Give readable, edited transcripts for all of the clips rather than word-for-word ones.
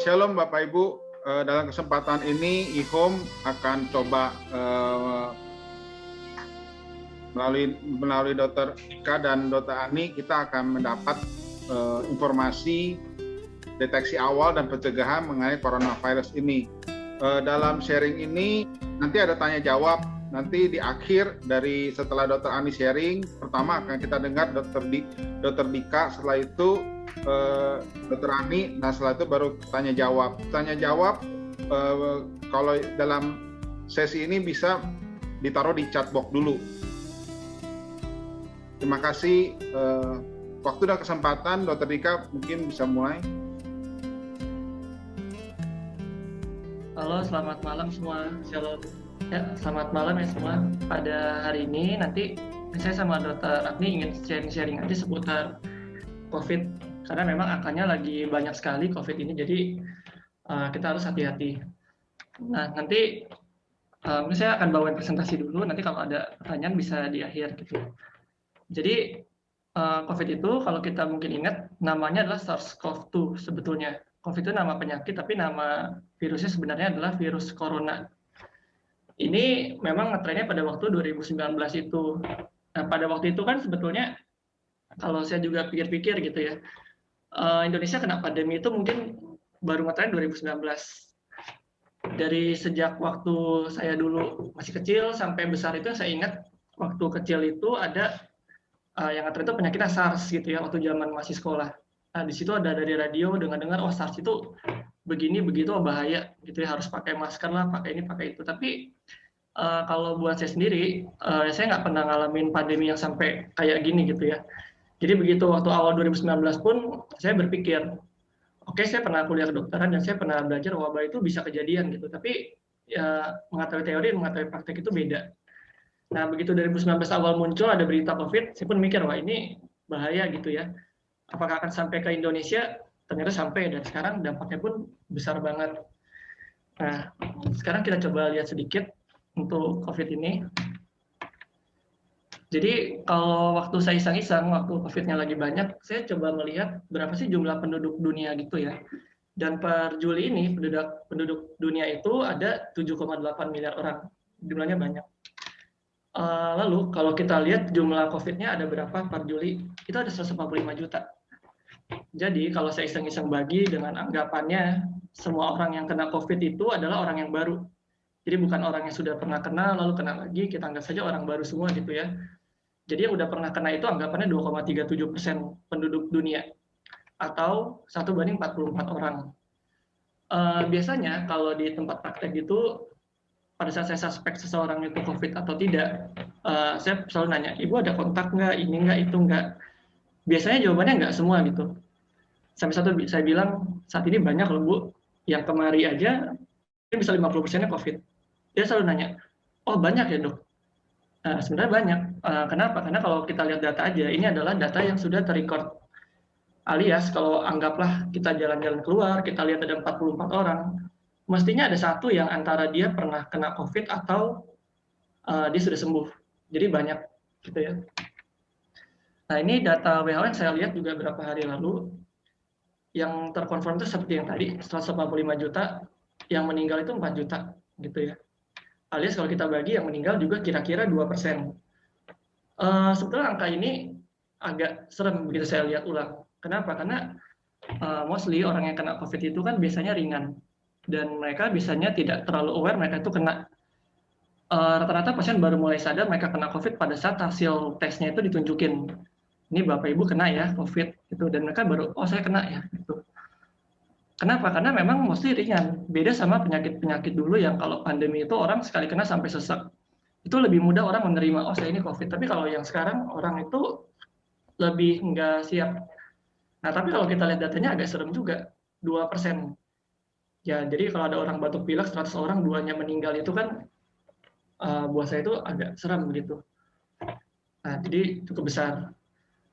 Shalom Bapak Ibu, dalam kesempatan ini IHOM akan coba melalui Dr. Ika dan Dr. Ani, kita akan mendapat informasi deteksi awal dan pencegahan mengenai coronavirus ini. Dalam sharing ini nanti ada tanya jawab. Nanti di akhir dari setelah Dr. Ani sharing, pertama akan kita dengar Dr. Dika, setelah itu Dr. Ani, nah setelah itu baru tanya jawab. Tanya jawab kalau dalam sesi ini bisa ditaruh di chat box dulu. Terima kasih. Waktu dan kesempatan, Dr. Dika mungkin bisa mulai. Halo, selamat malam semua. Shalom. Ya, selamat malam ya semua. Pada hari ini nanti saya sama Dr. Agni ingin sharing aja seputar COVID, karena memang angkanya lagi banyak sekali COVID ini, jadi kita harus hati-hati. Nah, nanti saya akan bawain presentasi dulu, nanti kalau ada pertanyaan bisa di akhir gitu. Jadi COVID itu kalau kita mungkin ingat namanya adalah SARS-CoV-2 sebetulnya. COVID itu nama penyakit, tapi nama virusnya sebenarnya adalah virus corona. Ini memang ngetrennya pada waktu 2019 itu. Nah, pada waktu itu kan sebetulnya kalau saya juga pikir-pikir gitu ya, Indonesia kena pandemi itu mungkin baru ngetren 2019. Dari sejak waktu saya dulu masih kecil sampai besar itu saya ingat waktu kecil itu ada yang ngetren itu penyakitnya SARS gitu ya, waktu zaman masih sekolah. Nah, di situ ada dari radio dengar-dengar, oh SARS itu begini begitu, oh bahaya gitu ya, harus pakai masker lah, pakai ini pakai itu. Tapi kalau buat saya sendiri, saya nggak pernah ngalamin pandemi yang sampai kayak gini gitu ya. Jadi begitu waktu awal 2019 pun saya berpikir, oke, saya pernah kuliah kedokteran dan saya pernah belajar wabah itu bisa kejadian gitu. Tapi ya mengetahui teori dan mengetahui praktek itu beda. Nah, begitu 2019 awal muncul ada berita COVID, saya pun mikir, wah ini bahaya gitu ya. Apakah akan sampai ke Indonesia? Ternyata sampai, dan sekarang dampaknya pun besar banget. Nah, sekarang kita coba lihat sedikit untuk COVID ini. Jadi kalau waktu saya iseng-iseng, waktu COVID-nya lagi banyak, saya coba melihat berapa sih jumlah penduduk dunia gitu ya. Dan per Juli ini penduduk dunia itu ada 7,8 miliar orang, jumlahnya banyak. Lalu kalau kita lihat jumlah COVID-nya ada berapa per Juli, itu ada 145 juta. Jadi kalau saya iseng-iseng bagi dengan anggapannya, semua orang yang kena COVID itu adalah orang yang baru. Jadi bukan orang yang sudah pernah kena, lalu kena lagi, kita anggap saja orang baru semua gitu ya. Jadi yang udah pernah kena itu anggapannya 2,37% penduduk dunia. Atau 1/44 orang. Biasanya kalau di tempat praktek gitu, pada saat saya suspek seseorang itu COVID atau tidak, saya selalu nanya, ibu ada kontak nggak, ini nggak, itu nggak. Biasanya jawabannya nggak semua gitu. Sampai saya bilang, saat ini banyak loh Bu, yang kemari aja, ini bisa 50%-nya COVID. Dia selalu nanya, oh banyak ya dok? Sebenarnya banyak. Kenapa? Karena kalau kita lihat data aja, ini adalah data yang sudah terrecord. Alias kalau anggaplah kita jalan-jalan keluar, kita lihat ada 44 orang, mestinya ada satu yang antara dia pernah kena COVID atau dia sudah sembuh. Jadi banyak gitu ya. Nah, ini data WHO yang saya lihat juga beberapa hari lalu. Yang terkonfirm itu seperti yang tadi, 145 juta, yang meninggal itu 4 juta gitu ya. Alias kalau kita bagi yang meninggal juga kira-kira 2%. Sebetulnya angka ini agak serem begitu saya lihat ulang. Kenapa? Karena mostly orang yang kena COVID itu kan biasanya ringan. Dan mereka biasanya tidak terlalu aware mereka itu kena. Rata-rata pasien baru mulai sadar mereka kena COVID pada saat hasil tesnya itu ditunjukin. Ini Bapak Ibu kena ya COVID gitu, dan mereka baru, oh saya kena ya gitu. Kenapa? Karena memang mostly ringan. Beda sama penyakit-penyakit dulu yang kalau pandemi itu orang sekali kena sampai sesak. Itu lebih mudah orang menerima, oh saya ini COVID. Tapi kalau yang sekarang orang itu lebih nggak siap. Nah, tapi kalau kita lihat datanya agak serem juga, 2%. Ya, jadi kalau ada orang batuk pilek 100 orang, 2-nya meninggal itu kan buat saya itu agak serem begitu. Nah, jadi cukup besar.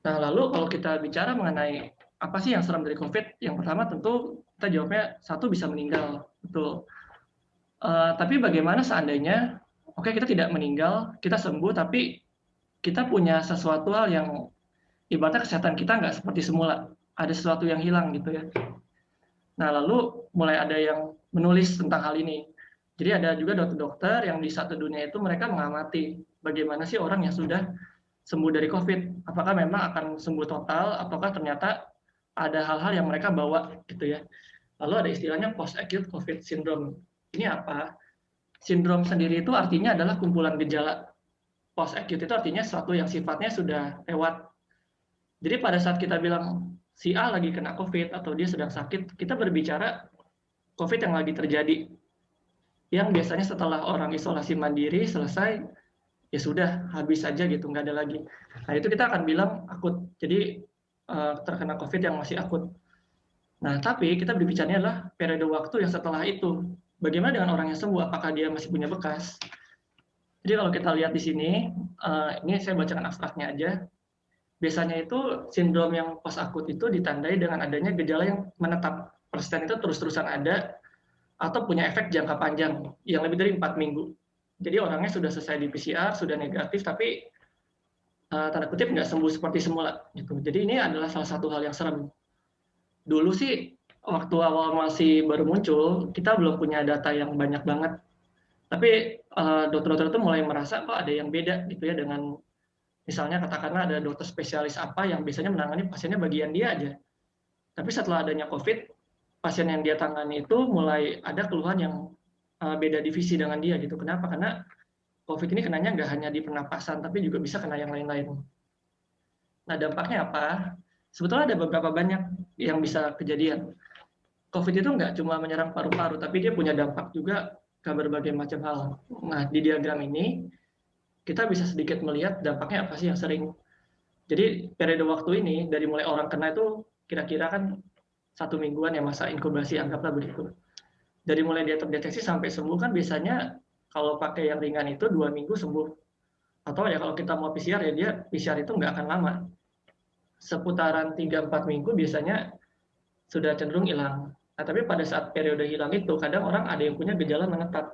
Nah, lalu kalau kita bicara mengenai apa sih yang serem dari COVID, yang pertama tentu kita jawabnya satu bisa meninggal, betul. Tapi bagaimana seandainya, oke kita tidak meninggal, kita sembuh, tapi kita punya sesuatu hal yang ibaratnya kesehatan kita nggak seperti semula, ada sesuatu yang hilang gitu ya. Nah, lalu mulai ada yang menulis tentang hal ini. Jadi ada juga dokter-dokter yang di satu dunia itu mereka mengamati bagaimana sih orang yang sudah sembuh dari COVID. Apakah memang akan sembuh total, ataukah ternyata ada hal-hal yang mereka bawa gitu ya. Lalu ada istilahnya post-acute COVID syndrome. Ini apa? Sindrom sendiri itu artinya adalah kumpulan gejala. Post-acute itu artinya sesuatu yang sifatnya sudah lewat. Jadi pada saat kita bilang si A lagi kena COVID atau dia sedang sakit, kita berbicara COVID yang lagi terjadi. Yang biasanya setelah orang isolasi mandiri selesai, ya sudah habis saja gitu, nggak ada lagi. Nah itu kita akan bilang akut. Jadi terkena COVID yang masih akut. Nah tapi kita berbicaranya adalah periode waktu yang setelah itu. Bagaimana dengan orang yang sembuh? Apakah dia masih punya bekas? Jadi kalau kita lihat di sini, ini saya bacakan abstraknya aja. Biasanya itu sindrom yang post akut itu ditandai dengan adanya gejala yang menetap. Persisten itu terus-terusan ada atau punya efek jangka panjang yang lebih dari 4 minggu. Jadi orangnya sudah selesai di PCR, sudah negatif, tapi tanda kutip nggak sembuh seperti semula. Gitu. Jadi ini adalah salah satu hal yang serem. Dulu sih waktu awal masih baru muncul, kita belum punya data yang banyak banget. Tapi dokter-dokter itu mulai merasa kok ada yang beda gitu ya dengan misalnya katakanlah ada dokter spesialis apa yang biasanya menangani pasiennya bagian dia aja. Tapi setelah adanya COVID, pasien yang dia tangani itu mulai ada keluhan yang beda divisi dengan dia gitu. Kenapa? Karena COVID ini kenanya nggak hanya di pernapasan, tapi juga bisa kena yang lain-lain. Nah dampaknya apa? Sebetulnya ada beberapa banyak yang bisa kejadian. COVID itu nggak cuma menyerang paru-paru, tapi dia punya dampak juga ke berbagai macam hal. Nah di diagram ini, kita bisa sedikit melihat dampaknya apa sih yang sering. Jadi periode waktu ini dari mulai orang kena itu kira-kira kan 1 mingguan ya masa inkubasi, anggaplah begitu. Dari mulai dia terdeteksi sampai sembuh kan biasanya kalau pakai yang ringan itu 2 minggu sembuh. Atau ya kalau kita mau PCR ya dia PCR itu nggak akan lama. Seputaran 3-4 minggu biasanya sudah cenderung hilang. Nah tapi pada saat periode hilang itu kadang orang ada yang punya gejala menetap.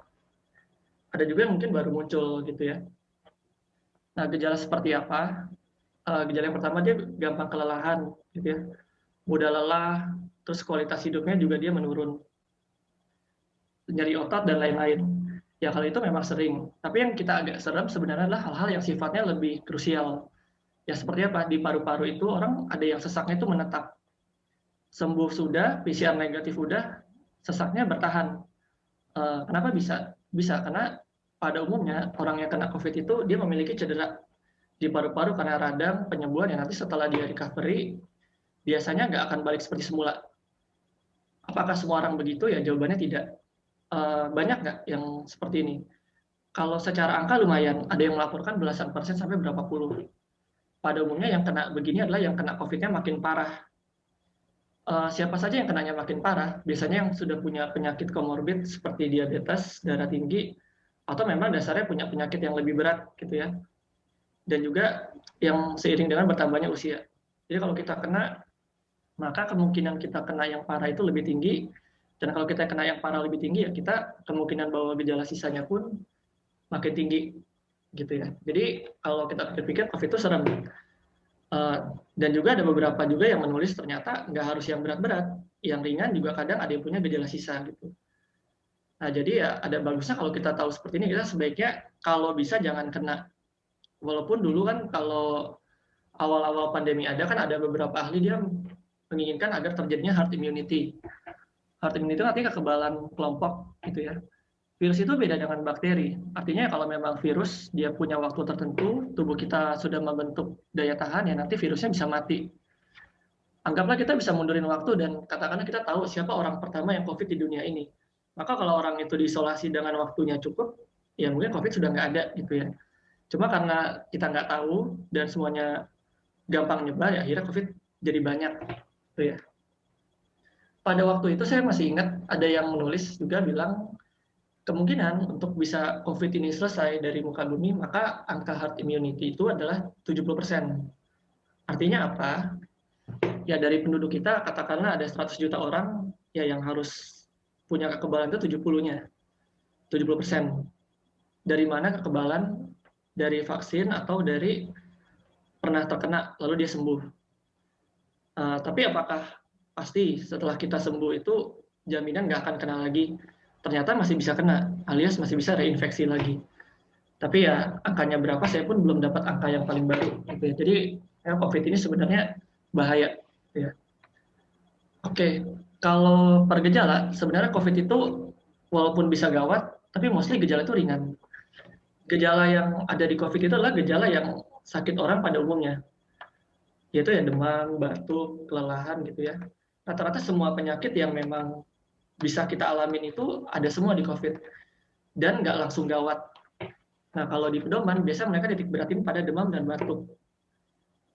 Ada juga yang mungkin baru muncul gitu ya. Nah, gejala seperti apa? Gejala yang pertama dia gampang kelelahan, gitu ya. Mudah lelah, terus kualitas hidupnya juga dia menurun. Nyeri otot dan lain-lain. Ya kalau itu memang sering. Tapi yang kita agak serem sebenarnya adalah hal-hal yang sifatnya lebih krusial. Ya seperti apa? Di paru-paru itu orang ada yang sesaknya itu menetap. Sembuh sudah, PCR negatif sudah, sesaknya bertahan. Kenapa bisa? Bisa karena pada umumnya orang yang kena COVID itu dia memiliki cedera di paru-paru karena radang penyembuhan yang nanti setelah dia recovery biasanya nggak akan balik seperti semula. Apakah semua orang begitu? Ya jawabannya tidak. Banyak nggak yang seperti ini? Kalau secara angka lumayan, ada yang melaporkan belasan persen sampai berapa puluh. Pada umumnya yang kena begini adalah yang kena COVID-nya makin parah. Siapa saja yang kenanya makin parah? Biasanya yang sudah punya penyakit komorbid seperti diabetes, darah tinggi, atau memang dasarnya punya penyakit yang lebih berat gitu ya. Dan juga yang seiring dengan bertambahnya usia. Jadi kalau kita kena, maka kemungkinan kita kena yang parah itu lebih tinggi. Dan kalau kita kena yang parah lebih tinggi, ya kita kemungkinan bawa gejala sisanya pun makin tinggi. Gitu ya. Jadi kalau kita pikir COVID itu serem. Dan juga ada beberapa juga yang menulis ternyata nggak harus yang berat-berat. Yang ringan juga kadang ada yang punya gejala sisa gitu. Nah jadi ya ada bagusnya kalau kita tahu seperti ini, kita sebaiknya kalau bisa jangan kena. Walaupun dulu kan kalau awal-awal pandemi ada kan ada beberapa ahli dia menginginkan agar terjadinya herd immunity. Herd immunity itu artinya kekebalan kelompok gitu ya. Virus itu beda dengan bakteri. Artinya kalau memang virus dia punya waktu tertentu, tubuh kita sudah membentuk daya tahan ya nanti virusnya bisa mati. Anggaplah kita bisa mundurin waktu dan katakanlah kita tahu siapa orang pertama yang COVID di dunia ini. Maka kalau orang itu diisolasi dengan waktunya cukup, ya mungkin COVID sudah nggak ada gitu ya. Cuma karena kita nggak tahu dan semuanya gampang nyebar, ya akhirnya COVID jadi banyak. Gitu ya. Pada waktu itu saya masih ingat ada yang menulis juga bilang kemungkinan untuk bisa COVID ini selesai dari muka bumi, maka angka herd immunity itu adalah 70%. Artinya apa? Ya dari penduduk kita, katakanlah ada 100 juta orang, ya yang harus punya kekebalan itu 70-nya. 70%. Dari mana kekebalan? Dari vaksin atau dari pernah terkena, lalu dia sembuh. Tapi apakah pasti setelah kita sembuh itu jaminan nggak akan kena lagi. Ternyata masih bisa kena, alias masih bisa reinfeksi lagi. Tapi ya angkanya berapa saya pun belum dapat angka yang paling baru gitu ya. Jadi ya, COVID ini sebenarnya bahaya ya. Oke, kalau per gejala sebenarnya COVID itu walaupun bisa gawat, tapi mostly gejala itu ringan. Gejala yang ada di COVID itu adalah gejala yang sakit orang pada umumnya, yaitu ya demam, batuk, kelelahan gitu ya. Rata-rata semua penyakit yang memang bisa kita alamin itu ada semua di COVID dan nggak langsung gawat. Nah, kalau di pedoman biasa mereka titik beratin pada demam dan batuk.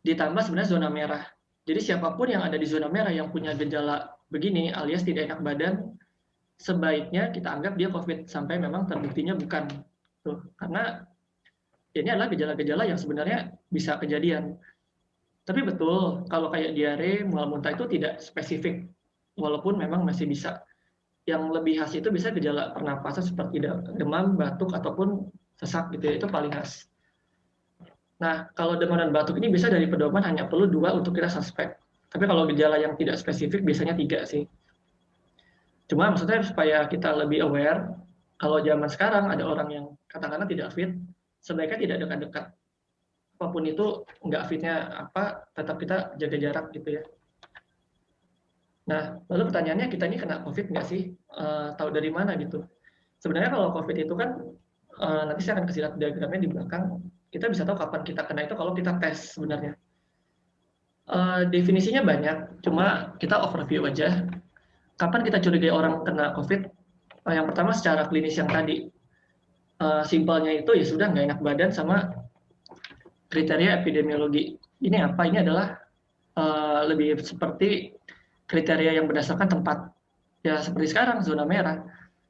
Ditambah sebenarnya zona merah. Jadi siapapun yang ada di zona merah yang punya gejala begini alias tidak enak badan, sebaiknya kita anggap dia COVID sampai memang terbuktinya bukan. Tuh, karena ini adalah gejala-gejala yang sebenarnya bisa kejadian. Tapi betul, kalau kayak diare, mual muntah itu tidak spesifik, walaupun memang masih bisa. Yang lebih khas itu bisa gejala pernapasan seperti demam, batuk, ataupun sesak gitu ya, itu paling khas. Nah, kalau demam dan batuk ini bisa dari pedoman hanya perlu 2 untuk kita suspek. Tapi kalau gejala yang tidak spesifik biasanya 3 sih. Cuma maksudnya supaya kita lebih aware, kalau zaman sekarang ada orang yang katakanlah tidak fit, sebaiknya tidak dekat-dekat. Apapun itu, nggak fitnya apa, tetap kita jaga jarak gitu ya. Nah, lalu pertanyaannya kita ini kena COVID nggak sih? Tahu dari mana gitu? Sebenarnya kalau COVID itu kan, nanti saya akan kasih lihat diagramnya di belakang, kita bisa tahu kapan kita kena itu kalau kita tes sebenarnya. Definisinya banyak, cuma kita overview aja. Kapan kita curigai orang kena COVID? Yang pertama secara klinis yang tadi. Simpelnya itu ya sudah nggak enak badan sama kriteria epidemiologi. Ini apa? Ini adalah lebih seperti kriteria yang berdasarkan tempat. Ya seperti sekarang zona merah.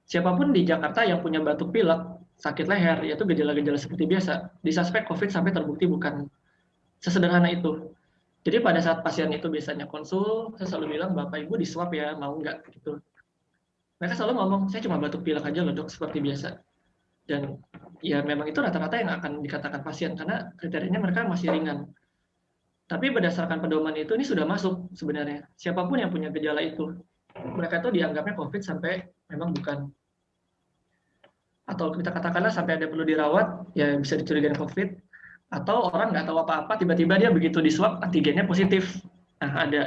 Siapapun di Jakarta yang punya batuk pilek, sakit leher, yaitu gejala-gejala seperti biasa, disuspek COVID sampai terbukti bukan. Sesederhana itu. Jadi pada saat pasien itu biasanya konsul, saya selalu bilang, Bapak Ibu di swab ya, mau nggak? Gitu. Mereka selalu ngomong, saya cuma batuk pilek aja loh dok, seperti biasa. Dan ya memang itu rata-rata yang akan dikatakan pasien, karena kriterianya mereka masih ringan. Tapi berdasarkan pedoman itu, ini sudah masuk sebenarnya. Siapapun yang punya gejala itu, mereka itu dianggapnya COVID sampai memang bukan. Atau kita katakanlah sampai ada perlu dirawat, ya bisa dicurigai COVID. Atau orang nggak tahu apa-apa, tiba-tiba dia begitu di swab, antigennya positif. Nah, ada.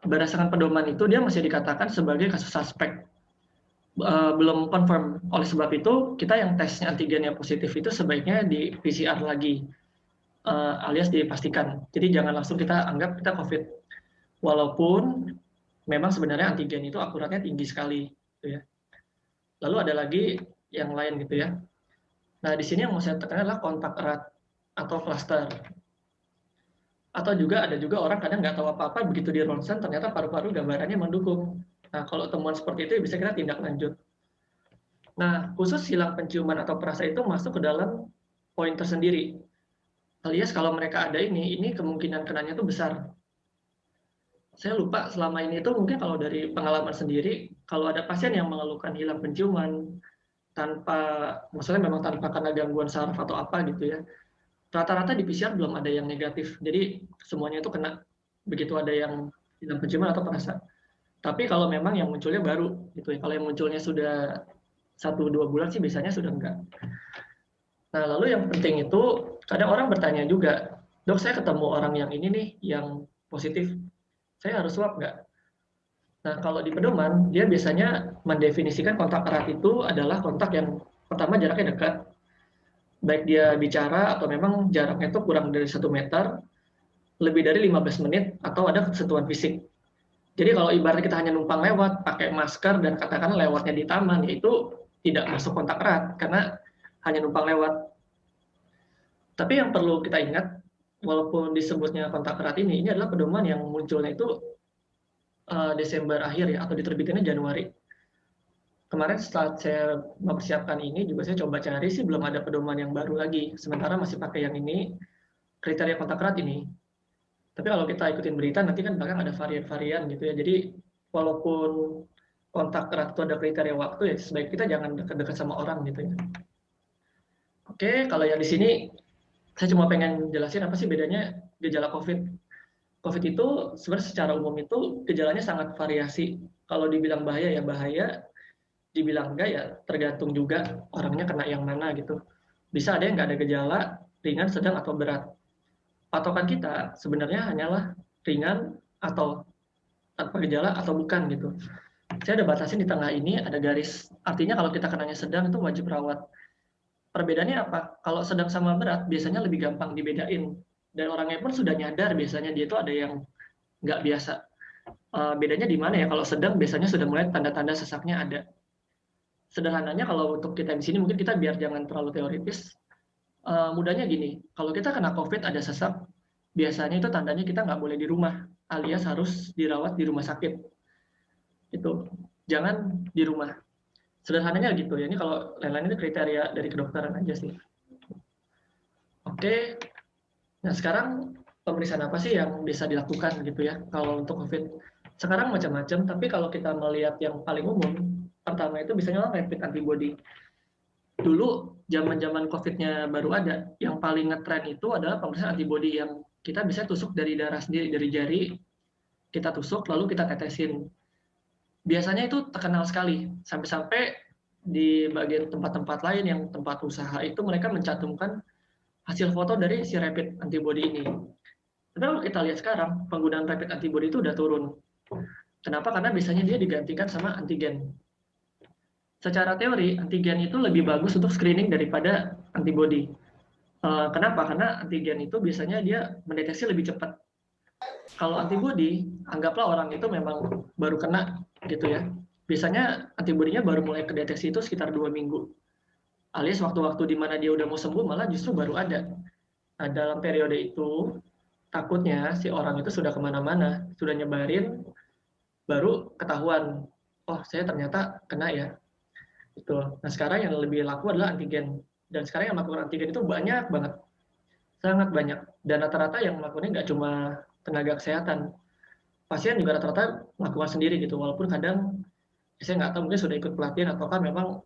Berdasarkan pedoman itu, dia masih dikatakan sebagai kasus suspek. Belum confirm. Oleh sebab itu, kita yang tesnya antigennya positif itu sebaiknya di PCR lagi. Alias dipastikan. Jadi jangan langsung kita anggap kita COVID. Walaupun memang sebenarnya antigen itu akuratnya tinggi sekali. Gitu ya. Lalu ada lagi yang lain gitu ya. Nah, di sini yang mau saya tekankan adalah kontak erat atau cluster. Atau juga ada juga orang kadang nggak tahu apa-apa, begitu di ronsen ternyata paru-paru gambarannya mendukung. Nah, kalau temuan seperti itu bisa kita tindak lanjut. Nah, khusus hilang penciuman atau perasa itu masuk ke dalam poin tersendiri. Alias kalau mereka ada ini kemungkinan kenanya itu besar. Saya lupa selama ini itu mungkin kalau dari pengalaman sendiri, kalau ada pasien yang mengeluhkan hilang penciuman, maksudnya memang tanpa karena gangguan saraf atau apa gitu ya, rata-rata di PCR belum ada yang negatif, jadi semuanya itu kena begitu ada yang hilang penciuman atau perasa. Tapi kalau memang yang munculnya baru gitu ya, kalau yang munculnya sudah 1-2 bulan sih biasanya sudah enggak. Nah, lalu yang penting itu kadang orang bertanya juga, dok saya ketemu orang yang ini nih yang positif, saya harus swab nggak? Nah, kalau di pedoman, dia biasanya mendefinisikan kontak erat itu adalah kontak yang pertama jaraknya dekat, baik dia bicara atau memang jaraknya itu kurang dari 1 meter, lebih dari 15 menit, atau ada sentuhan fisik. Jadi kalau ibaratnya kita hanya numpang lewat, pakai masker, dan katakan lewatnya di taman, yaitu tidak masuk kontak erat, karena hanya numpang lewat. Tapi yang perlu kita ingat, walaupun disebutnya kontak erat ini adalah pedoman yang munculnya itu Desember akhir ya, atau diterbitinnya Januari. Kemarin setelah saya mempersiapkan ini juga saya coba cari sih belum ada pedoman yang baru lagi. Sementara masih pakai yang ini, kriteria kontak erat ini. Tapi kalau kita ikutin berita nanti kan bahkan ada varian-varian gitu ya. Jadi walaupun kontak erat itu ada kriteria waktu ya, sebaik kita jangan dekat-dekat sama orang gitu ya. Oke, kalau yang di sini saya cuma pengen jelasin apa sih bedanya gejala COVID. COVID itu sebenarnya secara umum itu gejalanya sangat variasi. Kalau dibilang bahaya ya bahaya, dibilang enggak ya tergantung juga orangnya kena yang mana gitu. Bisa ada yang nggak ada gejala, ringan, sedang, atau berat. Patokan kita sebenarnya hanyalah ringan atau tanpa gejala atau bukan gitu. Saya ada batasin di tengah ini, ada garis. Artinya kalau kita kenanya sedang itu wajib rawat. Perbedaannya apa? Kalau sedang sama berat biasanya lebih gampang dibedain. Dan orangnya pun sudah nyadar biasanya dia itu ada yang nggak biasa. Bedanya di mana ya? Kalau sedang biasanya sudah mulai tanda-tanda sesaknya ada. Sederhananya kalau untuk kita di sini mungkin kita biar jangan terlalu teoritis. Mudahnya gini, kalau kita kena COVID ada sesak, biasanya itu tandanya kita nggak boleh di rumah, alias harus dirawat di rumah sakit. Itu jangan di rumah. Sederhananya gitu ya. Ini kalau lain-lain itu kriteria dari kedokteran aja sih. Oke. Nah, sekarang pemeriksaan apa sih yang bisa dilakukan gitu ya kalau untuk COVID? Sekarang macam-macam, tapi kalau kita melihat yang paling umum, pertama itu biasanya rapid antibody. Dulu zaman-zaman COVID-nya baru ada, yang paling ngetren itu adalah pemeriksaan antibody yang kita bisa tusuk dari darah sendiri, dari jari, kita tusuk lalu kita tetesin. Biasanya itu terkenal sekali, sampai-sampai di bagian tempat-tempat lain yang tempat usaha itu mereka mencantumkan hasil foto dari si rapid antibody ini. Tapi kalau kita lihat sekarang, penggunaan rapid antibody itu udah turun. Kenapa? Karena biasanya dia digantikan sama antigen. Secara teori, antigen itu lebih bagus untuk screening daripada antibody. Kenapa? Karena antigen itu biasanya dia mendeteksi lebih cepat. Kalau antibody, anggaplah orang itu memang baru kena gitu ya. Biasanya antibodinya baru mulai kedeteksi itu sekitar 2 minggu. Alias waktu-waktu di mana dia udah mau sembuh malah justru baru ada. Nah, dalam periode itu, takutnya si orang itu sudah kemana-mana, sudah nyebarin, baru ketahuan, oh saya ternyata kena ya. Itu. Nah sekarang yang lebih laku adalah antigen. Dan sekarang yang melakukan antigen itu banyak banget. Sangat banyak. Dan rata-rata yang melakukannya nggak cuma tenaga kesehatan. Pasien juga rata-rata melakukan sendiri gitu. Walaupun kadang, saya nggak tahu mungkin sudah ikut pelatihan ataukah memang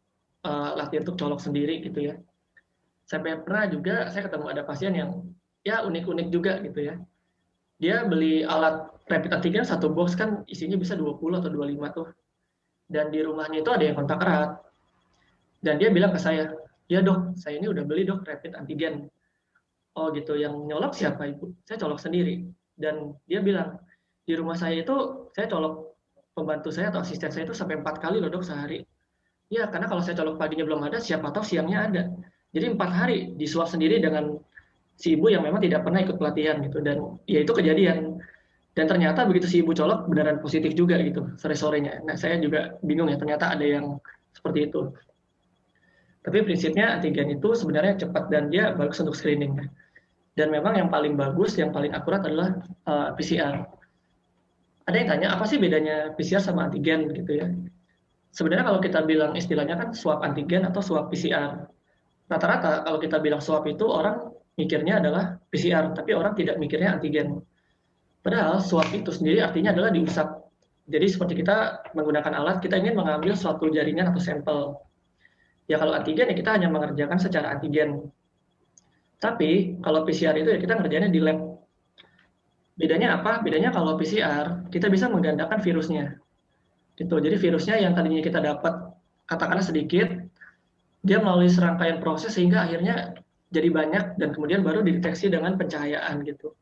latihan untuk colok sendiri gitu ya. Sampai pernah juga saya ketemu ada pasien yang ya unik-unik juga gitu ya. Dia beli alat rapid antigen satu box kan isinya bisa 20 atau 25 tuh. Dan di rumahnya itu ada yang kontak erat. Dan dia bilang ke saya, ya dok, saya ini udah beli dok rapid antigen. Oh gitu, yang nyolok siapa ibu? Saya colok sendiri. Dan dia bilang, di rumah saya itu saya colok pembantu saya atau asisten saya itu sampai 4 kali loh dok sehari. Ya karena kalau saya colok paginya belum ada, siapa tahu siangnya ada. Jadi 4 hari disuap sendiri dengan si ibu yang memang tidak pernah ikut pelatihan gitu. Dan ya itu kejadian. Dan ternyata begitu si ibu colok beneran positif juga gitu sore-sorenya. Nah saya juga bingung ya, ternyata ada yang seperti itu. Tapi prinsipnya antigen itu sebenarnya cepat dan dia bagus untuk screening. Dan memang yang paling bagus, yang paling akurat adalah PCR. Ada yang tanya, apa sih bedanya PCR sama antigen gitu ya? Sebenarnya kalau kita bilang istilahnya kan swab antigen atau swab PCR. Rata-rata kalau kita bilang swab itu orang mikirnya adalah PCR, tapi orang tidak mikirnya antigen. Padahal swab itu sendiri artinya adalah diusap. Jadi seperti kita menggunakan alat, kita ingin mengambil suatu jaringan atau sampel. Ya kalau antigen ya kita hanya mengerjakan secara antigen. Tapi kalau PCR itu ya kita ngerjainnya di lab. Bedanya apa? Bedanya kalau PCR kita bisa menggandakan virusnya. Gitu. Jadi virusnya yang tadinya kita dapat katakanlah sedikit, dia melalui serangkaian proses sehingga akhirnya jadi banyak dan kemudian baru dideteksi dengan pencahayaan gitu.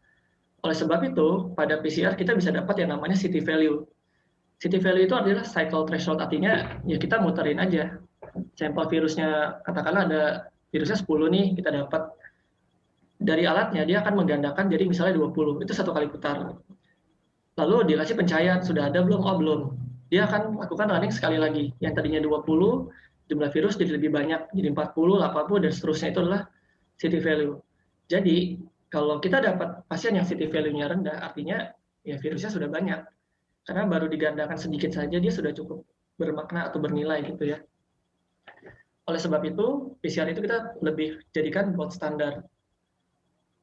Oleh sebab itu, pada PCR kita bisa dapat yang namanya city value. City value itu adalah cycle threshold, artinya ya kita muterin aja. Sampel virusnya, katakanlah ada virusnya 10 nih, kita dapat. Dari alatnya, dia akan menggandakan jadi misalnya 20, itu satu kali putar. Lalu dikasih pencahayaan, sudah ada belum? Oh belum. Dia akan lakukan running sekali lagi. Yang tadinya 20, jumlah virus jadi lebih banyak, jadi 40, 80, dan seterusnya itu adalah city value. Jadi, kalau kita dapat pasien yang city value-nya rendah, artinya ya virusnya sudah banyak. Karena baru digandakan sedikit saja, dia sudah cukup bermakna atau bernilai gitu ya. Oleh sebab itu, PCR itu kita lebih jadikan gold standar.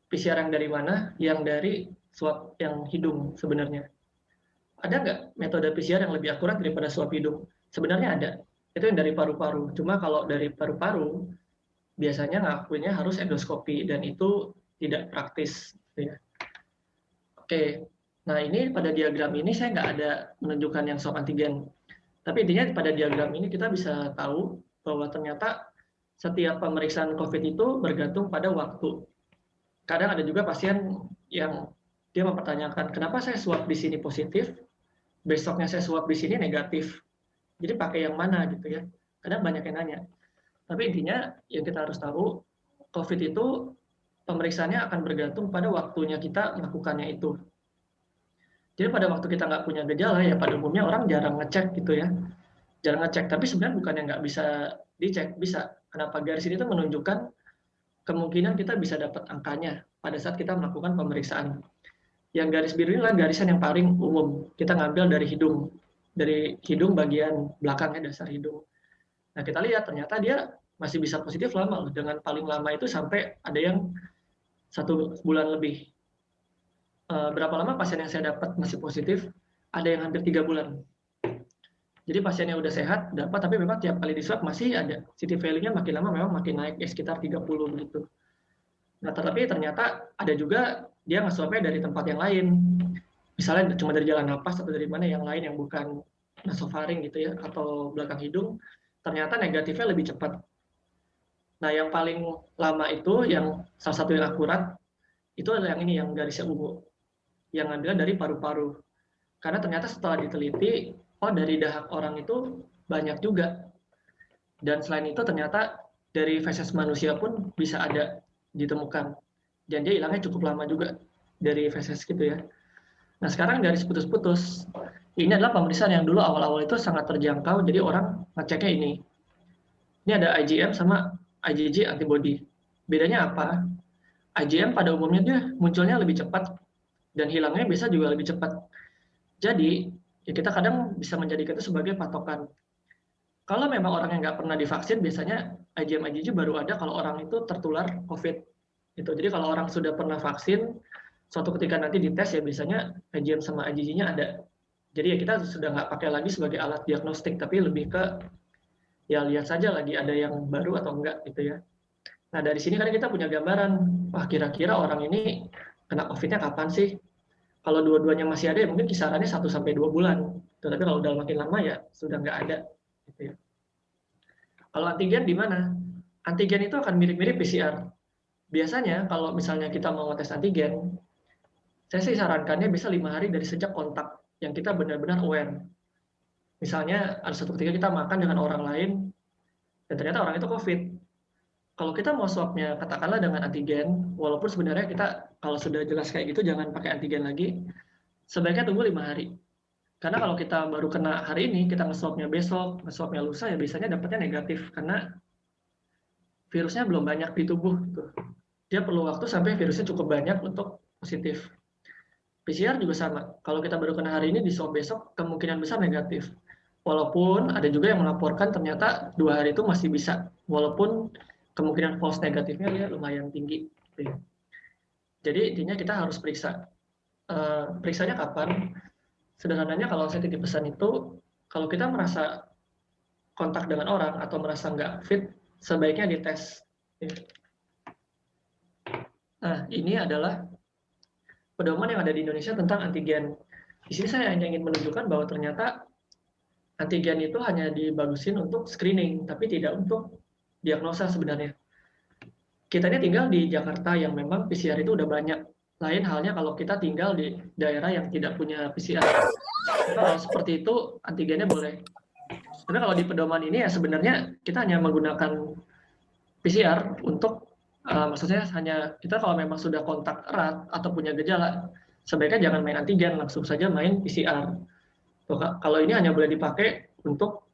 PCR yang dari mana? Yang dari swab yang hidung sebenarnya. Ada nggak metode PCR yang lebih akurat daripada swab hidung? Sebenarnya ada. Itu yang dari paru-paru. Cuma kalau dari paru-paru, biasanya ngakuinnya harus endoskopi dan itu tidak praktis. Gitu ya. Oke, Nah, ini pada diagram ini saya nggak ada menunjukkan yang swab antigen. Tapi intinya pada diagram ini kita bisa tahu bahwa ternyata setiap pemeriksaan COVID itu bergantung pada waktu. Kadang ada juga pasien yang dia mempertanyakan, kenapa saya swab di sini positif, besoknya saya swab di sini negatif. Jadi pakai yang mana gitu ya. Kadang banyak yang nanya. Tapi intinya yang kita harus tahu, COVID itu pemeriksaannya akan bergantung pada waktunya kita melakukannya itu. Jadi pada waktu kita nggak punya gejala, ya pada umumnya orang jarang ngecek gitu ya. Jarang ngecek, tapi sebenarnya bukannya nggak bisa dicek, bisa. Kenapa garis ini tuh menunjukkan kemungkinan kita bisa dapat angkanya pada saat kita melakukan pemeriksaan. Yang garis biru ini adalah garisan yang paling umum. Kita ngambil dari hidung bagian belakangnya, dasar hidung. Nah, kita lihat ternyata dia masih bisa positif lama loh. Dengan paling lama itu sampai ada yang 1 bulan lebih. Berapa lama pasien yang saya dapat masih positif? Ada yang hampir 3 bulan. Jadi pasiennya udah sehat, dapat, tapi memang tiap kali di swab masih ada. CT value-nya makin lama memang makin naik, sekitar 30 begitu. Nah, tetapi ternyata ada juga dia nge-swabnya dari tempat yang lain. Misalnya cuma dari jalan napas atau dari mana yang lain yang bukan nasofaring gitu ya, atau belakang hidung, ternyata negatifnya lebih cepat. Nah, yang paling lama itu, yang salah satu yang akurat, itu adalah yang ini, yang garisnya ungu. Yang ngambil dari paru-paru. Karena ternyata setelah diteliti, dari dahak orang itu banyak juga. Dan selain itu ternyata dari feses manusia pun bisa ada ditemukan. Dan dia hilangnya cukup lama juga dari feses gitu ya. Nah, sekarang garis putus-putus. Ini adalah pemeriksaan yang dulu awal-awal itu sangat terjangkau, jadi orang ngeceknya ini. Ini ada IgM sama IgG antibody. Bedanya apa? IgM pada umumnya dia munculnya lebih cepat dan hilangnya bisa juga lebih cepat. Jadi, ya kita kadang bisa menjadikan itu sebagai patokan. Kalau memang orang yang nggak pernah divaksin, biasanya IgM IgG baru ada kalau orang itu tertular COVID. Gitu. Jadi kalau orang sudah pernah vaksin, suatu ketika nanti dites ya biasanya IgM sama IgG-nya ada. Jadi ya kita sudah nggak pakai lagi sebagai alat diagnostik, tapi lebih ke ya lihat saja lagi ada yang baru atau enggak gitu ya. Nah dari sini kan kita punya gambaran, wah kira-kira orang ini kena COVID-nya kapan sih? Kalau dua-duanya masih ada ya mungkin kisarannya 1-2 bulan. Tapi kalau udah makin lama ya sudah nggak ada. Gitu ya. Kalau antigen di mana? Antigen itu akan mirip-mirip PCR. Biasanya kalau misalnya kita mau tes antigen, saya sih sarankannya bisa 5 hari dari sejak kontak yang kita benar-benar aware. Misalnya ada satu ketika kita makan dengan orang lain dan ternyata orang itu COVID. Kalau kita mau swabnya katakanlah dengan antigen, walaupun sebenarnya kita kalau sudah jelas kayak gitu jangan pakai antigen lagi, sebaiknya tunggu 5 hari. Karena kalau kita baru kena hari ini, kita nge-swabnya besok, nge-swabnya lusa, ya biasanya dapatnya negatif karena virusnya belum banyak di tubuh. Gitu. Dia perlu waktu sampai virusnya cukup banyak untuk positif. PCR juga sama. Kalau kita baru kena hari ini, di swab besok, kemungkinan besar negatif. Walaupun ada juga yang melaporkan ternyata 2 hari itu masih bisa. Walaupun kemungkinan false negatifnya ya lumayan tinggi. Jadi intinya kita harus periksa. Periksanya kapan? Sederhananya kalau saya titip pesan itu, kalau kita merasa kontak dengan orang atau merasa nggak fit, sebaiknya dites. Nah, ini adalah pedoman yang ada di Indonesia tentang antigen. Di sini saya hanya ingin menunjukkan bahwa ternyata antigen itu hanya dibagusin untuk screening, tapi tidak untuk diagnosa sebenarnya. Kita ini tinggal di Jakarta yang memang PCR itu udah banyak. Lain halnya kalau kita tinggal di daerah yang tidak punya PCR. Kalau seperti itu, antigennya boleh. Tapi kalau di pedoman ini ya sebenarnya kita hanya menggunakan PCR untuk, maksudnya hanya kita kalau memang sudah kontak erat atau punya gejala, sebaiknya jangan main antigen, langsung saja main PCR. Kalau ini hanya boleh dipakai untuk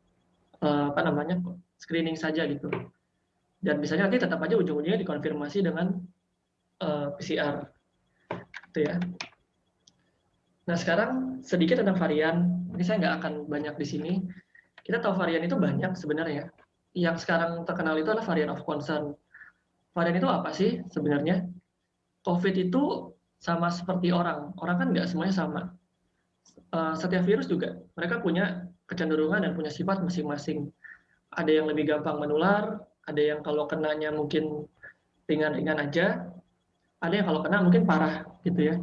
screening saja gitu. Dan misalnya nanti tetap aja ujung-ujungnya dikonfirmasi dengan PCR. Gitu ya. Nah sekarang sedikit tentang varian. Ini saya nggak akan banyak di sini. Kita tahu varian itu banyak sebenarnya. Yang sekarang terkenal itu adalah varian of concern. Varian itu apa sih sebenarnya? COVID itu sama seperti orang. Orang kan nggak semuanya sama. Setiap virus juga mereka punya kecenderungan dan punya sifat masing-masing. Ada yang lebih gampang menular, ada yang kalau kenanya mungkin ringan-ringan aja, ada yang kalau kena mungkin parah gitu ya.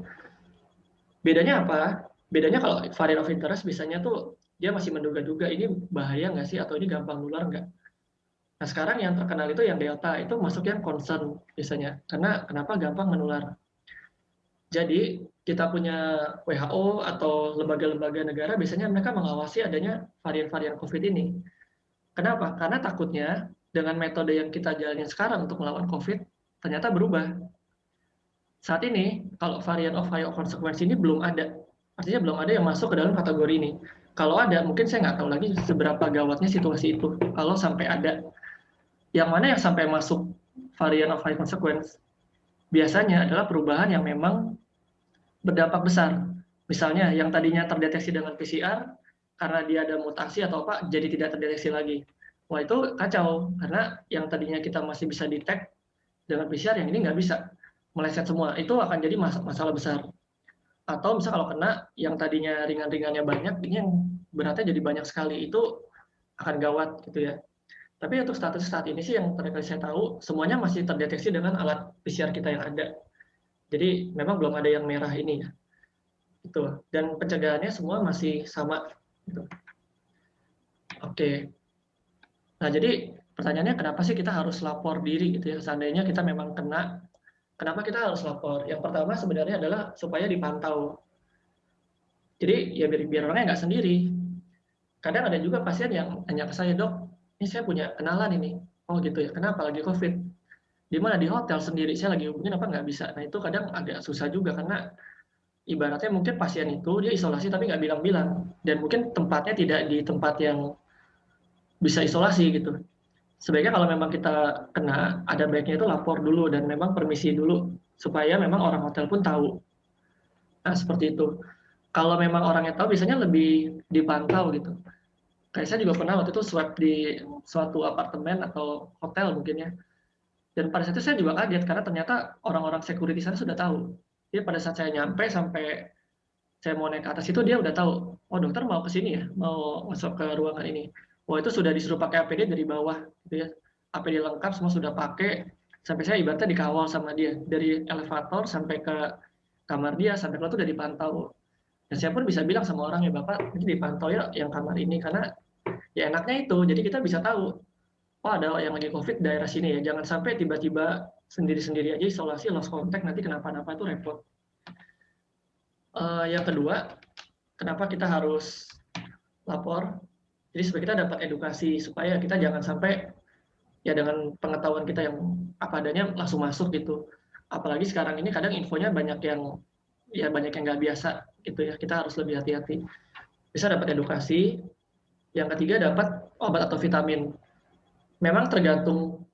Bedanya apa? Bedanya kalau variant of interest biasanya tuh dia masih menduga-duga ini bahaya nggak sih atau ini gampang nular nggak. Nah sekarang yang terkenal itu yang Delta itu masuk yang concern biasanya. Karena kenapa gampang menular. Jadi kita punya WHO atau lembaga-lembaga negara biasanya mereka mengawasi adanya varian-varian COVID ini. Kenapa? Karena takutnya dengan metode yang kita jalani sekarang untuk melawan COVID ternyata berubah. Saat ini, kalau varian of high consequence ini belum ada. Artinya belum ada yang masuk ke dalam kategori ini. Kalau ada, mungkin saya nggak tahu lagi seberapa gawatnya situasi itu. Kalau sampai ada. Yang mana yang sampai masuk varian of high consequence? Biasanya adalah perubahan yang memang berdampak besar. Misalnya, yang tadinya terdeteksi dengan PCR, karena dia ada mutasi atau apa, jadi tidak terdeteksi lagi. Wah, itu kacau. Karena yang tadinya kita masih bisa detect dengan PCR, yang ini nggak bisa. Meleset semua. Itu akan jadi masalah besar. Atau misal kalau kena yang tadinya ringan-ringannya banyak, ini yang beratnya jadi banyak sekali. Itu akan gawat gitu ya. Tapi untuk status saat ini sih yang terakhir saya tahu, semuanya masih terdeteksi dengan alat PCR kita yang ada. Jadi memang belum ada yang merah ini ya. Itu. Dan pencegahannya semua masih sama. Gitu. Oke. Nah jadi pertanyaannya kenapa sih kita harus lapor diri gitu ya? Seandainya kita memang kena, kenapa kita harus lapor? Yang pertama sebenarnya adalah supaya dipantau. Jadi ya biar orangnya nggak sendiri. Kadang ada juga pasien yang tanya ke saya, dok, ini saya punya kenalan ini. Oh gitu ya, kenapa lagi COVID? Di mana di hotel sendiri, saya lagi hubungin apa nggak bisa. Nah itu kadang agak susah juga karena ibaratnya mungkin pasien itu dia isolasi tapi nggak bilang-bilang. Dan mungkin tempatnya tidak di tempat yang bisa isolasi gitu. Sebaiknya kalau memang kita kena, ada baiknya itu lapor dulu dan memang permisi dulu supaya memang orang hotel pun tahu. Nah seperti itu. Kalau memang orangnya tahu, biasanya lebih dipantau gitu. Kayak saya juga pernah waktu itu swab di suatu apartemen atau hotel mungkin ya. Dan pada saat itu saya juga kaget karena ternyata orang-orang security sana sudah tahu. Jadi pada saat saya nyampe sampai saya mau naik ke atas itu dia udah tahu. Oh dokter mau ke sini ya, mau masuk ke ruangan ini. Wah itu sudah disuruh pakai APD dari bawah gitu ya. APD lengkap semua sudah pakai. Sampai saya ibaratnya dikawal sama dia dari elevator sampai ke kamar dia sampai keluar itu udah dipantau. Dan saya pun bisa bilang sama orang ya bapak ini dipantau ya yang kamar ini karena ya enaknya itu jadi kita bisa tahu oh ada yang lagi COVID daerah sini ya jangan sampai tiba-tiba sendiri-sendiri aja isolasi lost contact nanti kenapa-napa itu repot. Yang kedua kenapa kita harus lapor jadi supaya kita dapat edukasi supaya kita jangan sampai ya dengan pengetahuan kita yang apa adanya langsung masuk gitu apalagi sekarang ini kadang infonya banyak yang ya banyak yang nggak biasa gitu ya kita harus lebih hati-hati bisa dapat edukasi. Yang ketiga dapat obat atau vitamin. Memang tergantung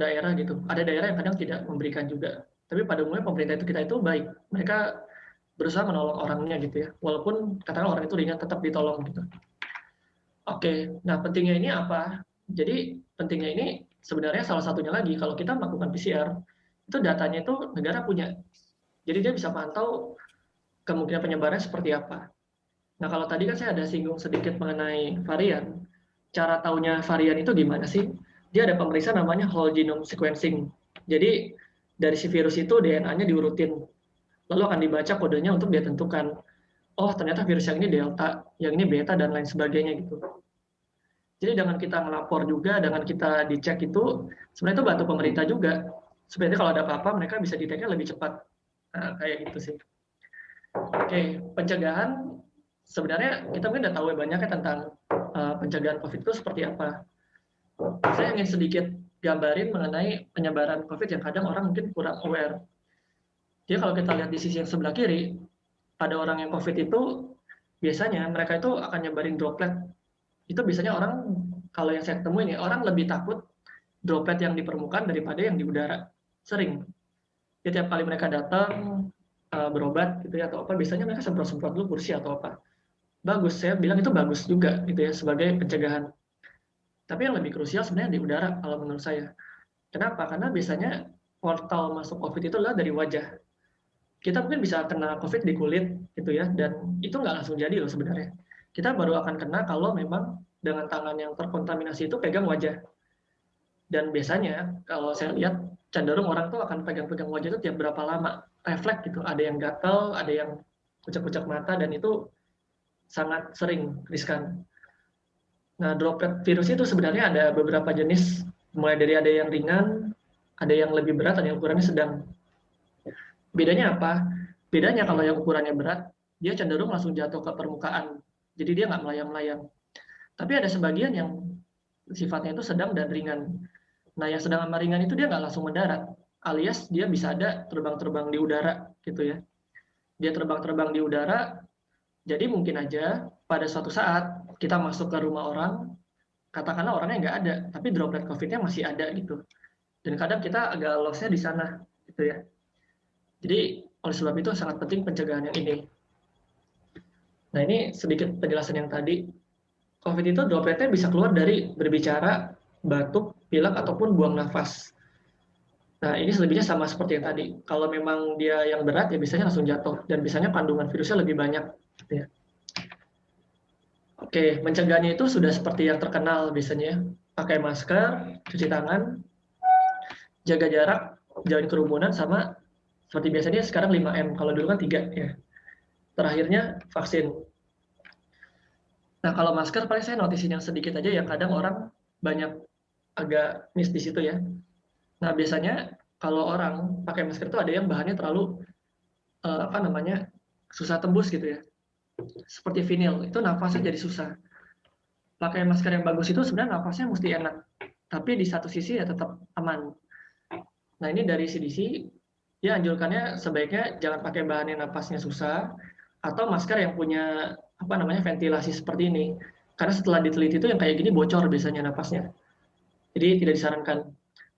daerah gitu. Ada daerah yang kadang tidak memberikan juga. Tapi pada umumnya pemerintah itu kita itu baik. Mereka berusaha menolong orangnya gitu ya. Walaupun katakanlah orang itu ringan tetap ditolong gitu. Oke, nah pentingnya ini apa? Jadi pentingnya ini sebenarnya salah satunya lagi kalau kita melakukan PCR itu datanya itu negara punya. Jadi dia bisa pantau kemungkinan penyebarannya seperti apa. Nah, kalau tadi kan saya ada singgung sedikit mengenai varian. Cara taunya varian itu gimana sih? Dia ada pemeriksaan namanya whole genome sequencing. Jadi, dari si virus itu DNA-nya diurutin. Lalu akan dibaca kodenya untuk dia tentukan, oh ternyata virus yang ini delta, yang ini beta, dan lain sebagainya gitu. Jadi dengan kita melapor juga, dengan kita dicek itu, sebenarnya itu bantu pemerintah juga. Sebenarnya kalau ada apa-apa, mereka bisa deteknya lebih cepat. Nah, kayak gitu sih. Oke, pencegahan sebenarnya kita mungkin udah tahu banyak ya tentang pencegahan COVID itu seperti apa. Saya ingin sedikit gambarin mengenai penyebaran COVID yang kadang orang mungkin kurang aware. Jadi kalau kita lihat di sisi yang sebelah kiri, pada orang yang COVID itu biasanya mereka itu akan nyebarin droplet. Itu biasanya orang kalau yang saya temuin ya orang lebih takut droplet yang di permukaan daripada yang di udara. Sering. Jadi tiap kali mereka datang berobat gitu ya atau apa biasanya mereka semprot-semprot dulu kursi atau apa. Bagus, saya bilang itu bagus juga gitu ya sebagai pencegahan. Tapi yang lebih krusial sebenarnya di udara kalau menurut saya. Kenapa? Karena biasanya portal masuk COVID itu adalah dari wajah. Kita mungkin bisa kena COVID di kulit gitu ya, dan itu nggak langsung jadi loh sebenarnya. Kita baru akan kena kalau memang dengan tangan yang terkontaminasi itu pegang wajah. Dan biasanya kalau saya lihat cenderung orang tuh akan pegang-pegang wajah itu tiap berapa lama, refleks gitu. Ada yang gatal, ada yang kucek-kucek mata, dan itu sangat sering riskan. Nah, droplet virus itu sebenarnya ada beberapa jenis, mulai dari ada yang ringan, ada yang lebih berat, ada yang ukurannya sedang. Bedanya apa? Bedanya kalau yang ukurannya berat, dia cenderung langsung jatuh ke permukaan, jadi dia nggak melayang-layang. Tapi ada sebagian yang sifatnya itu sedang dan ringan. Nah, yang sedang sama ringan itu dia nggak langsung mendarat, alias dia bisa ada terbang-terbang di udara gitu ya. Dia terbang-terbang di udara, jadi mungkin aja pada suatu saat kita masuk ke rumah orang, katakanlah orangnya nggak ada, tapi droplet COVID-nya masih ada gitu. Dan kadang kita agak loss-nya di sana gitu ya. Jadi oleh sebab itu sangat penting pencegahan yang ini. Nah, ini sedikit penjelasan yang tadi. COVID itu dropletnya bisa keluar dari berbicara, batuk, pilek, ataupun buang nafas. Nah, ini selebihnya sama seperti yang tadi. Kalau memang dia yang berat, ya biasanya langsung jatuh. Dan biasanya kandungan virusnya lebih banyak. Gitu ya. Oke, mencegahnya itu sudah seperti yang terkenal biasanya. Pakai masker, cuci tangan, jaga jarak, jauhin kerumunan, sama seperti biasanya sekarang 5M. Kalau dulu kan 3 ya. Terakhirnya vaksin. Nah, kalau masker paling saya notisin yang sedikit aja ya, kadang orang banyak agak miss di situ ya. Nah, biasanya kalau orang pakai masker itu ada yang bahannya terlalu susah tembus gitu ya. Seperti vinil, itu nafasnya jadi susah. Pakai masker yang bagus itu sebenarnya nafasnya mesti enak, tapi di satu sisi ya tetap aman. Nah, ini dari CDC, ya anjurkannya sebaiknya jangan pakai bahan yang nafasnya susah, atau masker yang punya ventilasi seperti ini. Karena setelah diteliti itu yang kayak gini bocor biasanya napasnya. Jadi tidak disarankan.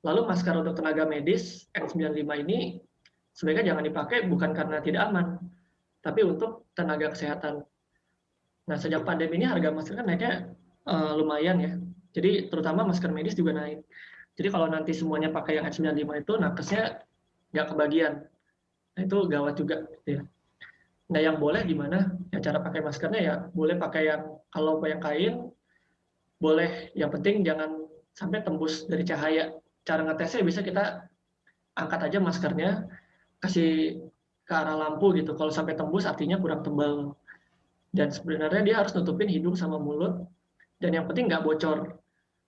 Lalu masker untuk tenaga medis N95 ini sebaiknya jangan dipakai bukan karena tidak aman, tapi untuk tenaga kesehatan. Nah, sejak pandemi ini harga masker kan naiknya lumayan ya. Jadi terutama masker medis juga naik. Jadi kalau nanti semuanya pakai yang N95 itu, nakesnya nggak kebagian. Nah, itu gawat juga. Gitu ya. Nah, yang boleh gimana? Ya, cara pakai maskernya ya boleh pakai yang, kalau yang kain, boleh. Yang penting jangan sampai tembus dari cahaya. Cara ngetesnya bisa kita angkat aja maskernya, kasih ke arah lampu gitu. Kalau sampai tembus artinya kurang tebal. Dan sebenarnya dia harus nutupin hidung sama mulut. Dan yang penting nggak bocor.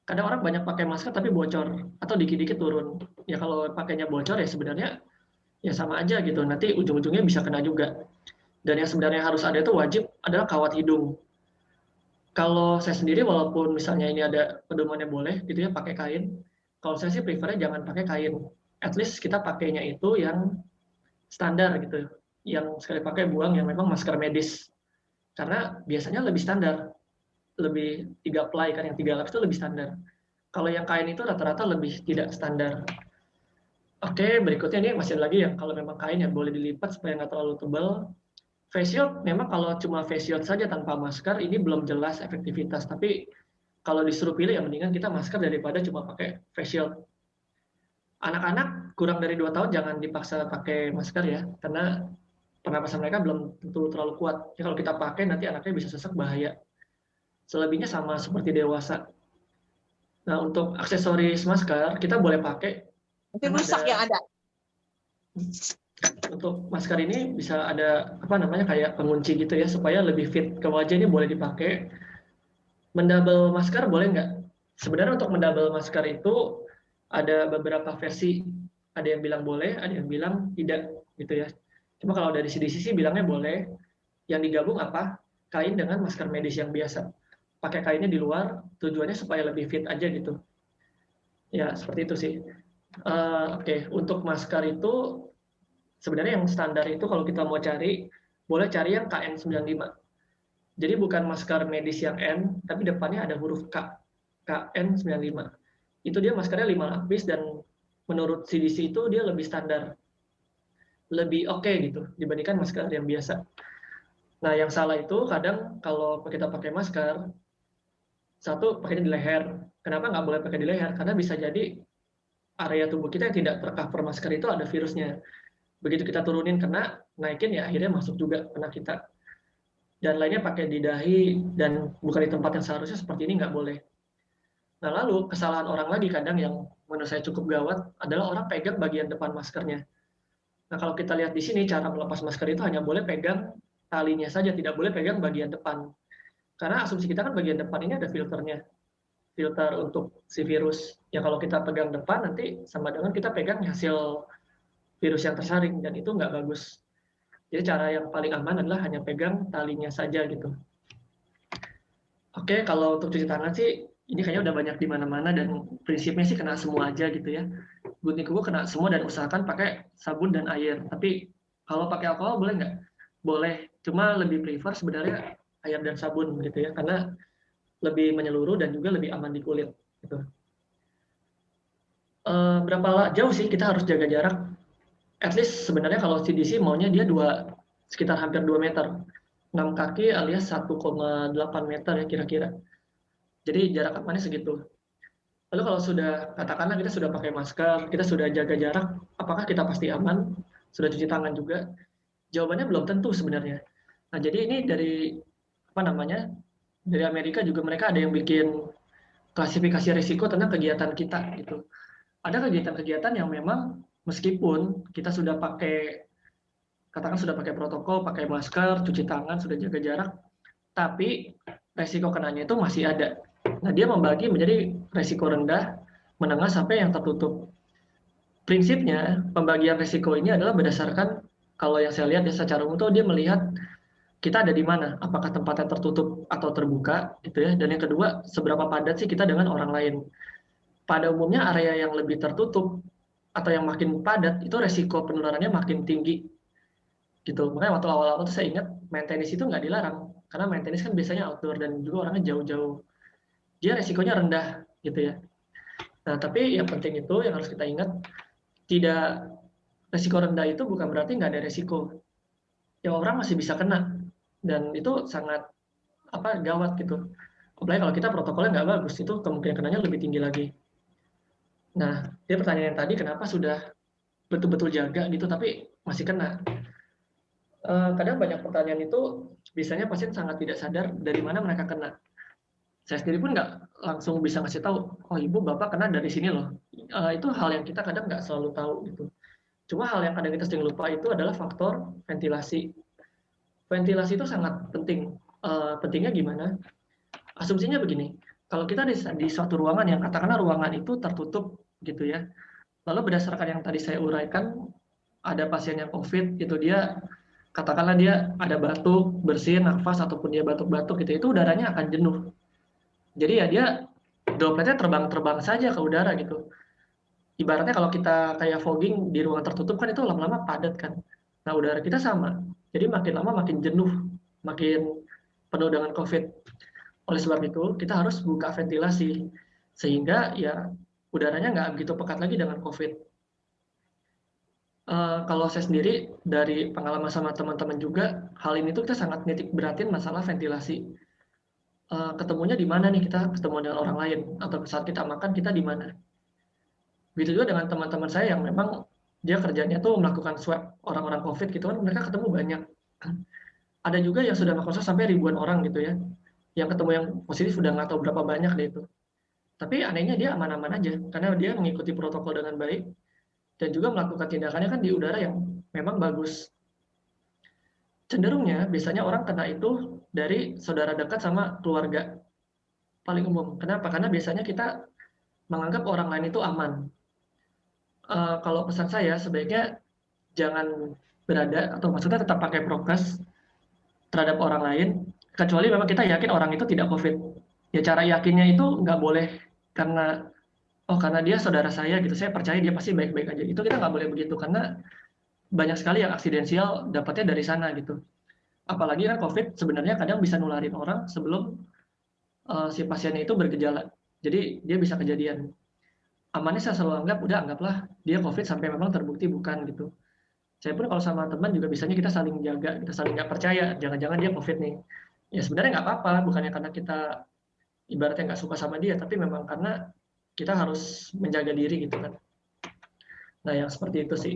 Kadang orang banyak pakai masker tapi bocor. Atau dikit-dikit turun. Ya kalau pakainya bocor ya sebenarnya ya sama aja gitu. Nanti ujung-ujungnya bisa kena juga. Dan yang sebenarnya harus ada itu wajib adalah kawat hidung. Kalau saya sendiri walaupun misalnya ini ada pedomannya boleh gitu ya pakai kain, kalau saya sih prefernya jangan pakai kain. At least kita pakainya itu yang standar gitu, yang sekali pakai buang, yang memang masker medis. Karena biasanya lebih standar, lebih 3 ply kan, yang 3 lapis itu lebih standar. Kalau yang kain itu rata-rata lebih tidak standar. Oke, berikutnya ini masih ada lagi yang kalau memang kain yang boleh dilipat supaya nggak terlalu tebal. Face shield memang kalau cuma face shield saja tanpa masker ini belum jelas efektivitas, tapi kalau disuruh pilih ya mendingan kita masker daripada cuma pakai face shield. Anak-anak kurang dari 2 tahun jangan dipaksa pakai masker ya, karena pernapasan mereka belum tentu terlalu kuat. Ya, kalau kita pakai nanti anaknya bisa sesak, bahaya. Selebihnya sama seperti dewasa. Nah, untuk aksesoris masker kita boleh pakai. Nanti rusak yang ada. Untuk masker ini bisa ada kayak pengunci gitu ya, supaya lebih fit ke wajah, ini boleh dipakai. Mendouble masker boleh nggak? Sebenarnya untuk mendouble masker itu ada beberapa versi. Ada yang bilang boleh, ada yang bilang tidak gitu ya. Cuma kalau dari CDC sih bilangnya boleh. Yang digabung apa? Kain dengan masker medis yang biasa. Pakai kainnya di luar, tujuannya supaya lebih fit aja gitu. Ya, seperti itu sih. Oke, untuk masker itu sebenarnya yang standar itu kalau kita mau cari, boleh cari yang KN95. Jadi bukan masker medis yang N, tapi depannya ada huruf K, KN95. Itu dia maskernya 5 lapis dan menurut CDC itu dia lebih standar. Lebih oke gitu dibandingkan masker yang biasa. Nah, yang salah itu kadang kalau kita pakai masker, satu pakainya di leher. Kenapa nggak boleh pakai di leher? Karena bisa jadi area tubuh kita yang tidak tercover masker itu ada virusnya. Begitu kita turunin kena, naikin ya akhirnya masuk juga kena kita. Dan lainnya pakai di dahi dan bukan di tempat yang seharusnya seperti ini nggak boleh. Nah, lalu kesalahan orang lagi kadang yang menurut saya cukup gawat adalah orang pegang bagian depan maskernya. Nah, kalau kita lihat di sini cara melepas masker itu hanya boleh pegang talinya saja, tidak boleh pegang bagian depan. Karena asumsi kita kan bagian depan ini ada filternya, filter untuk si virus. Ya kalau kita pegang depan nanti sama dengan kita pegang hasil virus yang tersaring, dan itu nggak bagus. Jadi cara yang paling aman adalah hanya pegang talinya saja gitu. Oke, kalau untuk cuci tangan sih ini kayaknya udah banyak di mana-mana dan prinsipnya sih kena semua aja gitu ya. Gunting kuku kena semua dan usahakan pakai sabun dan air. Tapi kalau pakai alkohol boleh nggak? Boleh, cuma lebih prefer sebenarnya air dan sabun gitu ya, karena lebih menyeluruh dan juga lebih aman di kulit. Gitu. Berapa jauh sih kita harus jaga jarak? At least sebenarnya kalau CDC maunya dia sekitar hampir 2 meter. 6 kaki alias 1,8 meter ya kira-kira. Jadi jarak amannya segitu. Lalu kalau sudah, katakanlah kita sudah pakai masker, kita sudah jaga jarak, apakah kita pasti aman? Sudah cuci tangan juga? Jawabannya belum tentu sebenarnya. Nah, jadi ini dari dari Amerika juga mereka ada yang bikin klasifikasi risiko tentang kegiatan kita gitu. Ada kegiatan-kegiatan yang memang meskipun kita sudah katakan sudah pakai protokol, pakai masker, cuci tangan, sudah jaga jarak, tapi resiko kenanya itu masih ada. Nah, dia membagi menjadi resiko rendah, menengah, sampai yang tertutup. Prinsipnya, pembagian resiko ini adalah berdasarkan, kalau yang saya lihat ya secara umum tuh dia melihat kita ada di mana, apakah tempatnya tertutup atau terbuka, gitu ya. Dan yang kedua, seberapa padat sih kita dengan orang lain. Pada umumnya area yang lebih tertutup atau yang makin padat itu resiko penularannya makin tinggi, gitu. Makanya waktu awal-awal tuh saya ingat main tenis itu nggak dilarang, karena main tenis kan biasanya outdoor dan juga orangnya jauh-jauh. Dia resikonya rendah, gitu ya. Nah, tapi yang penting itu yang harus kita ingat, tidak resiko rendah itu bukan berarti nggak ada resiko. Ya orang masih bisa kena, dan itu sangat gawat gitu. Apalagi kalau kita protokolnya nggak bagus, itu kemungkinan kenanya lebih tinggi lagi. Nah, dia pertanyaan yang tadi, kenapa sudah betul-betul jaga gitu, tapi masih kena. Kadang banyak pertanyaan itu, biasanya pasien sangat tidak sadar dari mana mereka kena. Saya sendiri pun nggak langsung bisa ngasih tahu, oh ibu bapak kena dari sini loh. Itu hal yang kita kadang nggak selalu tahu gitu. Cuma hal yang kadang kita sering lupa itu adalah faktor ventilasi. Ventilasi itu sangat penting. Pentingnya gimana? Asumsinya begini, kalau kita di suatu ruangan yang katakanlah ruangan itu tertutup gitu ya, lalu berdasarkan yang tadi saya uraikan, ada pasien yang COVID gitu, dia katakanlah dia ada batuk, bersin, nafas, ataupun dia batuk-batuk gitu, itu udaranya akan jenuh. Jadi ya dia dropletnya terbang-terbang saja ke udara gitu. Ibaratnya kalau kita kayak fogging di ruangan tertutup kan itu lama-lama padat kan. Nah udara kita sama. Jadi makin lama makin jenuh, makin penuh dengan COVID. Oleh sebab itu kita harus buka ventilasi sehingga ya udaranya nggak begitu pekat lagi dengan COVID. Kalau saya sendiri dari pengalaman sama teman-teman juga, hal ini tuh kita sangat nitik beratin masalah ventilasi. Ketemunya di mana nih, kita ketemu dengan orang lain, atau saat kita makan kita di mana. Begitu juga dengan teman-teman saya yang memang dia kerjanya tuh melakukan swab orang-orang COVID gitu kan, mereka ketemu banyak. Ada juga yang sudah melakukan swab sampai ribuan orang gitu ya, yang ketemu yang positif udah nggak tahu berapa banyak deh itu. Tapi anehnya dia aman-aman aja, karena dia mengikuti protokol dengan baik, dan juga melakukan tindakannya kan di udara yang memang bagus. Cenderungnya biasanya orang kena itu dari saudara dekat sama keluarga, paling umum. Kenapa? Karena biasanya kita menganggap orang lain itu aman. Kalau pesan saya sebaiknya jangan berada, atau maksudnya tetap pakai prokes terhadap orang lain, kecuali memang kita yakin orang itu tidak COVID. Ya cara yakinnya itu nggak boleh karena karena dia saudara saya gitu, saya percaya dia pasti baik-baik aja. Itu kita nggak boleh begitu, karena banyak sekali yang aksidensial dapatnya dari sana gitu. Apalagi kan COVID sebenarnya kadang bisa nularin orang sebelum si pasiennya itu bergejala. Jadi dia bisa kejadian. Amannya saya selalu anggaplah dia COVID sampai memang terbukti bukan gitu. Saya pun kalau sama teman juga biasanya kita saling jaga, kita saling nggak percaya, jangan-jangan dia COVID nih. Ya sebenarnya nggak apa-apa, bukannya karena kita ibaratnya nggak suka sama dia, tapi memang karena kita harus menjaga diri gitu kan. Nah yang seperti itu sih.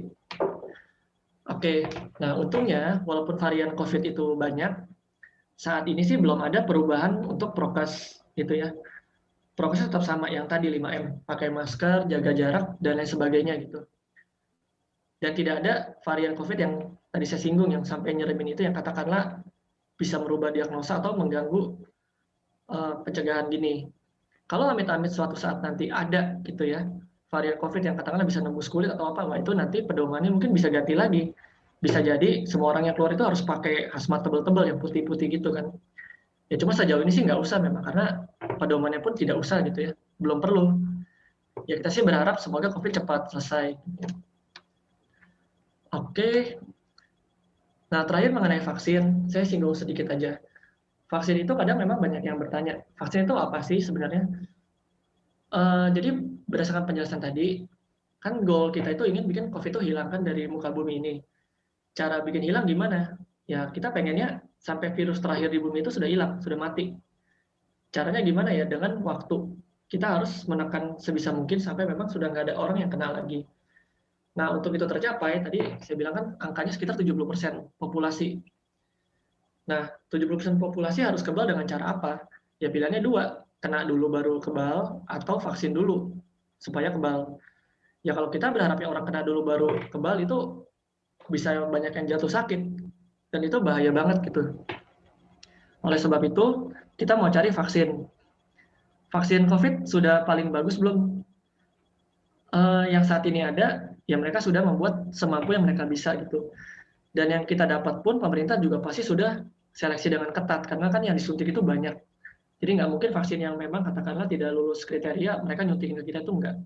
Oke, nah untungnya walaupun varian COVID itu banyak, saat ini sih belum ada perubahan untuk prokes gitu ya. Prokesnya tetap sama yang tadi 5M, pakai masker, jaga jarak, dan lain sebagainya gitu. Dan tidak ada varian COVID yang tadi saya singgung yang sampai nyeremin itu yang katakanlah bisa merubah diagnosa atau mengganggu pencegahan dini. Kalau amit-amit suatu saat nanti ada gitu ya varian COVID yang katakanlah bisa nembus kulit atau apa, wah itu nanti pedomannya mungkin bisa ganti lagi. Bisa jadi semua orang yang keluar itu harus pakai hazmat tebal-tebal yang putih-putih gitu kan. Ya cuma sejauh ini sih nggak usah memang karena pedomannya pun tidak usah gitu ya, belum perlu. Ya kita sih berharap semoga COVID cepat selesai. Oke. Nah terakhir mengenai vaksin, saya singgung sedikit aja. Vaksin itu kadang memang banyak yang bertanya, vaksin itu apa sih sebenarnya? Jadi berdasarkan penjelasan tadi, kan goal kita itu ingin bikin COVID itu hilangkan dari muka bumi ini. Cara bikin hilang gimana? Ya kita pengennya sampai virus terakhir di bumi itu sudah hilang, sudah mati. Caranya gimana ya? Dengan waktu. Kita harus menekan sebisa mungkin sampai memang sudah nggak ada orang yang kena lagi. Nah, untuk itu tercapai, tadi saya bilang kan angkanya sekitar 70% populasi. Nah, 70% populasi harus kebal dengan cara apa? Ya pilihannya dua, kena dulu baru kebal, atau vaksin dulu supaya kebal. Ya kalau kita berharapnya orang kena dulu baru kebal itu bisa banyak yang jatuh sakit, dan itu bahaya banget gitu. Oleh sebab itu, kita mau cari vaksin. Vaksin COVID sudah paling bagus belum? Yang saat ini ada, ya mereka sudah membuat semampu yang mereka bisa gitu. Dan yang kita dapat pun pemerintah juga pasti sudah seleksi dengan ketat karena kan yang disuntik itu banyak. Jadi nggak mungkin vaksin yang memang katakanlah tidak lulus kriteria mereka nyuntikin ke kita itu enggak.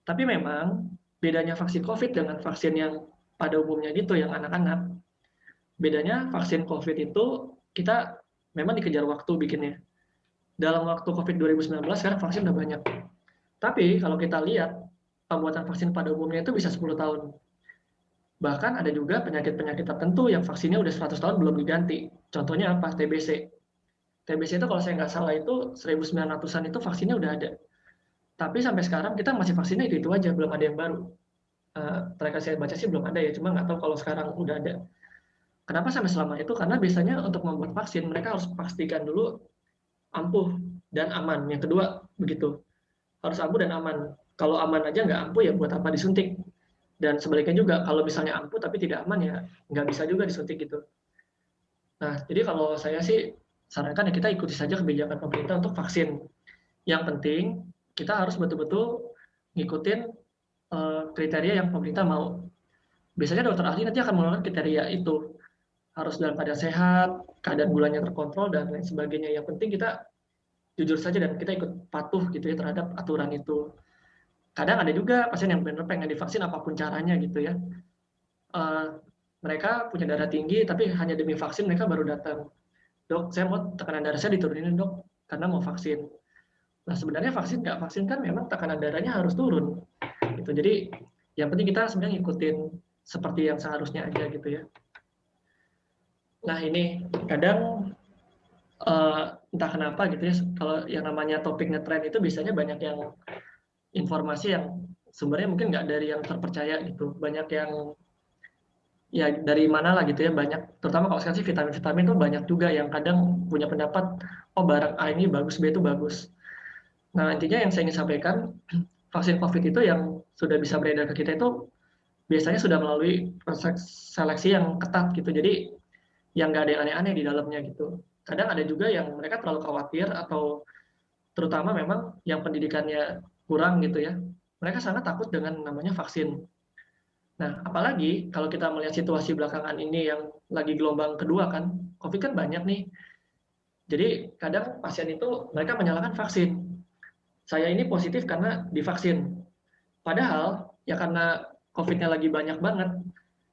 Tapi memang bedanya vaksin COVID dengan vaksin yang pada umumnya gitu yang anak-anak. Bedanya vaksin COVID itu kita memang dikejar waktu bikinnya. Dalam waktu COVID 2019 sekarang vaksin udah banyak. Tapi kalau kita lihat pembuatan vaksin pada umumnya itu bisa 10 tahun. Bahkan ada juga penyakit-penyakit tertentu yang vaksinnya udah 100 tahun belum diganti. Contohnya apa? TBC. TBC itu kalau saya nggak salah itu 1900-an itu vaksinnya udah ada. Tapi sampai sekarang kita masih vaksinnya itu aja, belum ada yang baru. Terakhir saya baca sih belum ada ya, cuma nggak tahu kalau sekarang udah ada. Kenapa sampai selama itu? Karena biasanya untuk membuat vaksin mereka harus pastikan dulu ampuh dan aman. Yang kedua begitu, harus ampuh dan aman. Kalau aman aja nggak ampuh ya buat apa disuntik? Dan sebaliknya juga, kalau misalnya ampuh tapi tidak aman ya nggak bisa juga disuntik gitu. Nah, jadi kalau saya sih sarankan ya kita ikuti saja kebijakan pemerintah untuk vaksin. Yang penting kita harus betul-betul ngikutin kriteria yang pemerintah mau. Biasanya dokter ahli nanti akan mengeluarkan kriteria itu. Harus dalam keadaan sehat, keadaan gulanya terkontrol, dan lain sebagainya. Yang penting kita jujur saja dan kita ikut patuh gitu ya terhadap aturan itu. Kadang ada juga pasien yang benar pengen divaksin apapun caranya gitu ya. Mereka punya darah tinggi tapi hanya demi vaksin mereka baru datang. Dok, saya mau tekanan darah saya diturunin dok, karena mau vaksin. Nah sebenarnya vaksin nggak vaksin kan memang tekanan darahnya harus turun. Gitu. Jadi yang penting kita sebenarnya ngikutin seperti yang seharusnya aja gitu ya. Nah ini kadang entah kenapa gitu ya, kalau yang namanya topik ngetrend itu biasanya banyak yang informasi yang sumbernya mungkin nggak dari yang terpercaya gitu, banyak yang ya dari mana lah gitu ya, banyak terutama kalau sekarang sih vitamin-vitamin tuh banyak juga yang kadang punya pendapat oh barang A ini bagus, B itu bagus. Nah intinya yang saya ingin sampaikan, vaksin COVID itu yang sudah bisa beredar ke kita itu biasanya sudah melalui proses seleksi yang ketat gitu, jadi yang nggak ada yang aneh-aneh di dalamnya gitu. Kadang ada juga yang mereka terlalu khawatir atau terutama memang yang pendidikannya kurang gitu ya, mereka sangat takut dengan namanya vaksin. Nah, apalagi kalau kita melihat situasi belakangan ini yang lagi gelombang kedua kan, COVID kan banyak nih. Jadi kadang pasien itu mereka menyalahkan vaksin. Saya ini positif karena divaksin. Padahal ya karena COVID-nya lagi banyak banget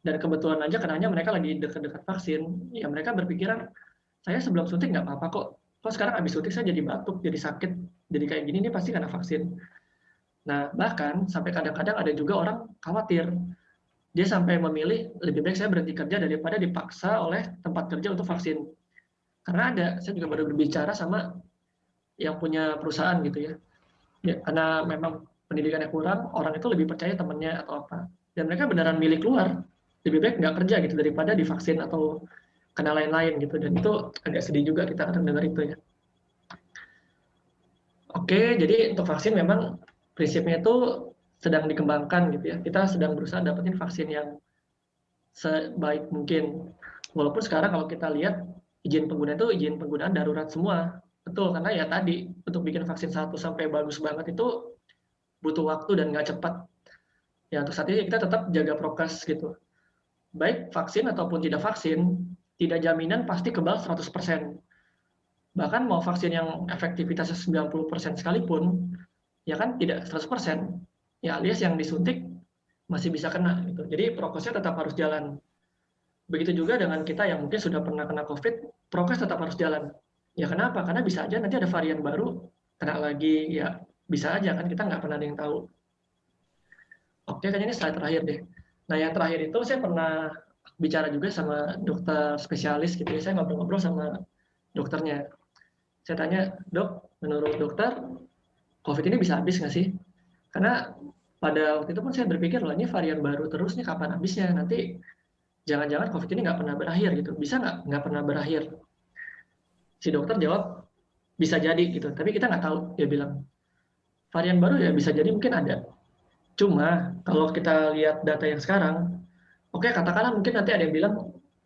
dan kebetulan aja kenanya mereka lagi dekat-dekat vaksin, ya mereka berpikiran saya sebelum suntik nggak apa-apa kok. Kok sekarang habis suntik saya jadi batuk, jadi sakit, jadi kayak gini ini pasti karena vaksin. Nah, bahkan sampai kadang-kadang ada juga orang khawatir. Dia sampai memilih lebih baik saya berhenti kerja daripada dipaksa oleh tempat kerja untuk vaksin. Karena ada, saya juga baru berbicara sama yang punya perusahaan gitu ya. Ya karena memang pendidikannya kurang, orang itu lebih percaya temannya atau apa. Dan mereka beneran milih keluar, lebih baik nggak kerja gitu daripada divaksin atau kena lain-lain gitu. Dan itu agak sedih juga kita kadang dengar itu ya. Oke, jadi untuk vaksin memang prinsipnya itu sedang dikembangkan gitu ya. Kita sedang berusaha dapetin vaksin yang sebaik mungkin. Walaupun sekarang kalau kita lihat izin penggunaan itu izin penggunaan darurat semua. Betul, karena ya tadi untuk bikin vaksin 1 sampai bagus banget itu butuh waktu dan nggak cepat. Ya untuk saat ini kita tetap jaga prokes gitu. Baik vaksin ataupun tidak vaksin, tidak jaminan pasti kebal 100%. Bahkan mau vaksin yang efektivitasnya 90% sekalipun, ya kan tidak 100%. Ya alias yang disuntik masih bisa kena gitu. Jadi prokesnya tetap harus jalan. Begitu juga dengan kita yang mungkin sudah pernah kena COVID, prokes tetap harus jalan. Ya kenapa? Karena bisa aja nanti ada varian baru, kena lagi, ya bisa aja kan, kita nggak pernah ada yang tahu. Oke, kayaknya ini slide terakhir deh. Nah, yang terakhir itu saya pernah bicara juga sama dokter spesialis gitu ya, saya ngobrol-ngobrol sama dokternya. Saya tanya, dok, menurut dokter, COVID ini bisa habis nggak sih? Karena pada waktu itu pun saya berpikir, loh ini varian baru terus nih, kapan habisnya? Nanti jangan-jangan COVID ini nggak pernah berakhir gitu. Bisa nggak pernah berakhir? Si dokter jawab, bisa jadi gitu. Tapi kita nggak tahu, dia bilang. Varian baru ya bisa jadi mungkin ada. Cuma kalau kita lihat data yang sekarang, oke katakanlah mungkin nanti ada yang bilang,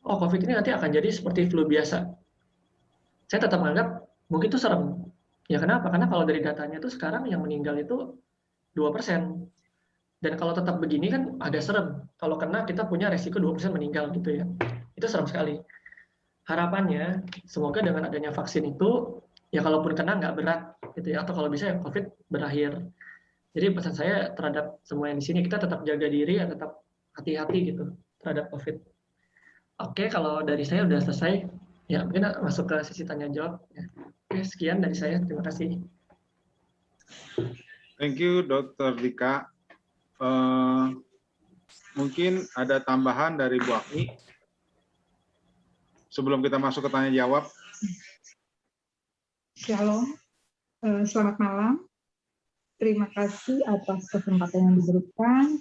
oh COVID ini nanti akan jadi seperti flu biasa. Saya tetap menganggap mungkin itu serem. Ya kenapa? Karena kalau dari datanya itu sekarang yang meninggal itu 2%. Dan kalau tetap begini kan ada serem. Kalau kena kita punya resiko 2% meninggal gitu ya. Itu serem sekali. Harapannya semoga dengan adanya vaksin itu ya kalaupun kena nggak berat gitu ya, atau kalau bisa ya COVID berakhir. Jadi pesan saya terhadap semua yang di sini, kita tetap jaga diri ya, tetap hati-hati gitu terhadap COVID. Oke, kalau dari saya udah selesai. Ya, mungkin masuk ke sesi tanya jawab. Ya. Oke, sekian dari saya. Terima kasih. Thank you, Dr. Dika. Mungkin ada tambahan dari Bu Afni sebelum kita masuk ke tanya jawab. Shalom, selamat malam. Terima kasih atas kesempatan yang diberikan.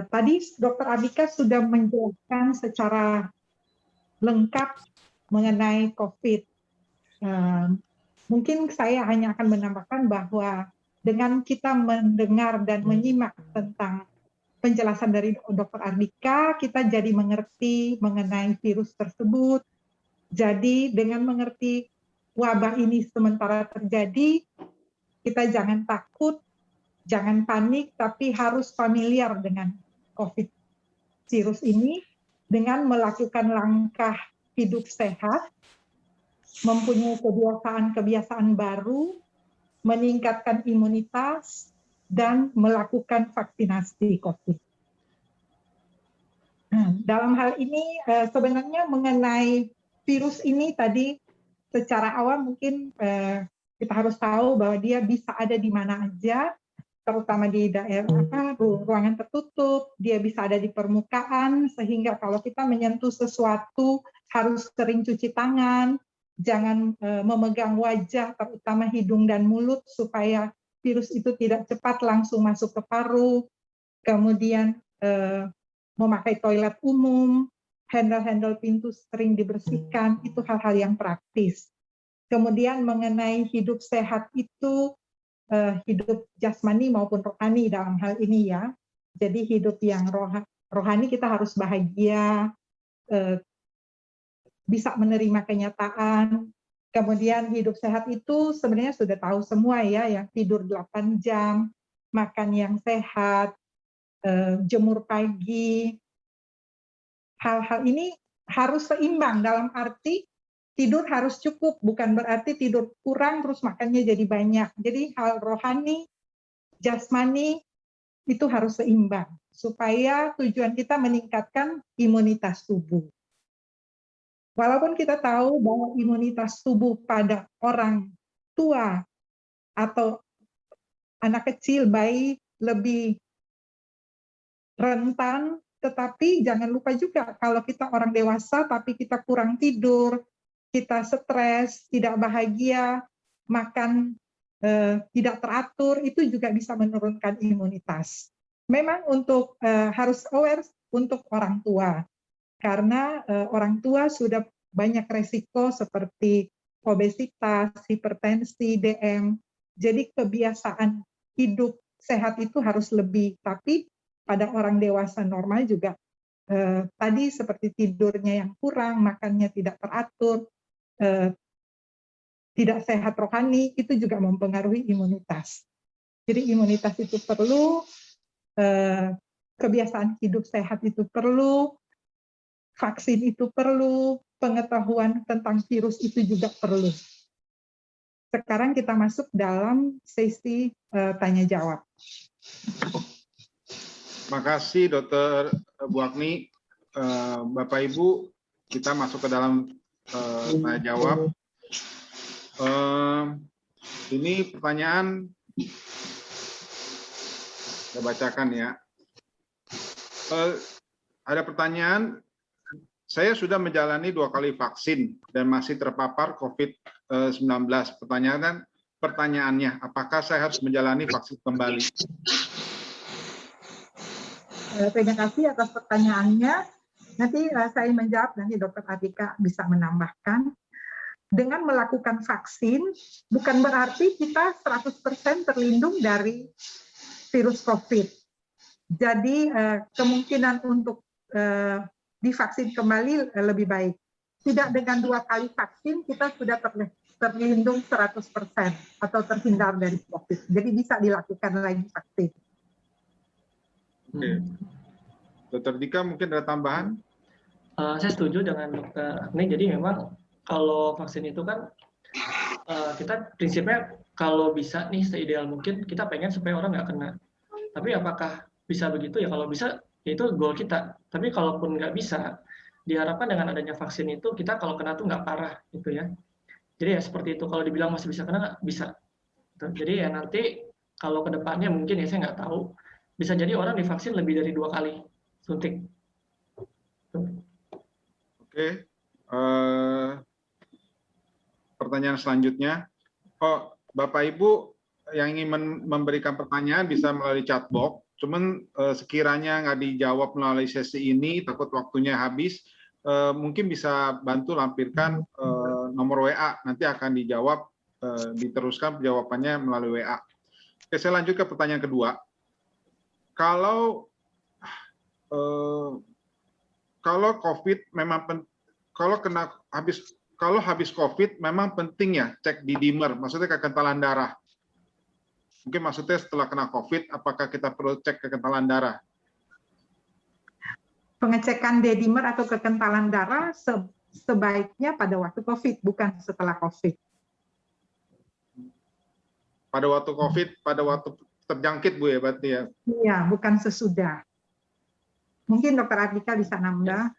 Tadi Dr. Adhika sudah menjelaskan secara lengkap mengenai COVID. Mungkin saya hanya akan menambahkan bahwa dengan kita mendengar dan menyimak tentang penjelasan dari Dr. Adhika, kita jadi mengerti mengenai virus tersebut. Jadi dengan mengerti wabah ini sementara terjadi, kita jangan takut, jangan panik, tapi harus familiar dengan COVID virus ini dengan melakukan langkah hidup sehat, mempunyai kebiasaan-kebiasaan baru, meningkatkan imunitas, dan melakukan vaksinasi COVID. Dalam hal ini sebenarnya mengenai virus ini tadi secara awal mungkin kita harus tahu bahwa dia bisa ada di mana aja, terutama di daerah ruangan tertutup, dia bisa ada di permukaan, sehingga kalau kita menyentuh sesuatu harus sering cuci tangan, jangan memegang wajah, terutama hidung dan mulut, supaya virus itu tidak cepat langsung masuk ke paru, kemudian memakai toilet umum, handle-handle pintu sering dibersihkan, itu hal-hal yang praktis. Kemudian mengenai hidup sehat itu, hidup jasmani maupun rohani dalam hal ini ya. Jadi hidup yang rohani kita harus bahagia, bisa menerima kenyataan. Kemudian hidup sehat itu sebenarnya sudah tahu semua ya, yang tidur 8 jam, makan yang sehat, jemur pagi. Hal-hal ini harus seimbang dalam arti tidur harus cukup, bukan berarti tidur kurang terus makannya jadi banyak. Jadi hal rohani, jasmani itu harus seimbang supaya tujuan kita meningkatkan imunitas tubuh. Walaupun kita tahu bahwa imunitas tubuh pada orang tua atau anak kecil, bayi lebih rentan, tetapi jangan lupa juga kalau kita orang dewasa tapi kita kurang tidur, kita stres, tidak bahagia, makan tidak teratur, itu juga bisa menurunkan imunitas. Memang untuk harus aware untuk orang tua, karena orang tua sudah banyak resiko seperti obesitas, hipertensi, DM. Jadi kebiasaan hidup sehat itu harus lebih, tapi pada orang dewasa normal juga tadi seperti tidurnya yang kurang, makannya tidak teratur, tidak sehat rohani, itu juga mempengaruhi imunitas. Jadi imunitas itu perlu, kebiasaan hidup sehat itu perlu, vaksin itu perlu, pengetahuan tentang virus itu juga perlu. Sekarang kita masuk dalam sesi tanya jawab. Makasih Dokter Bu Agni. Bapak Ibu, kita masuk ke dalam tanya jawab. Ini pertanyaan saya bacakan ya. Ada pertanyaan, saya sudah menjalani 2 kali vaksin dan masih terpapar COVID-19. Pertanyaannya, apakah saya harus menjalani vaksin kembali? Terima kasih atas pertanyaannya. Nanti saya menjawab, nanti Dr. Atika bisa menambahkan. Dengan melakukan vaksin, bukan berarti kita 100% terlindung dari virus COVID. Jadi kemungkinan untuk divaksin kembali lebih baik. Tidak dengan 2 kali vaksin, kita sudah terlindung 100% atau terhindar dari COVID. Jadi bisa dilakukan lagi vaksin. Oke. Dokter Dika mungkin ada tambahan? Saya setuju dengan Dokter Agni. Jadi memang kalau vaksin itu kan kita prinsipnya kalau bisa nih seideal mungkin kita pengen supaya orang nggak kena. Tapi apakah bisa begitu ya? Kalau bisa itu goal kita. Tapi kalaupun nggak bisa, diharapkan dengan adanya vaksin itu kita kalau kena tuh nggak parah gitu ya. Jadi ya seperti itu. Kalau dibilang masih bisa kena nggak bisa. Jadi ya nanti kalau kedepannya mungkin ya saya nggak tahu. Bisa jadi orang divaksin lebih dari 2 kali suntik. Oke. Pertanyaan selanjutnya. Bapak Ibu yang ingin memberikan pertanyaan bisa melalui chat box. Cuman sekiranya nggak dijawab melalui sesi ini, takut waktunya habis, mungkin bisa bantu lampirkan nomor WA. Nanti akan dijawab, diteruskan jawabannya melalui WA. Oke, saya lanjut ke pertanyaan kedua. Kalau COVID memang kalau habis COVID memang penting ya cek di dimer, maksudnya kekentalan darah. Mungkin maksudnya setelah kena COVID, apakah kita perlu cek kekentalan darah? Pengecekan D-dimer atau kekentalan darah sebaiknya pada waktu COVID, bukan setelah COVID. Pada waktu COVID, pada waktu terjangkit Bu ya berarti ya? Iya, bukan sesudah. Mungkin Dokter Atika bisa nambah.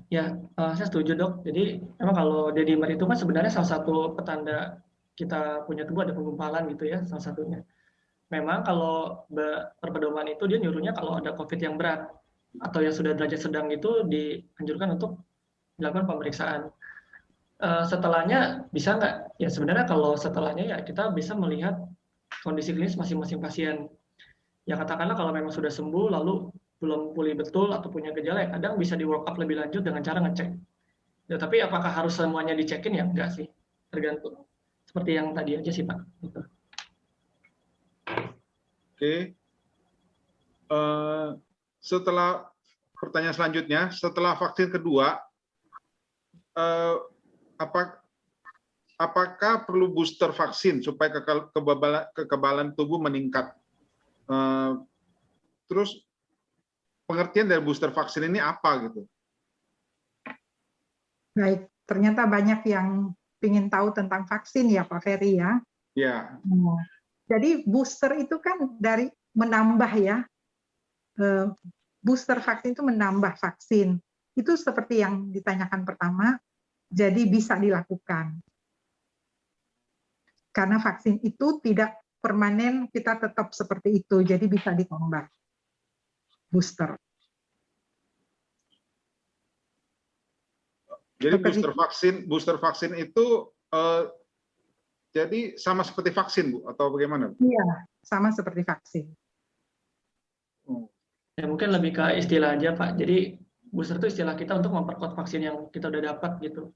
Ya, saya setuju Dok. Jadi memang kalau D-dimer itu kan sebenarnya salah satu petanda kita punya tubuh ada penggumpalan gitu ya, salah satunya. Memang kalau perpedoman itu dia nyuruhnya kalau ada COVID yang berat atau yang sudah derajat sedang itu dianjurkan untuk dilakukan pemeriksaan. Setelahnya bisa nggak? Ya sebenarnya kalau setelahnya ya kita bisa melihat kondisi klinis masing-masing pasien. Ya katakanlah kalau memang sudah sembuh lalu belum pulih betul atau punya gejala, ya kadang bisa di work up lebih lanjut dengan cara ngecek. Ya, tapi apakah harus semuanya dicekin ya? Enggak sih, tergantung. Seperti yang tadi aja sih Pak. Gitu. Oke. Setelah pertanyaan selanjutnya, setelah vaksin kedua, apakah perlu booster vaksin supaya kekebalan tubuh meningkat? Terus pengertian dari booster vaksin ini apa gitu? Baik, ternyata banyak yang ingin tahu tentang vaksin ya Pak Ferry ya. Ya. Jadi booster itu kan dari menambah ya. Booster vaksin itu menambah vaksin. Itu seperti yang ditanyakan pertama, jadi bisa dilakukan. Karena vaksin itu tidak permanen, kita tetap seperti itu, jadi bisa ditambah. Booster. Jadi booster vaksin itu jadi sama seperti vaksin Bu atau bagaimana? Iya, sama seperti vaksin. Ya mungkin lebih ke istilah aja Pak. Jadi booster itu istilah kita untuk memperkuat vaksin yang kita udah dapat gitu.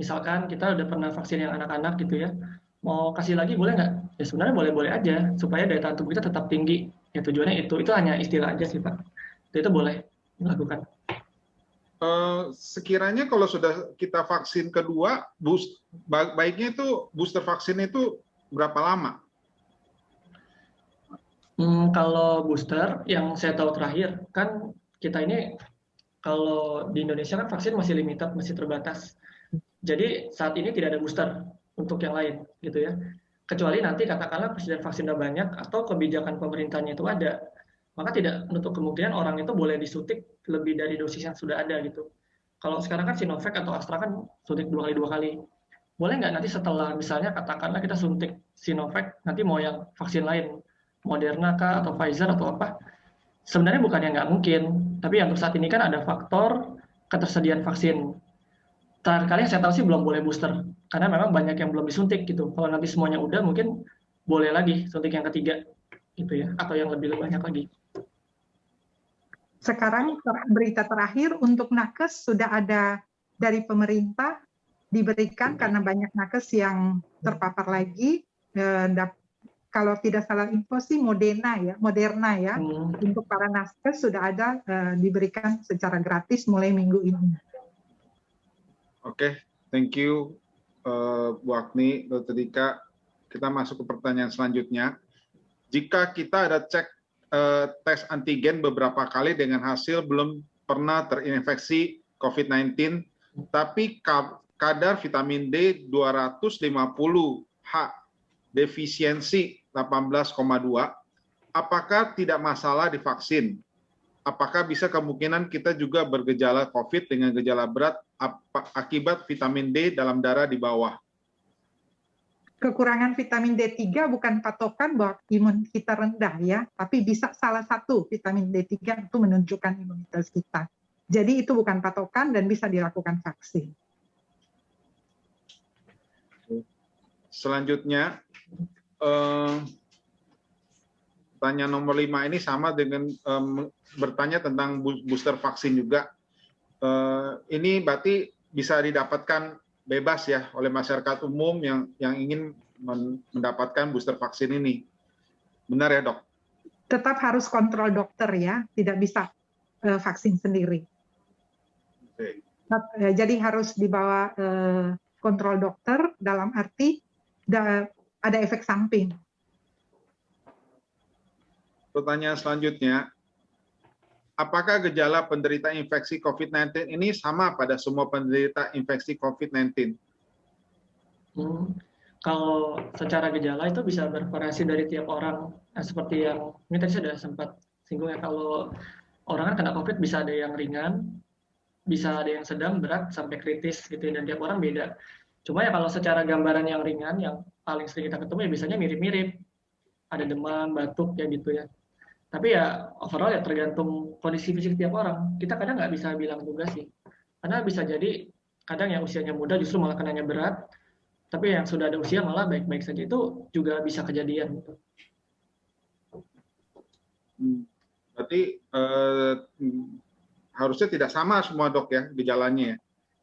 Misalkan kita udah pernah vaksin yang anak-anak gitu ya, mau kasih lagi boleh nggak? Ya sebenarnya boleh-boleh aja supaya daya tahan tubuh kita tetap tinggi Ya tujuannya itu hanya istilah aja sih Pak. Itu boleh dilakukan. Sekiranya kalau sudah kita vaksin kedua, baiknya itu booster vaksin itu berapa lama? Kalau booster, yang saya tahu terakhir, kan kita ini kalau di Indonesia kan vaksin masih limited, masih terbatas. Jadi saat ini tidak ada booster untuk yang lain, gitu ya. Kecuali nanti katakanlah presiden vaksin udah banyak atau kebijakan pemerintahnya itu ada, maka tidak menutup kemungkinan orang itu boleh disuntik lebih dari dosis yang sudah ada gitu. Kalau sekarang kan Sinovac atau Astra kan suntik 2 kali. Boleh nggak nanti setelah misalnya katakanlah kita suntik Sinovac, nanti mau yang vaksin lain, Moderna kah atau Pfizer atau apa? Sebenarnya bukan yang nggak mungkin, tapi untuk saat ini kan ada faktor ketersediaan vaksin. Terakhir kali yang saya tahu sih belum boleh booster, karena memang banyak yang belum disuntik gitu. Kalau nanti semuanya udah, mungkin boleh lagi suntik yang ketiga, gitu ya, atau yang lebih banyak lagi. Sekarang berita terakhir untuk nakes sudah ada dari pemerintah diberikan karena banyak nakes yang terpapar lagi. Kalau tidak salah info sih Moderna ya. Untuk para nakes sudah ada diberikan secara gratis mulai minggu ini. Oke, thank you Bu Agni, Dr. Dika. Kita masuk ke pertanyaan selanjutnya. Jika kita ada cek tes antigen beberapa kali dengan hasil belum pernah terinfeksi COVID-19, tapi kadar vitamin D 250H defisiensi 18,2, apakah tidak masalah divaksin? Apakah bisa kemungkinan kita juga bergejala COVID dengan gejala berat akibat vitamin D dalam darah di bawah? Kekurangan vitamin D3 bukan patokan bahwa imun kita rendah ya, tapi bisa salah satu vitamin D3 itu menunjukkan imunitas kita. Jadi itu bukan patokan dan bisa dilakukan vaksin. Selanjutnya, pertanyaan nomor 5 ini sama dengan bertanya tentang booster vaksin juga. Ini berarti bisa didapatkan bebas ya oleh masyarakat umum yang ingin mendapatkan booster vaksin ini. Benar ya, Dok? Tetap harus kontrol dokter ya, tidak bisa vaksin sendiri. Oke. Jadi harus dibawa kontrol dokter dalam arti ada efek samping. Pertanyaan selanjutnya, apakah gejala penderita infeksi COVID-19 ini sama pada semua penderita infeksi COVID-19? Kalau secara gejala itu bisa bervariasi dari tiap orang. Nah, seperti yang ini tadi sudah sempat singgung ya, kalau orang kan kena COVID bisa ada yang ringan, bisa ada yang sedang, berat, sampai kritis gitu, dan tiap orang beda. Cuma ya kalau secara gambaran yang ringan, yang paling sering kita ketemu ya biasanya mirip-mirip. Ada demam, batuk ya gitu ya. Tapi ya overall ya tergantung kondisi fisik tiap orang. Kita kadang nggak bisa bilang juga sih. Karena bisa jadi kadang yang usianya muda justru malah kenanya berat, tapi yang sudah ada usia malah baik-baik saja. Itu juga bisa kejadian. Berarti harusnya tidak sama semua, Dok ya, gejalanya ya?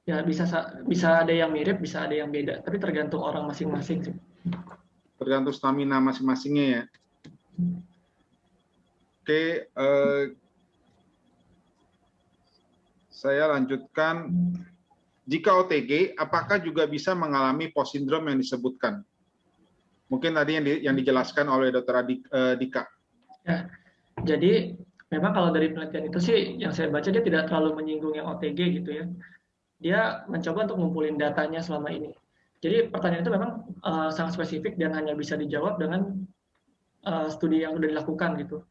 Ya bisa ada yang mirip, bisa ada yang beda. Tapi tergantung orang masing-masing sih. Tergantung stamina masing-masingnya ya. Oke, saya lanjutkan. Jika OTG, apakah juga bisa mengalami post-sindrom yang disebutkan? Mungkin tadi yang dijelaskan oleh Dr. Dika. Ya, jadi memang kalau dari penelitian itu sih, yang saya baca dia tidak terlalu menyinggung yang OTG gitu ya. Dia mencoba untuk ngumpulin datanya selama ini. Jadi pertanyaan itu memang sangat spesifik dan hanya bisa dijawab dengan studi yang sudah dilakukan gitu.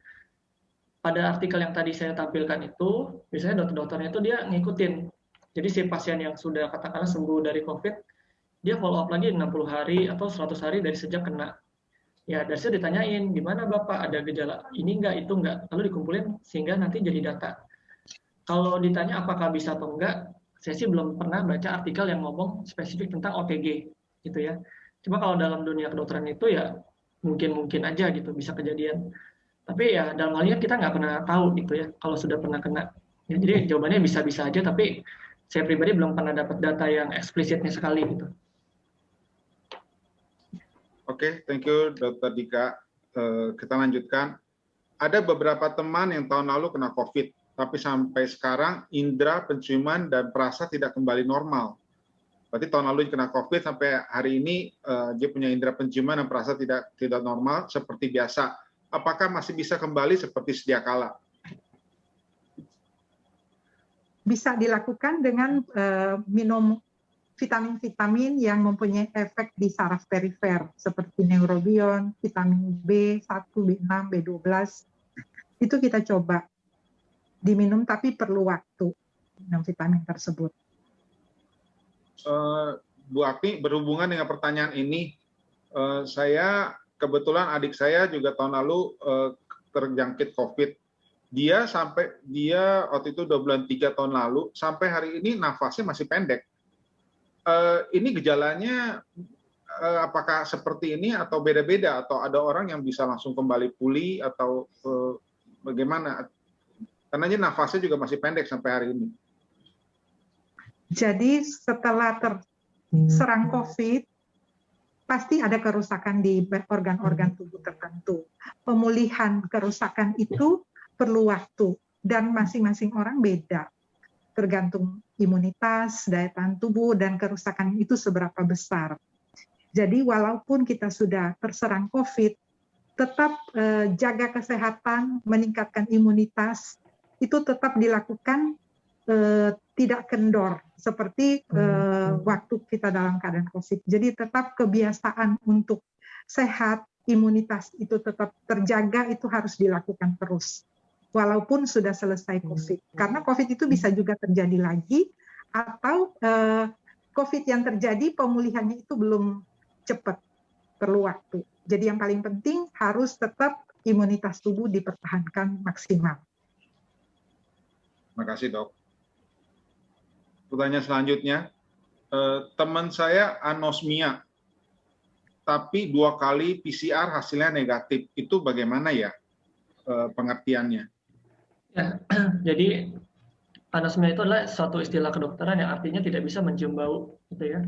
Pada artikel yang tadi saya tampilkan itu, biasanya dokter-dokternya itu dia ngikutin. Jadi si pasien yang sudah katakanlah sembuh dari COVID, dia follow up lagi 60 hari atau 100 hari dari sejak kena. Ya dari situ ditanyain, gimana Bapak, ada gejala ini enggak, itu enggak, lalu dikumpulin sehingga nanti jadi data. Kalau ditanya apakah bisa atau enggak, saya sih belum pernah baca artikel yang ngomong spesifik tentang OTG gitu ya. Cuma kalau dalam dunia kedokteran itu ya mungkin aja gitu bisa kejadian. Tapi ya dalam hal ini kita nggak pernah tahu gitu ya kalau sudah pernah kena. Ya, jadi jawabannya bisa-bisa aja, tapi saya pribadi belum pernah dapat data yang eksplisitnya sekali gitu. Oke, thank you Dr. Dika. Kita lanjutkan. ada beberapa teman yang tahun lalu kena COVID, tapi sampai sekarang indera penciuman dan perasa tidak kembali normal. Berarti tahun lalu kena COVID sampai hari ini dia punya indera penciuman dan perasa tidak normal seperti biasa. Apakah masih bisa kembali seperti sedia kala? Bisa dilakukan dengan minum vitamin-vitamin yang mempunyai efek di saraf perifer seperti neurobion, vitamin B1, B6, B12. Itu kita coba diminum tapi perlu waktu minum vitamin tersebut. Bu Akni, berhubungan dengan pertanyaan ini, saya kebetulan adik saya juga tahun lalu terjangkit COVID. Dia waktu itu 2 bulan 3 tahun lalu sampai hari ini nafasnya masih pendek. Ini gejalanya apakah seperti ini atau beda-beda, atau ada orang yang bisa langsung kembali pulih atau bagaimana? Karena ini nafasnya juga masih pendek sampai hari ini. Jadi setelah terserang COVID, pasti ada kerusakan di organ-organ tubuh tertentu. Pemulihan kerusakan itu perlu waktu, dan masing-masing orang beda. Tergantung imunitas, daya tahan tubuh, dan kerusakan itu seberapa besar. Jadi walaupun kita sudah terserang COVID, tetap jaga kesehatan, meningkatkan imunitas, itu tetap dilakukan, tidak kendor seperti waktu kita dalam keadaan COVID. Jadi tetap kebiasaan untuk sehat, imunitas itu tetap terjaga, itu harus dilakukan terus. Walaupun sudah selesai COVID. Karena COVID itu bisa juga terjadi lagi, atau COVID yang terjadi pemulihannya itu belum cepat, perlu waktu. Jadi yang paling penting harus tetap imunitas tubuh dipertahankan maksimal. Terima kasih, Dok. Pertanyaan selanjutnya, teman saya anosmia, tapi 2 kali PCR hasilnya negatif. Itu bagaimana ya pengertiannya? Ya, jadi anosmia itu adalah suatu istilah kedokteran yang artinya tidak bisa mencium bau, gitu ya.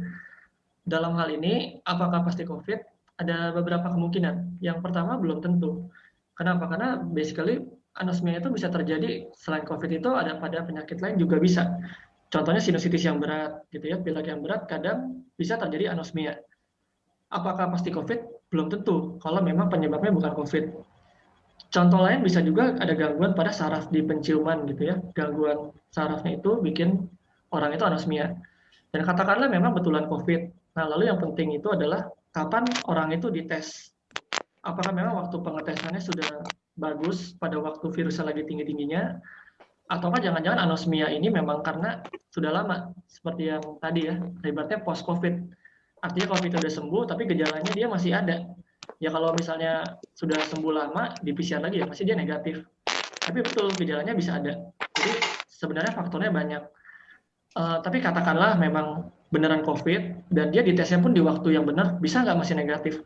Dalam hal ini, apakah pasti COVID? Ada beberapa kemungkinan. Yang pertama, belum tentu. Kenapa? Karena basically anosmia itu bisa terjadi selain COVID itu ada pada penyakit lain juga bisa. Contohnya sinusitis yang berat, gitu ya, pilek yang berat kadang bisa terjadi anosmia. Apakah pasti COVID? Belum tentu. Kalau memang penyebabnya bukan COVID. Contoh lain bisa juga ada gangguan pada saraf di penciuman, gitu ya. Gangguan sarafnya itu bikin orang itu anosmia. Dan katakanlah memang betulan COVID. Nah, lalu yang penting itu adalah kapan orang itu dites. Apakah memang waktu pengetesannya sudah bagus pada waktu virusnya lagi tinggi-tingginya, ataukah jangan-jangan anosmia ini memang karena sudah lama, seperti yang tadi ya, ibaratnya post-COVID. Artinya COVID sudah sembuh, tapi gejalanya dia masih ada. Ya kalau misalnya sudah sembuh lama, di PCR lagi ya, masih dia negatif. Tapi betul, gejalanya bisa ada. Jadi sebenarnya faktornya banyak. Tapi katakanlah memang beneran COVID, dan dia ditesnya pun di waktu yang benar, bisa nggak masih negatif?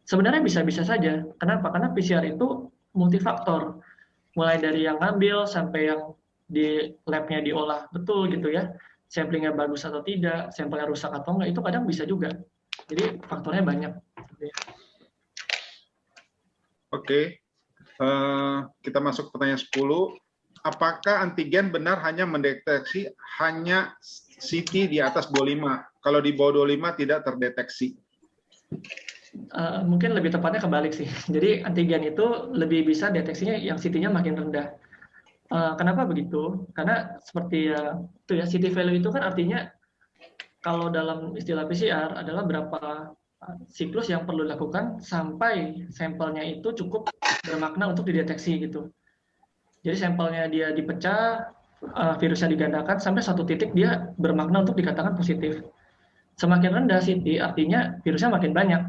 Sebenarnya bisa-bisa saja. Kenapa? Karena PCR itu multifaktor. Mulai dari yang ngambil, sampai yang di lab-nya diolah betul gitu ya. Samplingnya bagus atau tidak, sampelnya rusak atau enggak, itu kadang bisa juga. Jadi faktornya banyak. Oke, kita masuk ke pertanyaan 10. Apakah antigen benar hanya mendeteksi hanya CT di atas 25? Kalau di bawah 25 tidak terdeteksi? Mungkin lebih tepatnya kebalik sih. Jadi antigen itu lebih bisa deteksinya yang CT-nya makin rendah. Kenapa begitu? Karena seperti itu ya, CT value itu kan artinya kalau dalam istilah PCR adalah berapa siklus yang perlu dilakukan sampai sampelnya itu cukup bermakna untuk dideteksi gitu. Jadi sampelnya dia dipecah, virusnya digandakan sampai satu titik dia bermakna untuk dikatakan positif. Semakin rendah CT artinya virusnya makin banyak.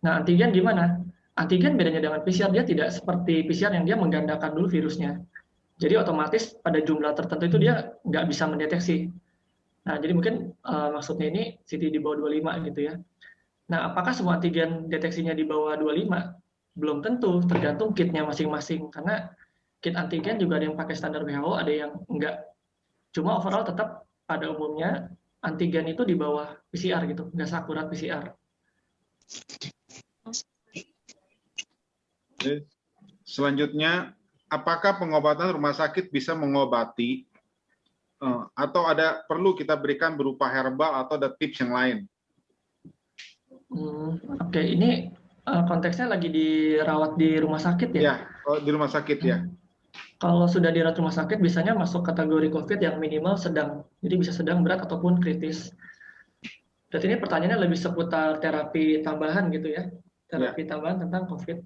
Nah, antigen gimana? Antigen bedanya dengan PCR, dia tidak seperti PCR yang dia menggandakan dulu virusnya. Jadi otomatis pada jumlah tertentu itu dia nggak bisa mendeteksi. Nah, jadi mungkin maksudnya ini CT di bawah 25 gitu ya. Nah, apakah semua antigen deteksinya di bawah 25? Belum tentu, tergantung kitnya masing-masing. Karena kit antigen juga ada yang pakai standar WHO, ada yang enggak. Cuma overall tetap pada umumnya antigen itu di bawah PCR gitu, nggak seakurat PCR. Selanjutnya, apakah pengobatan rumah sakit bisa mengobati atau perlu kita berikan berupa herbal atau ada tips yang lain? Oke, ini konteksnya lagi dirawat di rumah sakit ya? Ya, di rumah sakit ya. Kalau sudah dirawat rumah sakit, biasanya masuk kategori COVID yang minimal sedang. Jadi bisa sedang, berat, ataupun kritis. Berarti ini pertanyaannya lebih seputar terapi tambahan gitu ya? Terapi tambahan tentang COVID.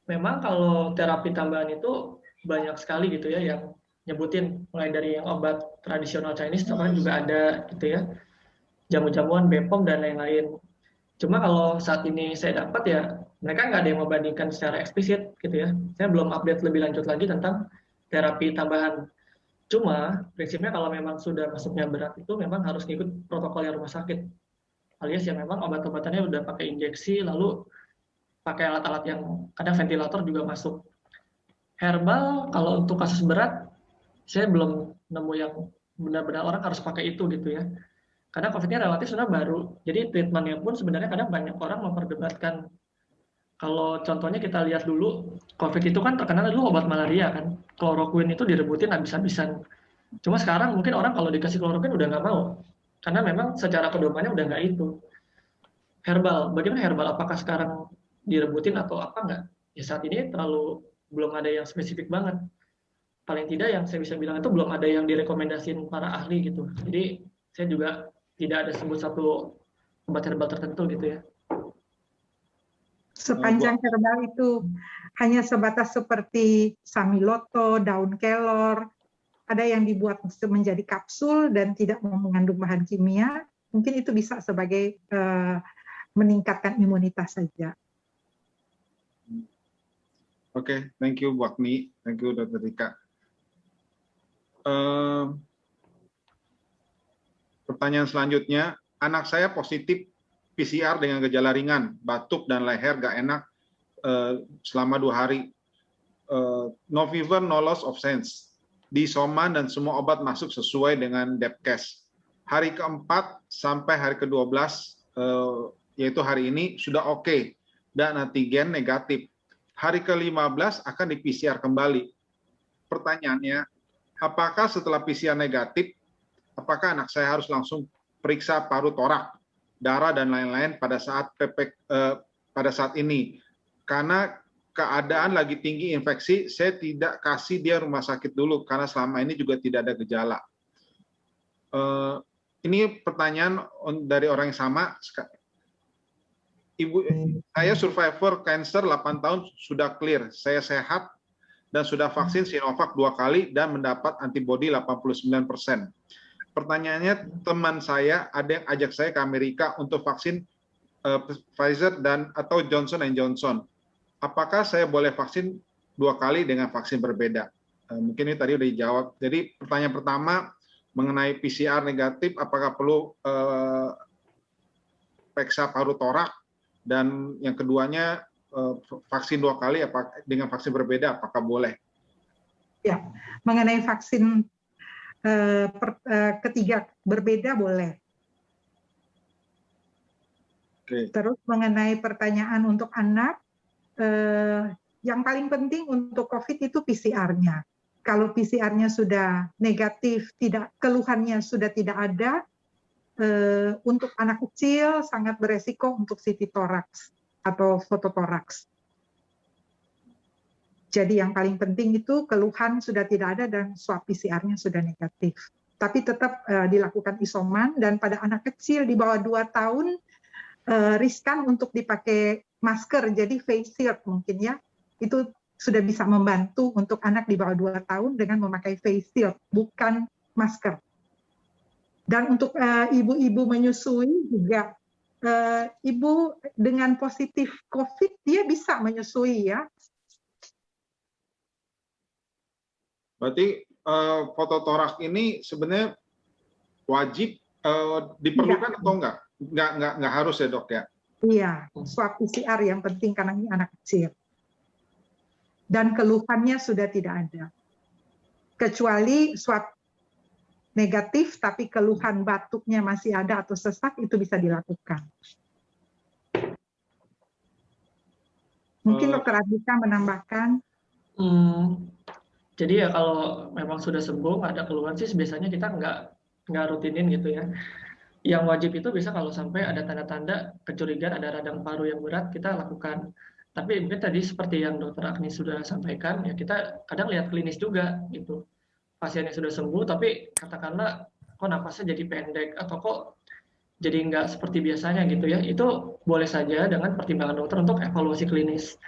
Memang kalau terapi tambahan itu banyak sekali gitu ya yang nyebutin, mulai dari yang obat tradisional Chinese, kan juga ada gitu ya, jamu-jamuan, BPOM, dan lain-lain. Cuma kalau saat ini saya dapat ya, mereka nggak ada yang membandingkan secara eksplisit gitu ya. Saya belum update lebih lanjut lagi tentang terapi tambahan. Cuma prinsipnya kalau memang sudah masuknya berat itu memang harus ngikut protokol yang rumah sakit. Alias ya memang obat-obatannya udah pakai injeksi, lalu pakai alat-alat yang kadang ventilator juga masuk. Herbal kalau untuk kasus berat, saya belum nemu yang benar-benar orang harus pakai itu gitu ya. Karena COVID-nya relatif sebenarnya baru, jadi treatmentnya pun sebenarnya kadang banyak orang memperdebatkan. Kalau contohnya kita lihat dulu, COVID itu kan terkenal dulu obat malaria kan, kloroquine itu direbutin habis-habisan. Cuma sekarang mungkin orang kalau dikasih kloroquine udah nggak mau, karena memang secara pedomannya udah nggak itu. Herbal, bagaimana herbal? Apakah sekarang direbutin atau apa nggak? Ya saat ini belum ada yang spesifik banget. Paling tidak yang saya bisa bilang itu belum ada yang direkomendasiin para ahli gitu. Jadi saya juga tidak ada sebut satu obat herbal tertentu gitu ya. Sepanjang herbal itu hanya sebatas seperti Samiloto, daun kelor, ada yang dibuat menjadi kapsul dan tidak mengandung bahan kimia, mungkin itu bisa sebagai meningkatkan imunitas saja. Oke, thank you Bu Agni, thank you Dr. Rika. Pertanyaan selanjutnya, anak saya positif PCR dengan gejala ringan, batuk dan leher gak enak selama 2 hari. No fever, no loss of sense. Diisoman dan semua obat masuk sesuai dengan Depkes. Hari keempat sampai hari ke-12, yaitu hari ini, sudah oke dan antigen negatif. Hari ke-15 akan di PCR kembali. Pertanyaannya, apakah setelah PCR negatif, apakah anak saya harus langsung periksa paru torak, darah dan lain-lain pada saat ini? Karena keadaan lagi tinggi infeksi, saya tidak kasih dia rumah sakit dulu karena selama ini juga tidak ada gejala. Ini pertanyaan dari orang yang sama. Ibu, saya survivor cancer 8 tahun sudah clear. Saya sehat dan sudah vaksin Sinovac 2 kali dan mendapat antibodi 89%. Pertanyaannya, teman saya ada yang ajak saya ke Amerika untuk vaksin Pfizer atau Johnson & Johnson. Apakah saya boleh vaksin 2 kali dengan vaksin berbeda? Mungkin ini tadi udah dijawab. Jadi pertanyaan pertama mengenai PCR negatif, apakah perlu periksa paru torak? Dan yang keduanya vaksin 2 kali dengan vaksin berbeda, apakah boleh? Ya, mengenai vaksin ketiga berbeda boleh. Oke. Terus mengenai pertanyaan untuk anak, yang paling penting untuk COVID itu PCR-nya. Kalau PCR-nya sudah negatif, keluhannya sudah tidak ada, untuk anak kecil sangat beresiko untuk CT toraks atau fototoraks. Jadi yang paling penting itu keluhan sudah tidak ada dan swab PCR-nya sudah negatif. Tapi tetap dilakukan isoman, dan pada anak kecil di bawah 2 tahun riskan untuk dipakai masker, jadi face shield mungkin ya. Itu sudah bisa membantu untuk anak di bawah 2 tahun dengan memakai face shield, bukan masker. Dan untuk ibu-ibu menyusui juga, ibu dengan positif COVID, dia bisa menyusui ya. Berarti fototorak ini sebenarnya wajib diperlukan atau enggak? Enggak harus ya dok ya? Iya, swab PCR yang penting karena ini anak kecil. Dan keluhannya sudah tidak ada. Kecuali swab negatif tapi keluhan batuknya masih ada atau sesak, itu bisa dilakukan. Mungkin Dr. Adhika menambahkan. Hmm, jadi ya kalau memang sudah sembuh, nggak ada keluhan sih biasanya kita nggak rutinin gitu ya. Yang wajib itu bisa kalau sampai ada tanda-tanda kecurigaan ada radang paru yang berat, kita lakukan. Tapi mungkin tadi seperti yang Dokter Agni sudah sampaikan, ya kita kadang lihat klinis juga gitu. Pasien yang sudah sembuh, tapi katakanlah kok napasnya jadi pendek atau kok jadi nggak seperti biasanya gitu ya. Itu boleh saja dengan pertimbangan dokter untuk evaluasi klinis.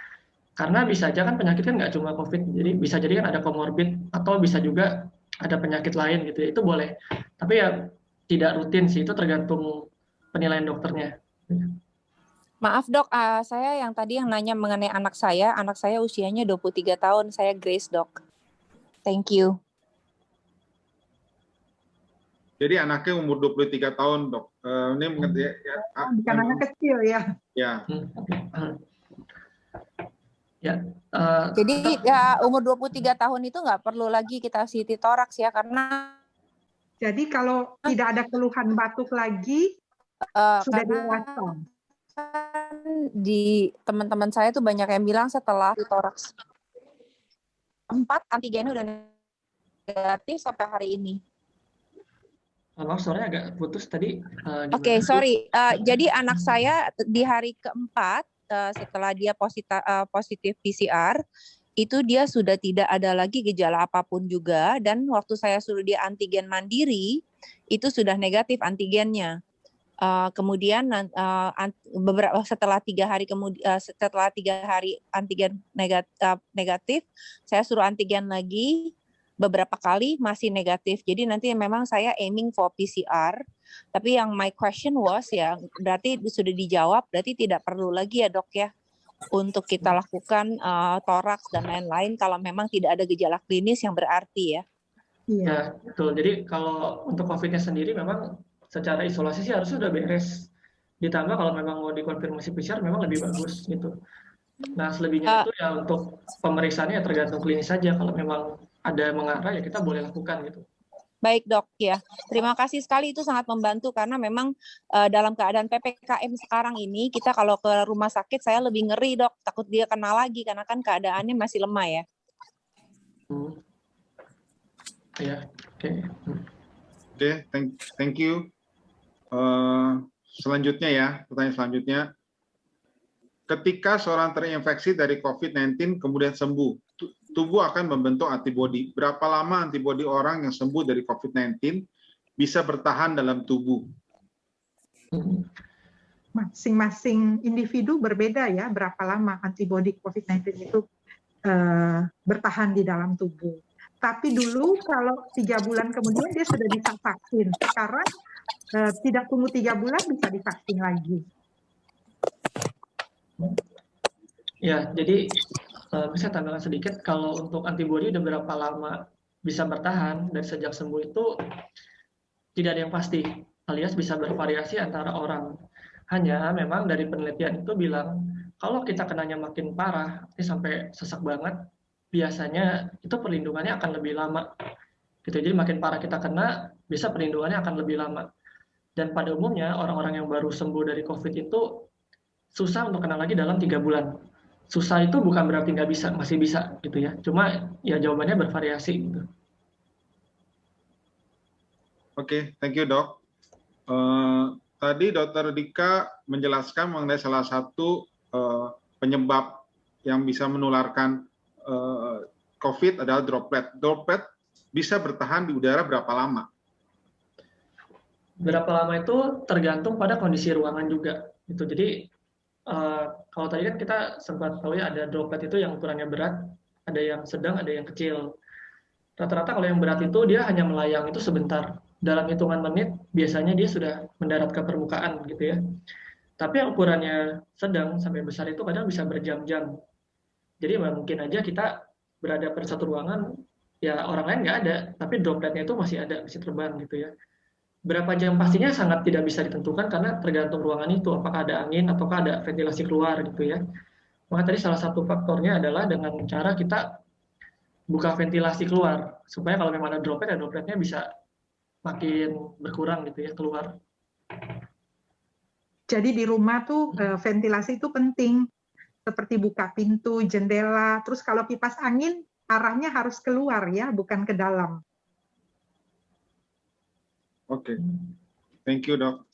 Karena bisa aja kan penyakit kan nggak cuma COVID, jadi bisa jadi kan ada komorbid atau bisa juga ada penyakit lain gitu ya, itu boleh. Tapi ya tidak rutin sih, itu tergantung penilaian dokternya. Maaf dok, saya yang tadi yang nanya mengenai anak saya usianya 23 tahun, saya Grace dok. Thank you. Jadi anaknya umur 23 tahun, Dok. Ini mengerti ya? Bukan anak kecil ya. Ya. Ya. Jadi ya, umur 23 tahun itu nggak perlu lagi kita CT toraks ya, karena jadi kalau tidak ada keluhan batuk lagi, sudah dewasa. Di teman-teman saya tuh banyak yang bilang setelah CT toraks 4 antigennya udah negatif sampai hari ini. Maaf, suaranya agak putus tadi. Oke, sorry. Jadi anak saya di hari keempat setelah dia positif PCR, itu dia sudah tidak ada lagi gejala apapun juga, dan waktu saya suruh dia antigen mandiri, itu sudah negatif antigennya. Kemudian setelah 3 hari setelah 3 hari antigen negatif, saya suruh antigen lagi. Beberapa kali masih negatif. Jadi nanti memang saya aiming for PCR. Tapi yang my question was ya, berarti sudah dijawab, berarti tidak perlu lagi ya dok ya untuk kita lakukan toraks dan lain-lain kalau memang tidak ada gejala klinis yang berarti ya. Ya, betul. Jadi kalau untuk COVID-nya sendiri memang secara isolasi sih harusnya sudah beres. Ditambah kalau memang mau dikonfirmasi PCR memang lebih bagus gitu. Nah, selebihnya itu ya untuk pemeriksaannya ya tergantung klinis saja. Kalau memang ada mengarah ya kita boleh lakukan gitu. Baik dok ya, terima kasih sekali, itu sangat membantu karena memang dalam keadaan PPKM sekarang ini kita kalau ke rumah sakit saya lebih ngeri dok, takut dia kena lagi karena kan keadaannya masih lemah ya. Ya, oke. Oke, thank you. Selanjutnya ya, pertanyaan selanjutnya. Ketika seorang terinfeksi dari COVID-19 kemudian sembuh, tubuh akan membentuk antibodi. Berapa lama antibodi orang yang sembuh dari COVID-19 bisa bertahan dalam tubuh? Masing-masing individu berbeda ya, berapa lama antibodi COVID-19 itu bertahan di dalam tubuh. Tapi dulu kalau 3 bulan kemudian dia sudah bisa vaksin. Sekarang tidak tunggu 3 bulan bisa divaksin lagi. Ya, jadi bisa tambahkan sedikit, kalau untuk antibodi udah berapa lama bisa bertahan dari sejak sembuh itu tidak ada yang pasti, alias bisa bervariasi antara orang. Hanya memang dari penelitian itu bilang kalau kita kenanya makin parah, sampai sesak banget, biasanya itu perlindungannya akan lebih lama. Gitu. Jadi makin parah kita kena, bisa perlindungannya akan lebih lama. Dan pada umumnya orang-orang yang baru sembuh dari COVID itu susah untuk kena lagi dalam 3 bulan. Susah itu bukan berarti nggak bisa, masih bisa gitu ya. Cuma ya jawabannya bervariasi gitu. Oke, thank you dok. Tadi Dr. Dika menjelaskan mengenai salah satu penyebab yang bisa menularkan COVID adalah droplet. Droplet bisa bertahan di udara berapa lama? Berapa lama itu tergantung pada kondisi ruangan juga. Gitu. Jadi kalau tadi kan kita sempat tahu ya ada droplet itu yang ukurannya berat, ada yang sedang, ada yang kecil. Rata-rata kalau yang berat itu dia hanya melayang itu sebentar. Dalam hitungan menit biasanya dia sudah mendarat ke permukaan gitu ya. Tapi yang ukurannya sedang sampai besar itu kadang bisa berjam-jam. Jadi mungkin aja kita berada pada satu ruangan, ya orang lain nggak ada, tapi dropletnya itu masih ada, masih terbang gitu ya. Berapa jam pastinya sangat tidak bisa ditentukan karena tergantung ruangan itu, apakah ada angin ataukah ada ventilasi keluar gitu ya. Maka tadi salah satu faktornya adalah dengan cara kita buka ventilasi keluar, supaya kalau memang ada droplet, ya dropletnya bisa makin berkurang gitu ya, keluar. Jadi di rumah tuh ventilasi itu penting. seperti buka pintu, jendela, terus kalau kipas angin arahnya harus keluar ya, bukan ke dalam. Oke, thank you dok.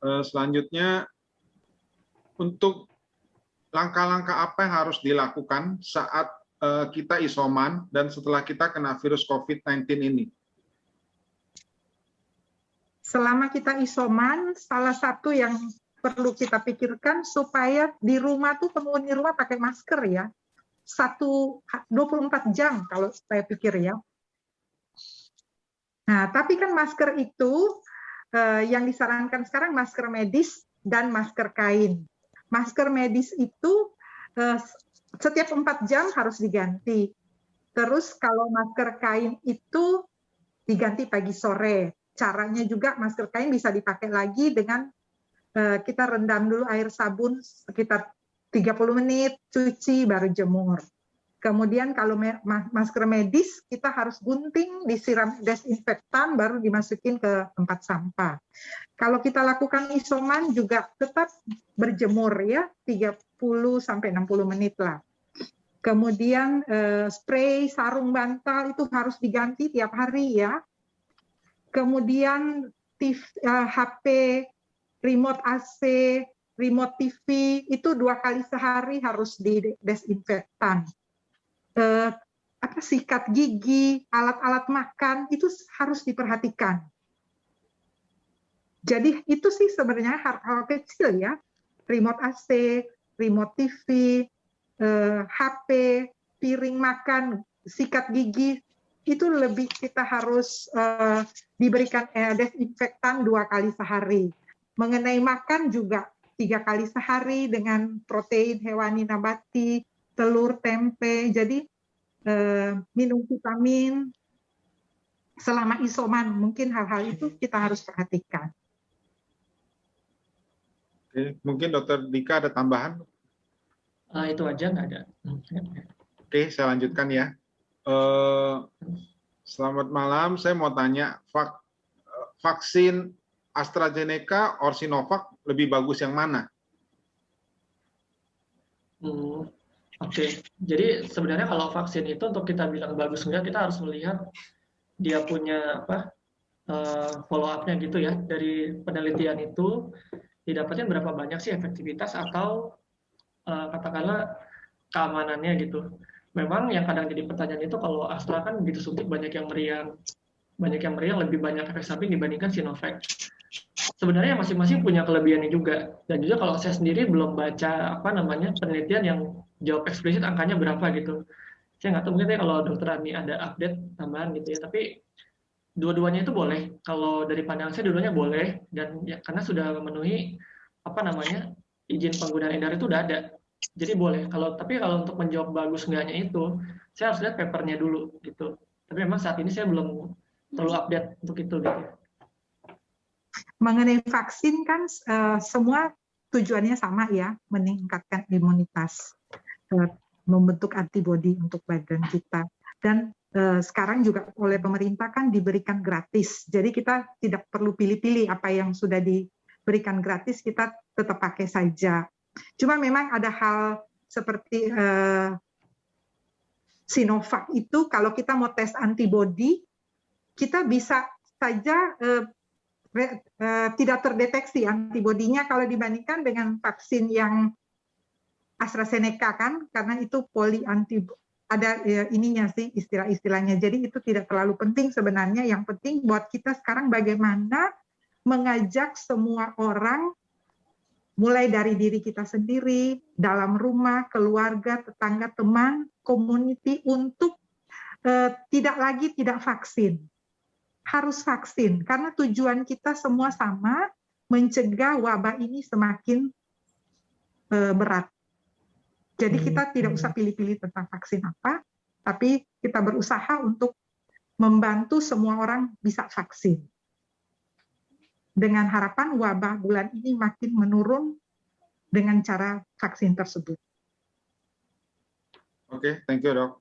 Selanjutnya, untuk langkah-langkah apa yang harus dilakukan saat kita isoman dan setelah kita kena virus COVID-19 ini? Selama kita isoman, salah satu yang perlu kita pikirkan supaya di rumah tuh penghuni rumah pakai masker ya. 24 jam kalau saya pikir ya. Nah, tapi kan masker itu yang disarankan sekarang masker medis dan masker kain. Masker medis itu setiap 4 jam harus diganti. Terus kalau masker kain itu diganti pagi sore. Caranya juga masker kain bisa dipakai lagi dengan kita rendam dulu air sabun sekitar 30 menit, cuci, baru jemur. Kemudian kalau masker medis, kita harus gunting, disiram desinfektan, baru dimasukin ke tempat sampah. Kalau kita lakukan isoman juga tetap berjemur ya, 30-60 menit lah. Kemudian spray, sarung bantal itu harus diganti tiap hari ya. Kemudian HP, remote AC, remote TV itu 2 kali sehari harus didesinfektan. Sikat gigi, alat-alat makan itu harus diperhatikan. Jadi itu sih sebenarnya hal-hal kecil ya, remote AC, remote TV, HP, piring makan, sikat gigi itu lebih kita harus diberikan desinfektan 2 kali sehari. Mengenai makan juga 3 kali sehari dengan protein hewani nabati, telur, tempe, jadi minum vitamin selama isoman, mungkin hal-hal itu kita harus perhatikan. Oke, mungkin Dokter Dika ada tambahan? Itu aja, nggak ada. Oke, saya lanjutkan ya. Selamat malam, saya mau tanya, vaksin AstraZeneca or Sinovac lebih bagus yang mana? Oke, jadi sebenarnya kalau vaksin itu untuk kita bilang bagus enggak, kita harus melihat dia punya follow up-nya gitu ya. Dari penelitian itu didapatnya berapa banyak sih efektivitas atau katakanlah keamanannya gitu. Memang yang kadang jadi pertanyaan itu kalau Astra kan begitu suntik banyak yang meriang lebih banyak efek samping dibandingkan Sinovac. Sebenarnya masing-masing punya kelebihannya juga. Dan juga kalau saya sendiri belum baca penelitian yang jawab eksplisit angkanya berapa gitu. Saya nggak tahu, mungkin kalau Dokter Ani ada update tambahan gitu ya. Tapi dua-duanya itu boleh. Kalau dari pandangan saya dua-duanya boleh dan ya, karena sudah memenuhi izin penggunaan edar itu udah ada. Jadi boleh. Tapi kalau untuk menjawab bagus enggaknya itu, saya harus lihat papernya dulu gitu. Tapi memang saat ini saya belum terlalu update untuk itu gitu. Mengenai vaksin kan semua tujuannya sama ya, meningkatkan imunitas, membentuk antibodi untuk badan kita. Dan sekarang juga oleh pemerintah kan diberikan gratis. Jadi kita tidak perlu pilih-pilih apa yang sudah diberikan gratis, kita tetap pakai saja. Cuma memang ada hal seperti Sinovac itu kalau kita mau tes antibodi, kita bisa saja tidak terdeteksi antibodinya kalau dibandingkan dengan vaksin yang AstraZeneca kan, karena itu ada ininya sih istilah-istilahnya. Jadi itu tidak terlalu penting sebenarnya. Yang penting buat kita sekarang bagaimana mengajak semua orang, mulai dari diri kita sendiri, dalam rumah, keluarga, tetangga, teman, community untuk tidak vaksin. Harus vaksin, karena tujuan kita semua sama, mencegah wabah ini semakin berat. Jadi kita tidak usah pilih-pilih tentang vaksin apa, tapi kita berusaha untuk membantu semua orang bisa vaksin. Dengan harapan wabah bulan ini makin menurun dengan cara vaksin tersebut. Oke, thank you dok.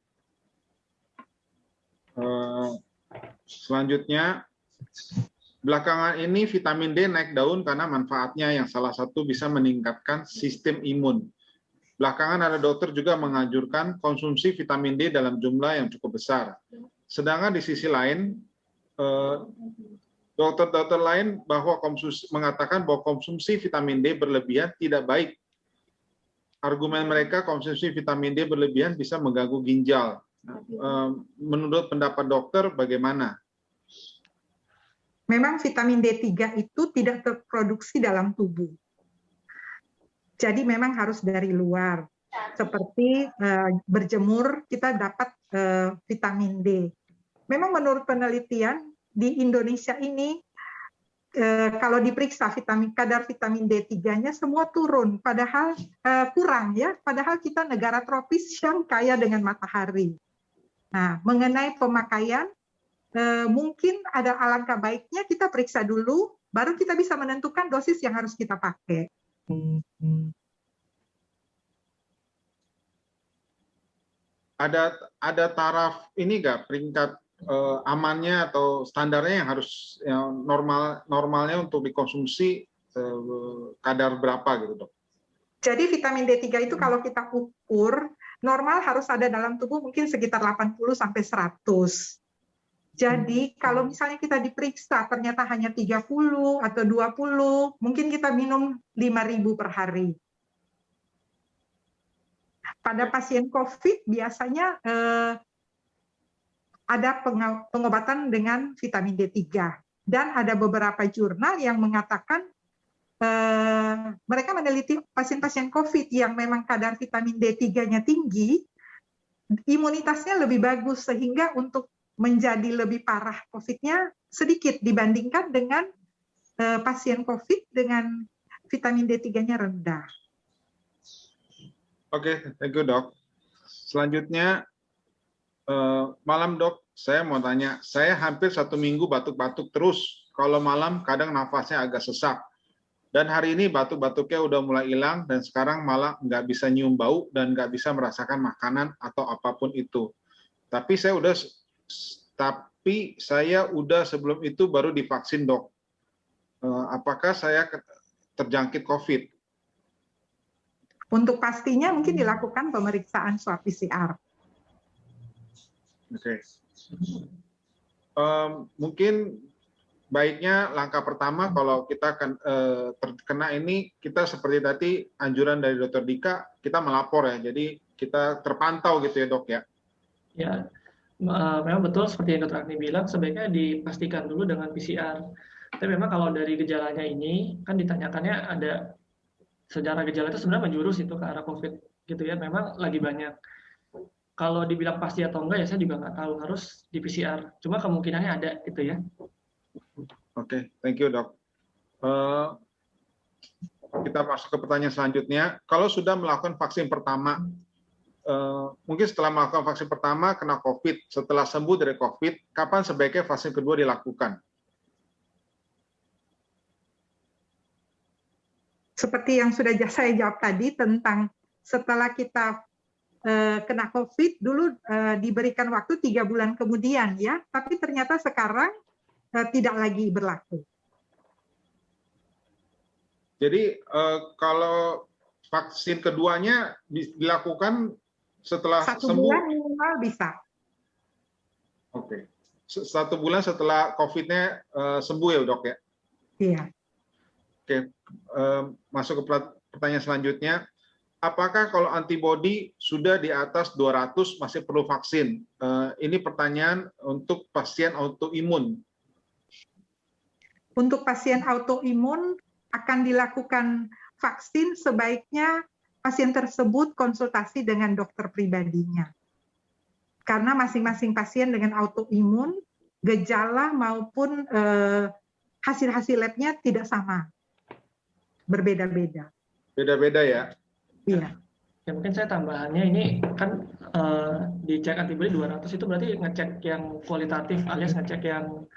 Selanjutnya, belakangan ini vitamin D naik daun karena manfaatnya yang salah satu bisa meningkatkan sistem imun. Belakangan ada dokter juga menganjurkan konsumsi vitamin D dalam jumlah yang cukup besar. Sedangkan di sisi lain, dokter-dokter lain mengatakan bahwa konsumsi vitamin D berlebihan tidak baik. Argumen mereka konsumsi vitamin D berlebihan bisa mengganggu ginjal. Menurut pendapat dokter, bagaimana? Memang vitamin D3 itu tidak terproduksi dalam tubuh. Jadi memang harus dari luar. Seperti berjemur, kita dapat vitamin D. Memang menurut penelitian, di Indonesia ini, kalau diperiksa kadar vitamin D3-nya semua turun, padahal kurang ya. Padahal kita negara tropis yang kaya dengan matahari. Nah, mengenai pemakaian, mungkin ada alangkah baiknya kita periksa dulu, baru kita bisa menentukan dosis yang harus kita pakai. Ada taraf ini nggak, peringkat amannya atau standarnya yang normalnya untuk dikonsumsi kadar berapa gitu, Dok? Jadi vitamin D3 itu kalau kita ukur normal harus ada dalam tubuh mungkin sekitar 80 sampai 100. Jadi kalau misalnya kita diperiksa ternyata hanya 30 atau 20, mungkin kita minum 5.000 per hari. Pada pasien COVID biasanya ada pengobatan dengan vitamin D3. Dan ada beberapa jurnal yang mengatakan mereka meneliti pasien-pasien COVID yang memang kadar vitamin D3-nya tinggi, imunitasnya lebih bagus sehingga untuk menjadi lebih parah COVID-nya sedikit dibandingkan dengan pasien COVID dengan vitamin D3-nya rendah. Oke, thank you, Dok. Selanjutnya, malam, Dok, saya mau tanya, saya hampir 1 minggu batuk-batuk terus. Kalau malam kadang nafasnya agak sesak. Dan hari ini batuk-batuknya udah mulai hilang dan sekarang malah nggak bisa nyium bau dan nggak bisa merasakan makanan atau apapun itu. Tapi saya udah sebelum itu baru divaksin, Dok. Apakah saya terjangkit COVID? Untuk pastinya mungkin dilakukan pemeriksaan swab PCR. Oke. Mungkin baiknya langkah pertama kalau kita terkena ini, kita seperti tadi anjuran dari Dr. Dika, kita melapor ya. Jadi kita terpantau gitu ya, Dok ya. Ya, memang betul seperti yang Dr. Agni bilang, sebaiknya dipastikan dulu dengan PCR. Tapi memang kalau dari gejalanya ini, kan ditanyakannya ada sejarah gejala itu sebenarnya menjurus itu ke arah COVID gitu ya, memang lagi banyak. Kalau dibilang pasti atau enggak ya saya juga nggak tahu, harus di PCR. Cuma kemungkinannya ada itu ya. Oke, thank you, Dok. Kita masuk ke pertanyaan selanjutnya. Kalau sudah melakukan vaksin pertama, mungkin setelah melakukan vaksin pertama kena COVID, setelah sembuh dari COVID, kapan sebaiknya vaksin kedua dilakukan? Seperti yang sudah saya jawab tadi tentang setelah kita kena COVID, dulu diberikan waktu 3 bulan kemudian ya, tapi ternyata sekarang tidak lagi berlaku. Jadi kalau vaksin keduanya dilakukan setelah 1 sembuh? bulan minimal bisa. Oke. 1 bulan setelah COVID-nya sembuh ya, Dok ya? Iya. Oke, masuk ke pertanyaan selanjutnya. Apakah kalau antibodi sudah di atas 200 masih perlu vaksin? Ini pertanyaan untuk pasien autoimun. Untuk pasien autoimun akan dilakukan vaksin, sebaiknya pasien tersebut konsultasi dengan dokter pribadinya. Karena masing-masing pasien dengan autoimun, gejala maupun hasil-hasil labnya tidak sama. Berbeda-beda. Beda-beda ya? Iya. Ya mungkin saya tambahannya ini kan dicek antibodi 200 itu berarti ngecek yang kualitatif alias ngecek yang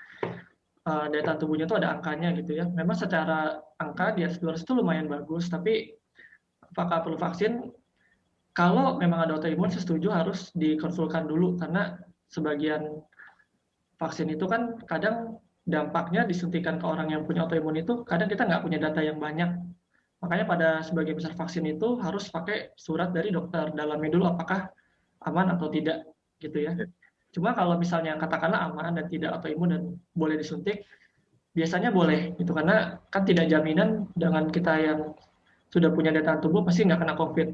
daya tahan tubuhnya itu ada angkanya gitu ya. Memang secara angka di atas 200 itu lumayan bagus, tapi apakah perlu vaksin? Kalau memang ada autoimun, saya setuju harus dikonsulkan dulu karena sebagian vaksin itu kan kadang dampaknya disuntikan ke orang yang punya autoimun itu kadang kita nggak punya data yang banyak. Makanya pada sebagian besar vaksin itu harus pakai surat dari dokter, dalamnya dulu apakah aman atau tidak gitu ya. Cuma kalau misalnya katakanlah aman dan tidak autoimun dan boleh disuntik, biasanya boleh gitu, karena kan tidak jaminan dengan kita yang sudah punya daya tahan tubuh pasti nggak kena COVID.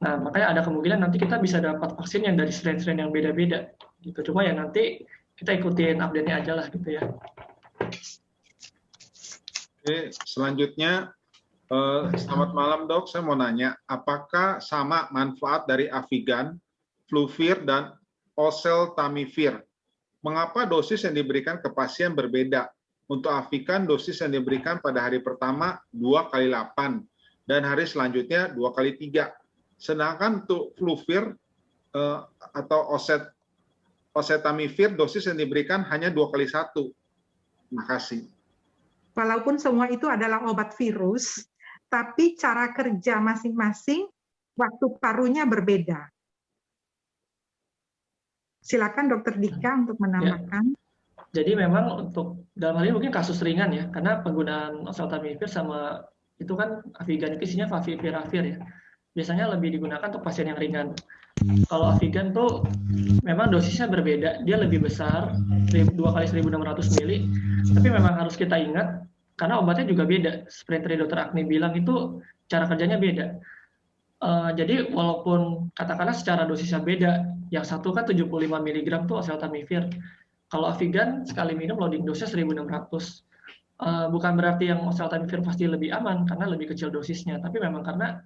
Nah, makanya ada kemungkinan nanti kita bisa dapat vaksin yang dari strain-strain yang beda-beda gitu. Cuma ya nanti kita ikutin update-nya aja lah gitu ya. Oke, selanjutnya selamat malam dok, saya mau nanya, apakah sama manfaat dari Avigan, Fluivir, dan Oseltamivir? Mengapa dosis yang diberikan ke pasien berbeda? Untuk Avigan, dosis yang diberikan pada hari pertama 2x8, dan hari selanjutnya 2x3. Sedangkan untuk Fluivir atau Oseltamivir, dosis yang diberikan hanya 2x1. Terima kasih. Walaupun semua itu adalah obat virus, tapi cara kerja masing-masing waktu parunya berbeda. Silakan Dokter Dika untuk menambahkan. Jadi memang untuk dalam hal ini mungkin kasus ringan ya, karena penggunaan oseltamivir sama itu kan Avigan itu isinya favipiravir ya. Biasanya lebih digunakan untuk pasien yang ringan. Kalau Avigan tuh memang dosisnya berbeda, dia lebih besar, 2x1600 mili, tapi memang harus kita ingat, karena obatnya juga beda. Seperti tadi Dokter Agni bilang itu cara kerjanya beda. Jadi walaupun katakanlah secara dosisnya beda, yang satu kan 75 mg tuh oseltamivir. Kalau Avigan sekali minum loading dosisnya 1600. Bukan berarti yang oseltamivir pasti lebih aman karena lebih kecil dosisnya, tapi memang karena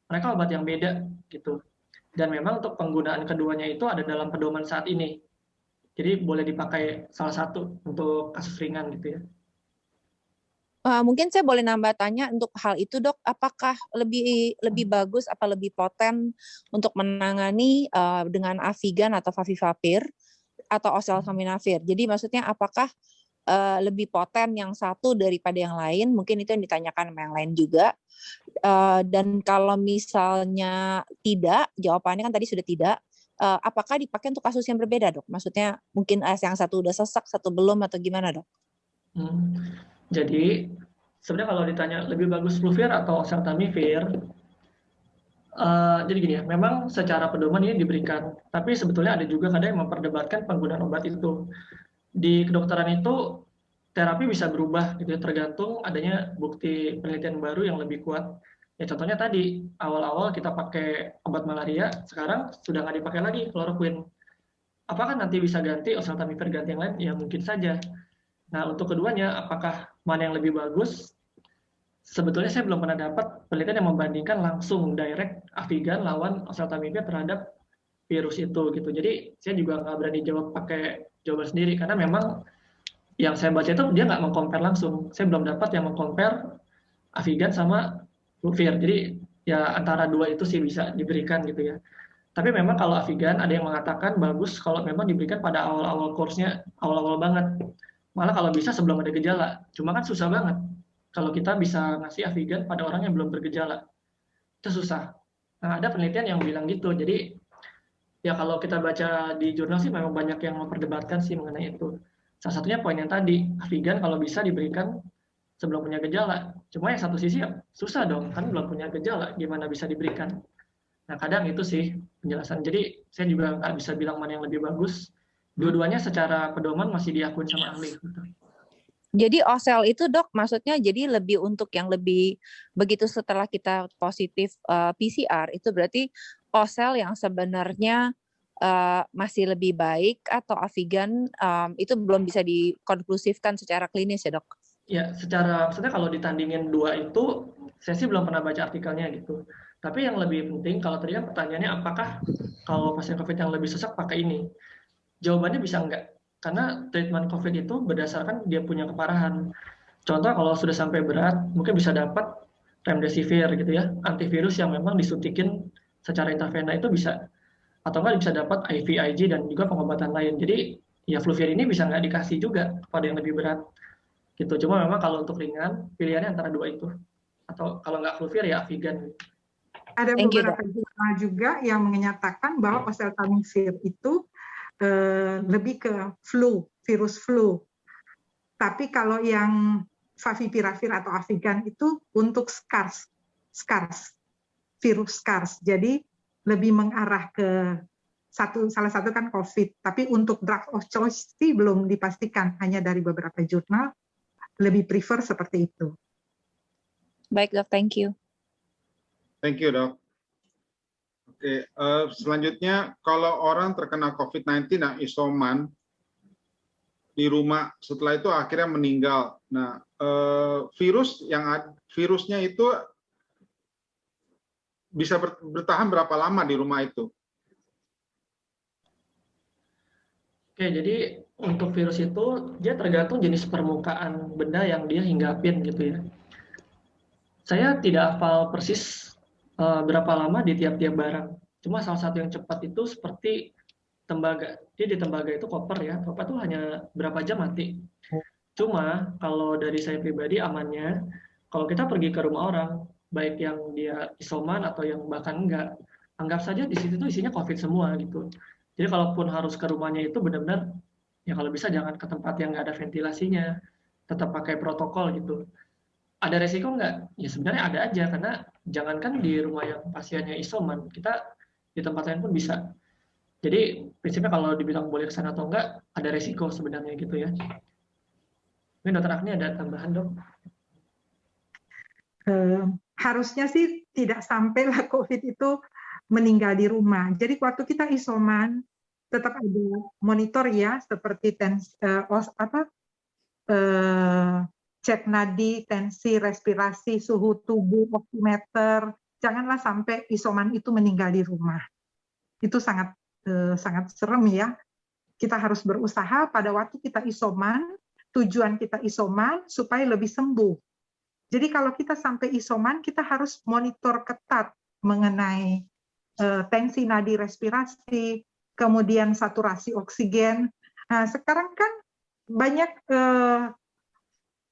mereka obat yang beda gitu. Dan memang untuk penggunaan keduanya itu ada dalam pedoman saat ini. Jadi boleh dipakai salah satu untuk kasus ringan gitu ya. Mungkin saya boleh nambah tanya untuk hal itu dok, apakah lebih bagus apa lebih poten untuk menangani dengan Avigan atau Favipiravir atau oseltamivir? Jadi maksudnya apakah lebih poten yang satu daripada yang lain? Mungkin itu yang ditanyakan sama yang lain juga. Dan kalau misalnya tidak, jawabannya kan tadi sudah tidak, apakah dipakai untuk kasus yang berbeda dok? Maksudnya mungkin yang satu udah sesak, satu belum atau gimana dok? Jadi sebenarnya kalau ditanya lebih bagus Fluivir atau oseltamivir, jadi gini ya, memang secara pedoman ini diberikan, tapi sebetulnya ada juga kadang yang memperdebatkan penggunaan obat itu. Di kedokteran itu terapi bisa berubah gitu ya, tergantung adanya bukti penelitian baru yang lebih kuat. Ya contohnya tadi awal-awal kita pakai obat malaria, sekarang sudah nggak dipakai lagi kloroquine. Apakah nanti bisa ganti oseltamivir ganti yang lain? Ya mungkin saja. Nah untuk keduanya apakah mana yang lebih bagus? Sebetulnya saya belum pernah dapat penelitian yang membandingkan langsung direct Avigan lawan oseltamivir terhadap virus itu gitu. Jadi saya juga nggak berani jawab pakai jawaban sendiri karena memang yang saya baca itu dia nggak mengcompare langsung. Saya belum dapat yang mengcompare Avigan sama Fluivir. Jadi ya antara dua itu sih bisa diberikan gitu ya. Tapi memang kalau Avigan ada yang mengatakan bagus kalau memang diberikan pada awal-awal course-nya, awal-awal banget. Malah kalau bisa sebelum ada gejala. Cuma kan susah banget kalau kita bisa ngasih Avigan pada orang yang belum bergejala. Itu susah. Nah, ada penelitian yang bilang gitu. Jadi ya kalau kita baca di jurnal sih memang banyak yang memperdebatkan sih mengenai itu. Salah satunya poin yang tadi, Avigan kalau bisa diberikan sebelum punya gejala. Cuma yang satu sisi ya susah dong, kan belum punya gejala, gimana bisa diberikan. Nah kadang itu sih penjelasan. Jadi saya juga nggak bisa bilang mana yang lebih bagus. Dua-duanya secara pedoman masih diakui sama ahli. Jadi osel itu dok, maksudnya jadi lebih untuk yang lebih begitu setelah kita positif PCR itu berarti osel yang sebenarnya masih lebih baik atau Avigan itu belum bisa dikonklusifkan secara klinis ya dok? Ya, secara maksudnya kalau ditandingin dua itu, saya sih belum pernah baca artikelnya gitu. Tapi yang lebih penting, kalau tadi kan pertanyaannya apakah kalau pasien COVID yang lebih sesak pakai ini? Jawabannya bisa enggak. Karena treatment COVID itu berdasarkan dia punya keparahan. Contoh kalau sudah sampai berat, mungkin bisa dapat remdesivir gitu ya, antivirus yang memang disuntikin secara intravena itu bisa. Atau enggak bisa dapat IV, IG, dan juga pengobatan lain. Jadi ya Fluivir ini bisa nggak dikasih juga kepada yang lebih berat. Gitu. Cuma memang kalau untuk ringan, pilihannya antara dua itu. Atau kalau nggak Fluivir ya Avigan. Ada beberapa jurnal juga yang menyatakan bahwa oseltamivir itu lebih ke flu, virus flu. Tapi kalau yang favipiravir atau Avigan itu untuk SARS, SARS, virus SARS. Jadi lebih mengarah ke salah satu kan COVID. Tapi untuk drug of choice sih belum dipastikan, hanya dari beberapa jurnal lebih prefer seperti itu. Baik dok, thank you. Thank you dok. Oke, selanjutnya kalau orang terkena COVID-19 yang isoman di rumah, setelah itu akhirnya meninggal. Nah, virusnya itu bisa bertahan berapa lama di rumah itu? Oke, jadi untuk virus itu dia tergantung jenis permukaan benda yang dia hinggapin gitu ya. Saya tidak hafal persis berapa lama di tiap-tiap barang. Cuma salah satu yang cepat itu seperti tembaga. Dia di tembaga itu koper ya, koper itu hanya berapa jam mati. Cuma kalau dari saya pribadi amannya, kalau kita pergi ke rumah orang, baik yang dia isoman atau yang bahkan enggak, anggap saja di situ tuh isinya COVID semua gitu. Jadi kalaupun harus ke rumahnya itu benar-benar, ya kalau bisa jangan ke tempat yang nggak ada ventilasinya, tetap pakai protokol gitu. Ada resiko nggak? Ya sebenarnya ada aja, karena jangankan di rumah yang pasiennya isoman, kita di tempat lain pun bisa. Jadi prinsipnya kalau dibilang boleh kesana atau enggak, ada resiko sebenarnya gitu ya. Mungkin dokter Agni ada tambahan dok? Harusnya sih tidak sampailah COVID itu meninggal di rumah. Jadi waktu kita isoman, tetap ada monitor ya, seperti cek nadi, tensi, respirasi, suhu tubuh, oximeter. Janganlah sampai isoman itu meninggal di rumah. Itu sangat serem ya. Kita harus berusaha pada waktu kita isoman, tujuan kita isoman supaya lebih sembuh. Jadi kalau kita sampai isoman, kita harus monitor ketat mengenai tensi nadi respirasi, kemudian saturasi oksigen. Nah, sekarang kan banyak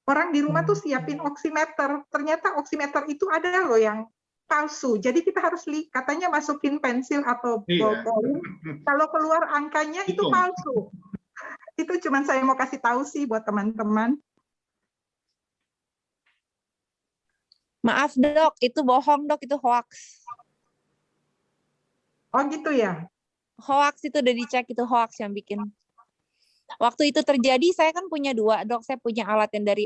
orang di rumah tuh siapin oximeter. Ternyata oximeter itu ada loh yang palsu. Jadi kita harus katanya masukin pensil atau ballpoint. Kalau keluar angkanya itu palsu. Itu cuma saya mau kasih tahu sih buat teman-teman. Maaf dok, itu bohong dok, itu hoax. Oh gitu ya? Hoax itu udah dicek, itu hoax yang bikin. Waktu itu terjadi, saya kan punya 2 dok. Saya punya alat yang dari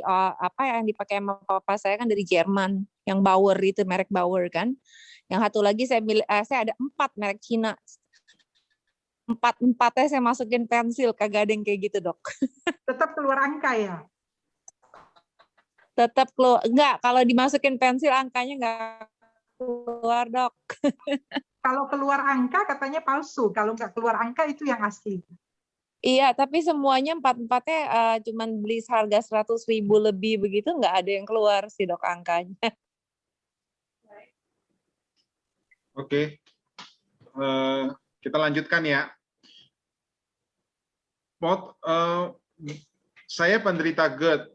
yang dipakai sama papa saya kan dari Jerman, yang Bauer itu, merek Bauer kan. Yang satu lagi saya ada 4 merek Cina. 4-4-nya saya masukin pensil, kagak ada yang kayak gitu dok. Tetap keluar angka ya? Tetap keluar, enggak, kalau dimasukin pensil angkanya enggak keluar dok. Kalau keluar angka katanya palsu, kalau nggak keluar angka itu yang asli. Iya, tapi semuanya 4-4-nya cuman beli harga 100.000 lebih begitu, nggak ada yang keluar sih dok angkanya. Oke, kita lanjutkan ya. Saya penderita GERD.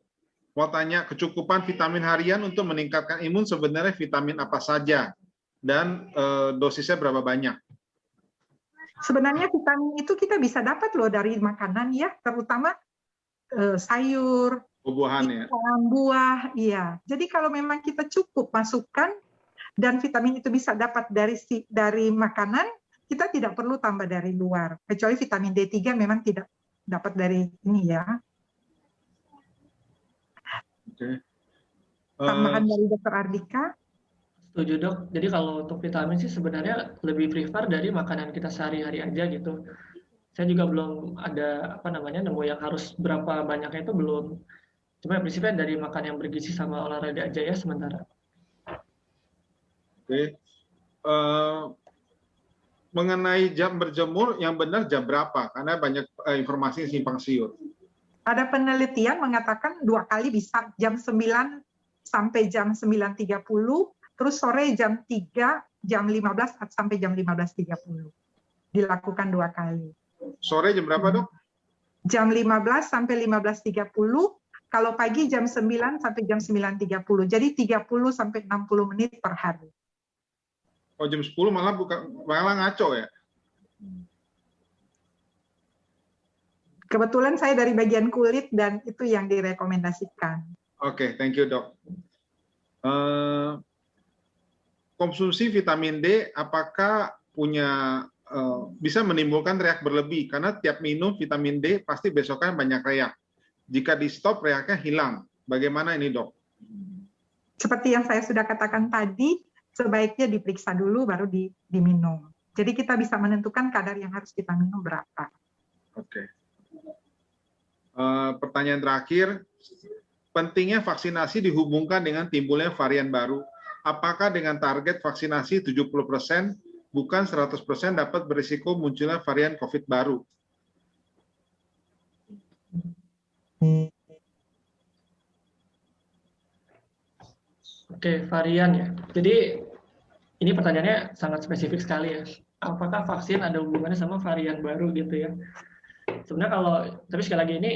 Mau tanya, kecukupan vitamin harian untuk meningkatkan imun sebenarnya vitamin apa saja? Dan dosisnya berapa banyak? Sebenarnya vitamin itu kita bisa dapat loh dari makanan ya, terutama sayur, Buah-buahan ya. Buah, iya. Jadi kalau memang kita cukup masukkan dan vitamin itu bisa dapat dari makanan, kita tidak perlu tambah dari luar. Kecuali vitamin D3 memang tidak dapat dari ini ya. Oke. Tambahan dari Dr. Ardika? Setuju dok. Jadi kalau untuk vitamin sih sebenarnya lebih prefer dari makanan kita sehari-hari aja gitu. Saya juga belum ada nemu yang harus berapa banyaknya itu belum. Cuma prinsipnya dari makan yang bergizi sama olahraga aja ya sementara. Oke. Mengenai jam berjemur yang benar jam berapa? Karena banyak informasi simpang siur. Ada penelitian mengatakan 2 kali bisa, jam 9 sampai jam 9.30, terus sore jam 3, jam 15 sampai jam 15.30. Dilakukan 2 kali. Sore jam berapa dok? Jam 15 sampai 15.30, kalau pagi jam 9 sampai jam 9.30. Jadi 30 sampai 60 menit per hari. Oh jam 10 malah ngaco ya? Kebetulan saya dari bagian kulit dan itu yang direkomendasikan. Oke, thank you dok. konsumsi vitamin D apakah bisa menimbulkan reak berlebih? Karena tiap minum vitamin D pasti besoknya banyak reak. Jika di stop reaknya hilang. Bagaimana ini, Dok? Seperti yang saya sudah katakan tadi, sebaiknya diperiksa dulu baru diminum. Jadi kita bisa menentukan kadar yang harus kita minum berapa. Oke. Pertanyaan terakhir, pentingnya vaksinasi dihubungkan dengan timbulnya varian baru. Apakah dengan target vaksinasi 70%, bukan 100% dapat berisiko munculnya varian COVID baru? Oke, varian ya. Jadi ini pertanyaannya sangat spesifik sekali ya. Apakah vaksin ada hubungannya sama varian baru gitu ya? Sebenarnya tapi sekali lagi ini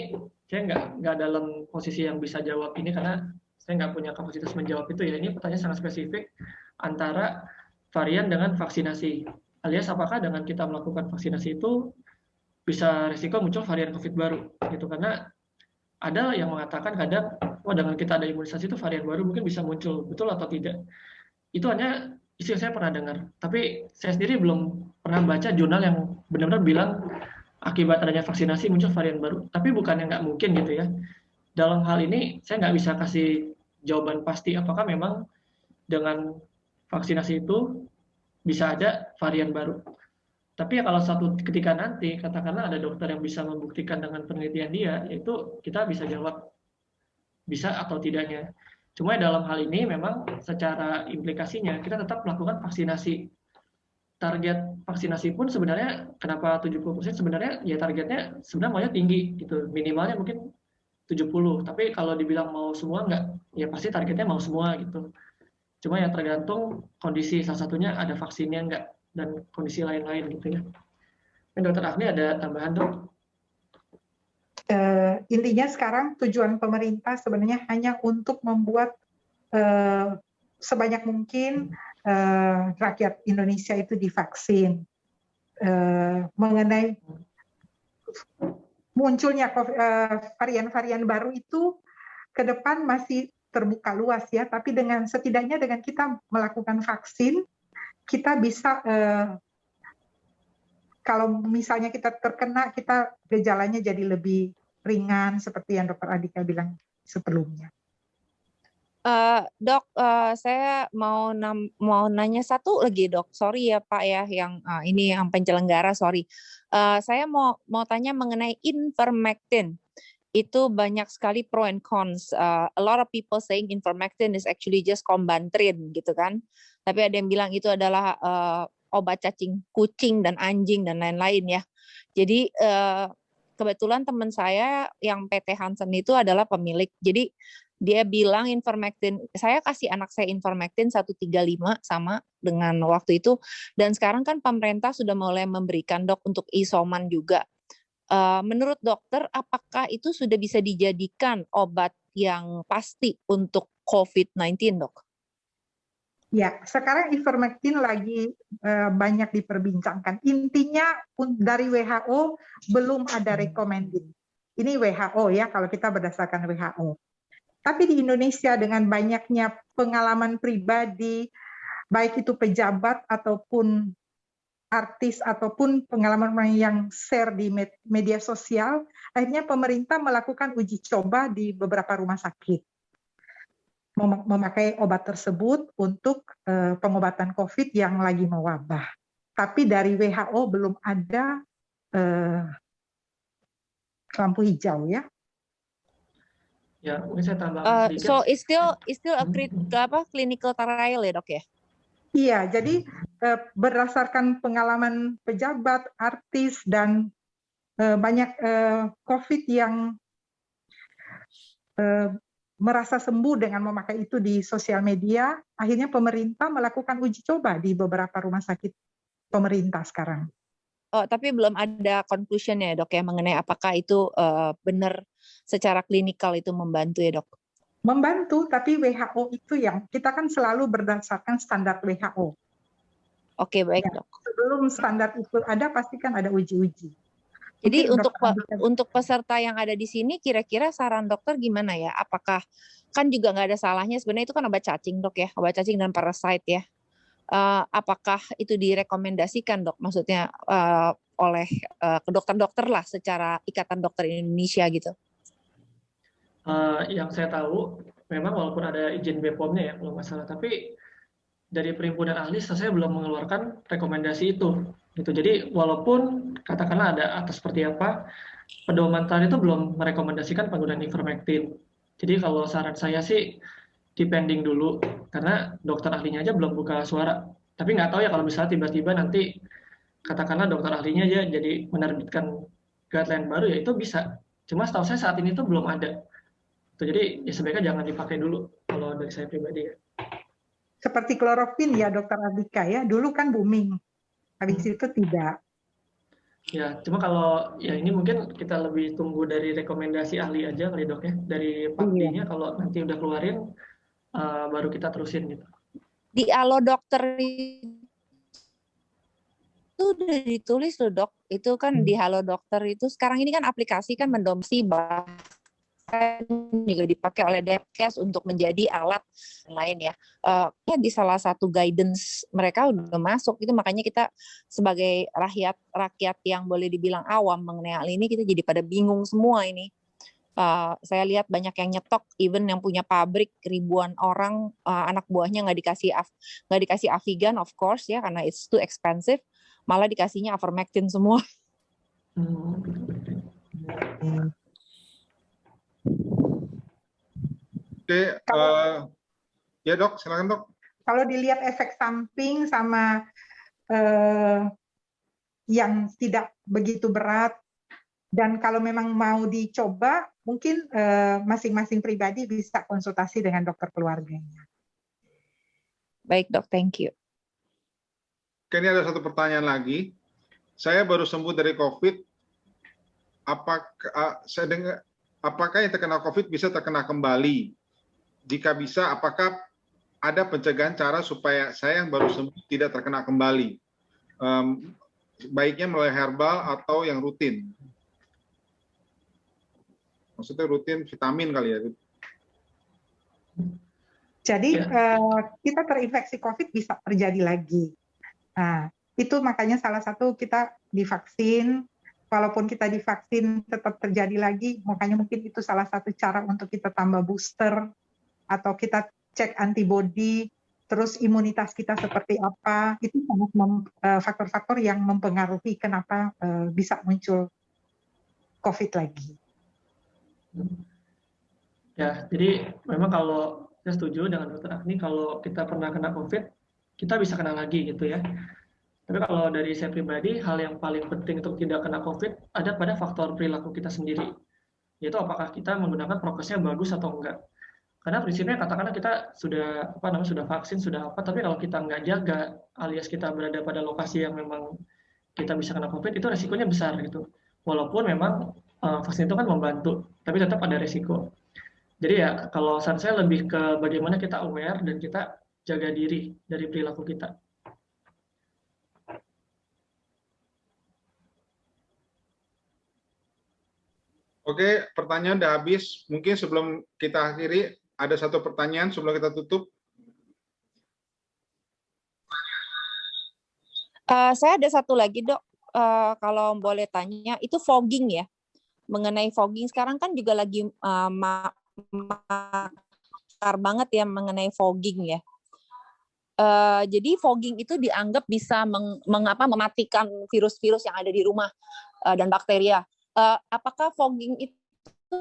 saya nggak dalam posisi yang bisa jawab ini karena saya nggak punya kapasitas menjawab itu ya. Ini pertanyaan sangat spesifik antara varian dengan vaksinasi. Alias apakah dengan kita melakukan vaksinasi itu bisa risiko muncul varian COVID baru gitu, karena ada yang mengatakan kadang dengan kita ada imunisasi itu varian baru mungkin bisa muncul, betul atau tidak? Itu hanya isu yang saya pernah dengar, tapi saya sendiri belum pernah baca jurnal yang benar-benar bilang akibat adanya vaksinasi muncul varian baru. Tapi bukannya nggak mungkin gitu ya. Dalam hal ini saya nggak bisa kasih jawaban pasti apakah memang dengan vaksinasi itu bisa ada varian baru. Tapi ya kalau suatu ketika nanti katakanlah ada dokter yang bisa membuktikan dengan penelitian dia, itu kita bisa jawab bisa atau tidaknya. Cuma dalam hal ini memang secara implikasinya kita tetap melakukan vaksinasi. Target vaksinasi pun sebenarnya kenapa 70%, sebenarnya ya targetnya sebenarnya maunya tinggi gitu. Minimalnya mungkin 70, tapi kalau dibilang mau semua enggak, ya pasti targetnya mau semua gitu. Cuma ya tergantung kondisi, salah satunya ada vaksinnya enggak dan kondisi lain-lain gitu ya. Dokter Agni ada tambahan, Dok? Intinya sekarang tujuan pemerintah sebenarnya hanya untuk membuat sebanyak mungkin rakyat Indonesia itu divaksin. Mengenai munculnya varian-varian baru itu ke depan masih terbuka luas ya, tapi setidaknya dengan kita melakukan vaksin, kita bisa kalau misalnya kita terkena, kita gejalanya jadi lebih ringan seperti yang Dr. Adhika bilang sebelumnya. Dok, saya mau nanya satu lagi, Dok. Sorry ya Pak ya, ini yang penyelenggara, sorry. Saya mau tanya mengenai ivermectin. Itu banyak sekali pro and cons. A lot of people saying ivermectin is actually just Combantrin gitu kan. Tapi ada yang bilang itu adalah obat cacing kucing dan anjing dan lain-lain ya. Jadi kebetulan teman saya yang PT Hansen itu adalah pemilik. Jadi dia bilang ivermectin, saya kasih anak saya ivermectin 135 sama dengan waktu itu. Dan sekarang kan pemerintah sudah mulai memberikan, Dok, untuk isoman juga. Menurut dokter, apakah itu sudah bisa dijadikan obat yang pasti untuk COVID-19, Dok? Ya, sekarang ivermectin lagi banyak diperbincangkan. Intinya dari WHO belum ada recommended. Ini WHO ya, kalau kita berdasarkan WHO. Tapi di Indonesia dengan banyaknya pengalaman pribadi, baik itu pejabat ataupun artis ataupun pengalaman yang share di media sosial, akhirnya pemerintah melakukan uji coba di beberapa rumah sakit. Memakai obat tersebut untuk pengobatan COVID yang lagi mewabah. Tapi dari WHO belum ada lampu hijau ya. Ya, mungkin saya tambah sedikit. So it's still a clinical trial ya, Dok ya? Iya, jadi berdasarkan pengalaman pejabat, artis dan banyak COVID yang merasa sembuh dengan memakai itu di sosial media, akhirnya pemerintah melakukan uji coba di beberapa rumah sakit pemerintah sekarang. Oh, tapi belum ada conclusion-nya ya, Dok ya, mengenai apakah itu benar secara klinikal itu membantu ya, Dok? Membantu, tapi WHO itu yang kita kan selalu berdasarkan standar WHO. Oke, baik, ya, Dok. Sebelum standar itu ada, pasti kan ada uji-uji. Jadi untuk peserta yang ada di sini, kira-kira saran dokter gimana ya? Apakah kan juga nggak ada salahnya sebenarnya itu kan obat cacing, Dok ya, obat cacing dan parasite ya. apakah itu direkomendasikan dok? Maksudnya oleh ke dokter-dokter lah secara Ikatan Dokter Indonesia gitu. Yang saya tahu, memang walaupun ada izin BPOM-nya ya kalau nggak salah, tapi dari perhimpunan ahli saya belum mengeluarkan rekomendasi itu. Gitu. Jadi walaupun katakanlah ada atas seperti apa, pedoman tadi itu belum merekomendasikan penggunaan ivermectin. Jadi kalau saran saya sih depending dulu, karena dokter ahlinya aja belum buka suara. Tapi nggak tahu ya kalau misalnya tiba-tiba nanti katakanlah dokter ahlinya aja jadi menerbitkan guideline baru, ya itu bisa. Cuma setahu saya saat ini tuh belum ada. Jadi ya sebaiknya jangan dipakai dulu kalau dari saya pribadi ya. Seperti klorofin ya Dokter Ardika ya, dulu kan booming, habis itu tidak. Ya, cuma kalau ya ini mungkin kita lebih tunggu dari rekomendasi ahli aja kali dok ya, dari PAPD-nya kalau nanti udah keluarin baru kita terusin gitu. Di Halo Dokter itu udah ditulis loh dok, itu kan di Halo Dokter itu sekarang ini kan aplikasi kan mendomsi bahkan juga dipakai oleh Depkes untuk menjadi alat lain ya. Di salah satu guidance mereka udah masuk itu, makanya kita sebagai rakyat yang boleh dibilang awam mengenai hal ini kita jadi pada bingung semua ini. Saya lihat banyak yang nyetok, even yang punya pabrik ribuan orang anak buahnya nggak dikasih Avigan of course ya karena it's too expensive, malah dikasihnya ivermectin semua. Oke, ya dok, silakan dok. Kalau dilihat efek samping sama yang tidak begitu berat, dan kalau memang mau dicoba, mungkin masing-masing pribadi bisa konsultasi dengan dokter keluarganya. Baik dok, thank you. Oke, ini ada satu pertanyaan lagi. Saya baru sembuh dari COVID. Apakah yang terkena COVID bisa terkena kembali? Jika bisa, apakah ada pencegahan cara supaya saya yang baru sembuh tidak terkena kembali? Baiknya melalui herbal atau yang rutin? Maksudnya rutin vitamin kali ya? Jadi kita terinfeksi COVID bisa terjadi lagi. Nah, itu makanya salah satu kita divaksin. Walaupun kita divaksin tetap terjadi lagi, makanya mungkin itu salah satu cara untuk kita tambah booster atau kita cek antibody, terus imunitas kita seperti apa. Itu sangat faktor-faktor yang mempengaruhi kenapa bisa muncul COVID lagi. Ya, jadi memang kalau saya setuju dengan dokter Agni, kalau kita pernah kena COVID, kita bisa kena lagi gitu ya. Tapi kalau dari saya pribadi, hal yang paling penting untuk tidak kena COVID ada pada faktor perilaku kita sendiri. Yaitu apakah kita menggunakan prokesnya bagus atau enggak. Karena prinsipnya katakanlah kita sudah sudah vaksin, sudah apa, tapi kalau kita nggak jaga, alias kita berada pada lokasi yang memang kita bisa kena COVID, itu resikonya besar gitu. Walaupun memang vaksin itu kan membantu, tapi tetap ada resiko. Jadi ya kalau saran saya lebih ke bagaimana kita aware dan kita jaga diri dari perilaku kita. Oke, pertanyaan udah habis. Mungkin sebelum kita akhiri, ada satu pertanyaan sebelum kita tutup. Saya ada satu lagi dok, kalau boleh tanya, itu fogging ya. Mengenai fogging, sekarang kan juga lagi makar banget ya mengenai fogging ya. Jadi fogging itu dianggap bisa mematikan virus-virus yang ada di rumah dan bakteria. Apakah fogging itu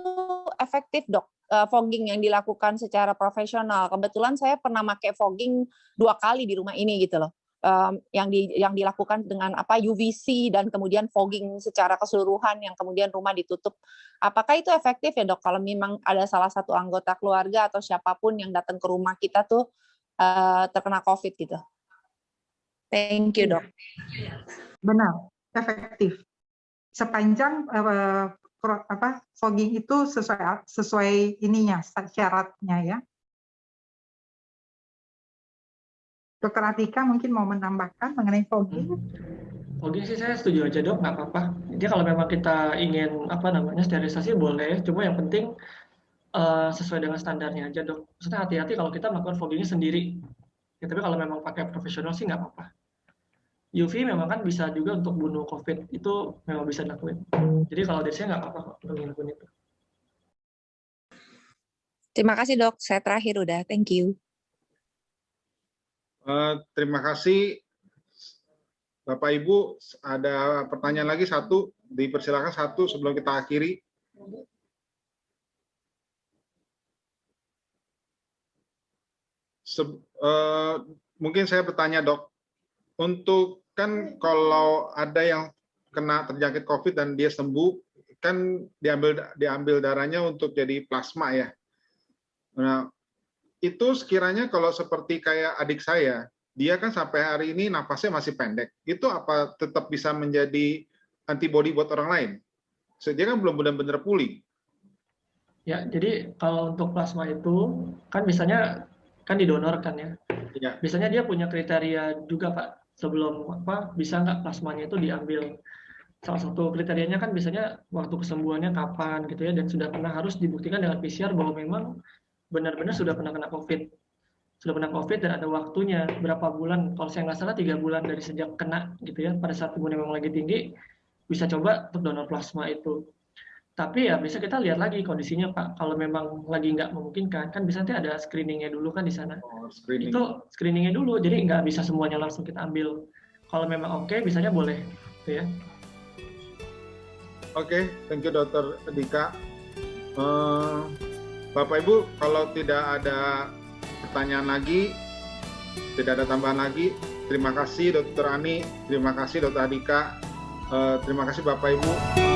efektif dok? Fogging yang dilakukan secara profesional. Kebetulan saya pernah pakai fogging 2 kali di rumah ini gitu loh. Yang dilakukan dengan UVC dan kemudian fogging secara keseluruhan yang kemudian rumah ditutup. Apakah itu efektif ya dok? Kalau memang ada salah satu anggota keluarga atau siapapun yang datang ke rumah kita tuh terkena COVID gitu. Thank you dok. Benar, efektif. Sepanjang fogging itu sesuai ininya, syaratnya ya. Dokter Atika mungkin mau menambahkan mengenai fogging. Fogging sih saya setuju aja dok, nggak apa-apa. Jadi kalau memang kita ingin sterilisasi boleh, cuma yang penting sesuai dengan standarnya aja dok. Maksudnya hati-hati kalau kita melakukan foggingnya sendiri. Ya, tapi kalau memang pakai profesional sih nggak apa-apa. UV memang kan bisa juga untuk bunuh COVID, itu memang bisa dilakuin. Jadi kalau dari saya nggak apa-apa kok untuk ngelakuin itu. Terima kasih dok, saya terakhir udah, thank you. Terima kasih Bapak Ibu. Ada pertanyaan lagi satu, dipersilakan satu sebelum kita akhiri. Mungkin saya bertanya dok, untuk kan kalau ada yang kena terjangkit COVID dan dia sembuh, kan diambil darahnya untuk jadi plasma ya. Nah, itu sekiranya kalau seperti kayak adik saya, dia kan sampai hari ini napasnya masih pendek, itu apa tetap bisa menjadi antibodi buat orang lain? Dia kan belum benar-benar pulih. Ya, jadi kalau untuk plasma itu kan biasanya kan didonorkan ya. Ya. Biasanya dia punya kriteria juga Pak, sebelum bisa nggak plasmanya itu diambil. Salah satu kriterianya kan biasanya waktu kesembuhannya kapan gitu ya, dan sudah pernah harus dibuktikan dengan PCR bahwa memang benar-benar sudah pernah kena COVID. Sudah pernah COVID dan ada waktunya berapa bulan, kalau saya nggak salah 3 bulan dari sejak kena gitu ya, pada saat imunnya memang lagi tinggi, bisa coba untuk donor plasma itu. Tapi ya bisa kita lihat lagi kondisinya Pak, kalau memang lagi nggak memungkinkan, kan bisa nanti ada screeningnya dulu kan di sana. Screening. Itu screeningnya dulu, jadi nggak bisa semuanya langsung kita ambil. Kalau memang oke, bisanya boleh gitu ya. Oke, thank you Dr. Dika. Bapak Ibu, kalau tidak ada pertanyaan lagi, tidak ada tambahan lagi, terima kasih Dr. Ani, terima kasih Dr. Dika, terima kasih Bapak Ibu.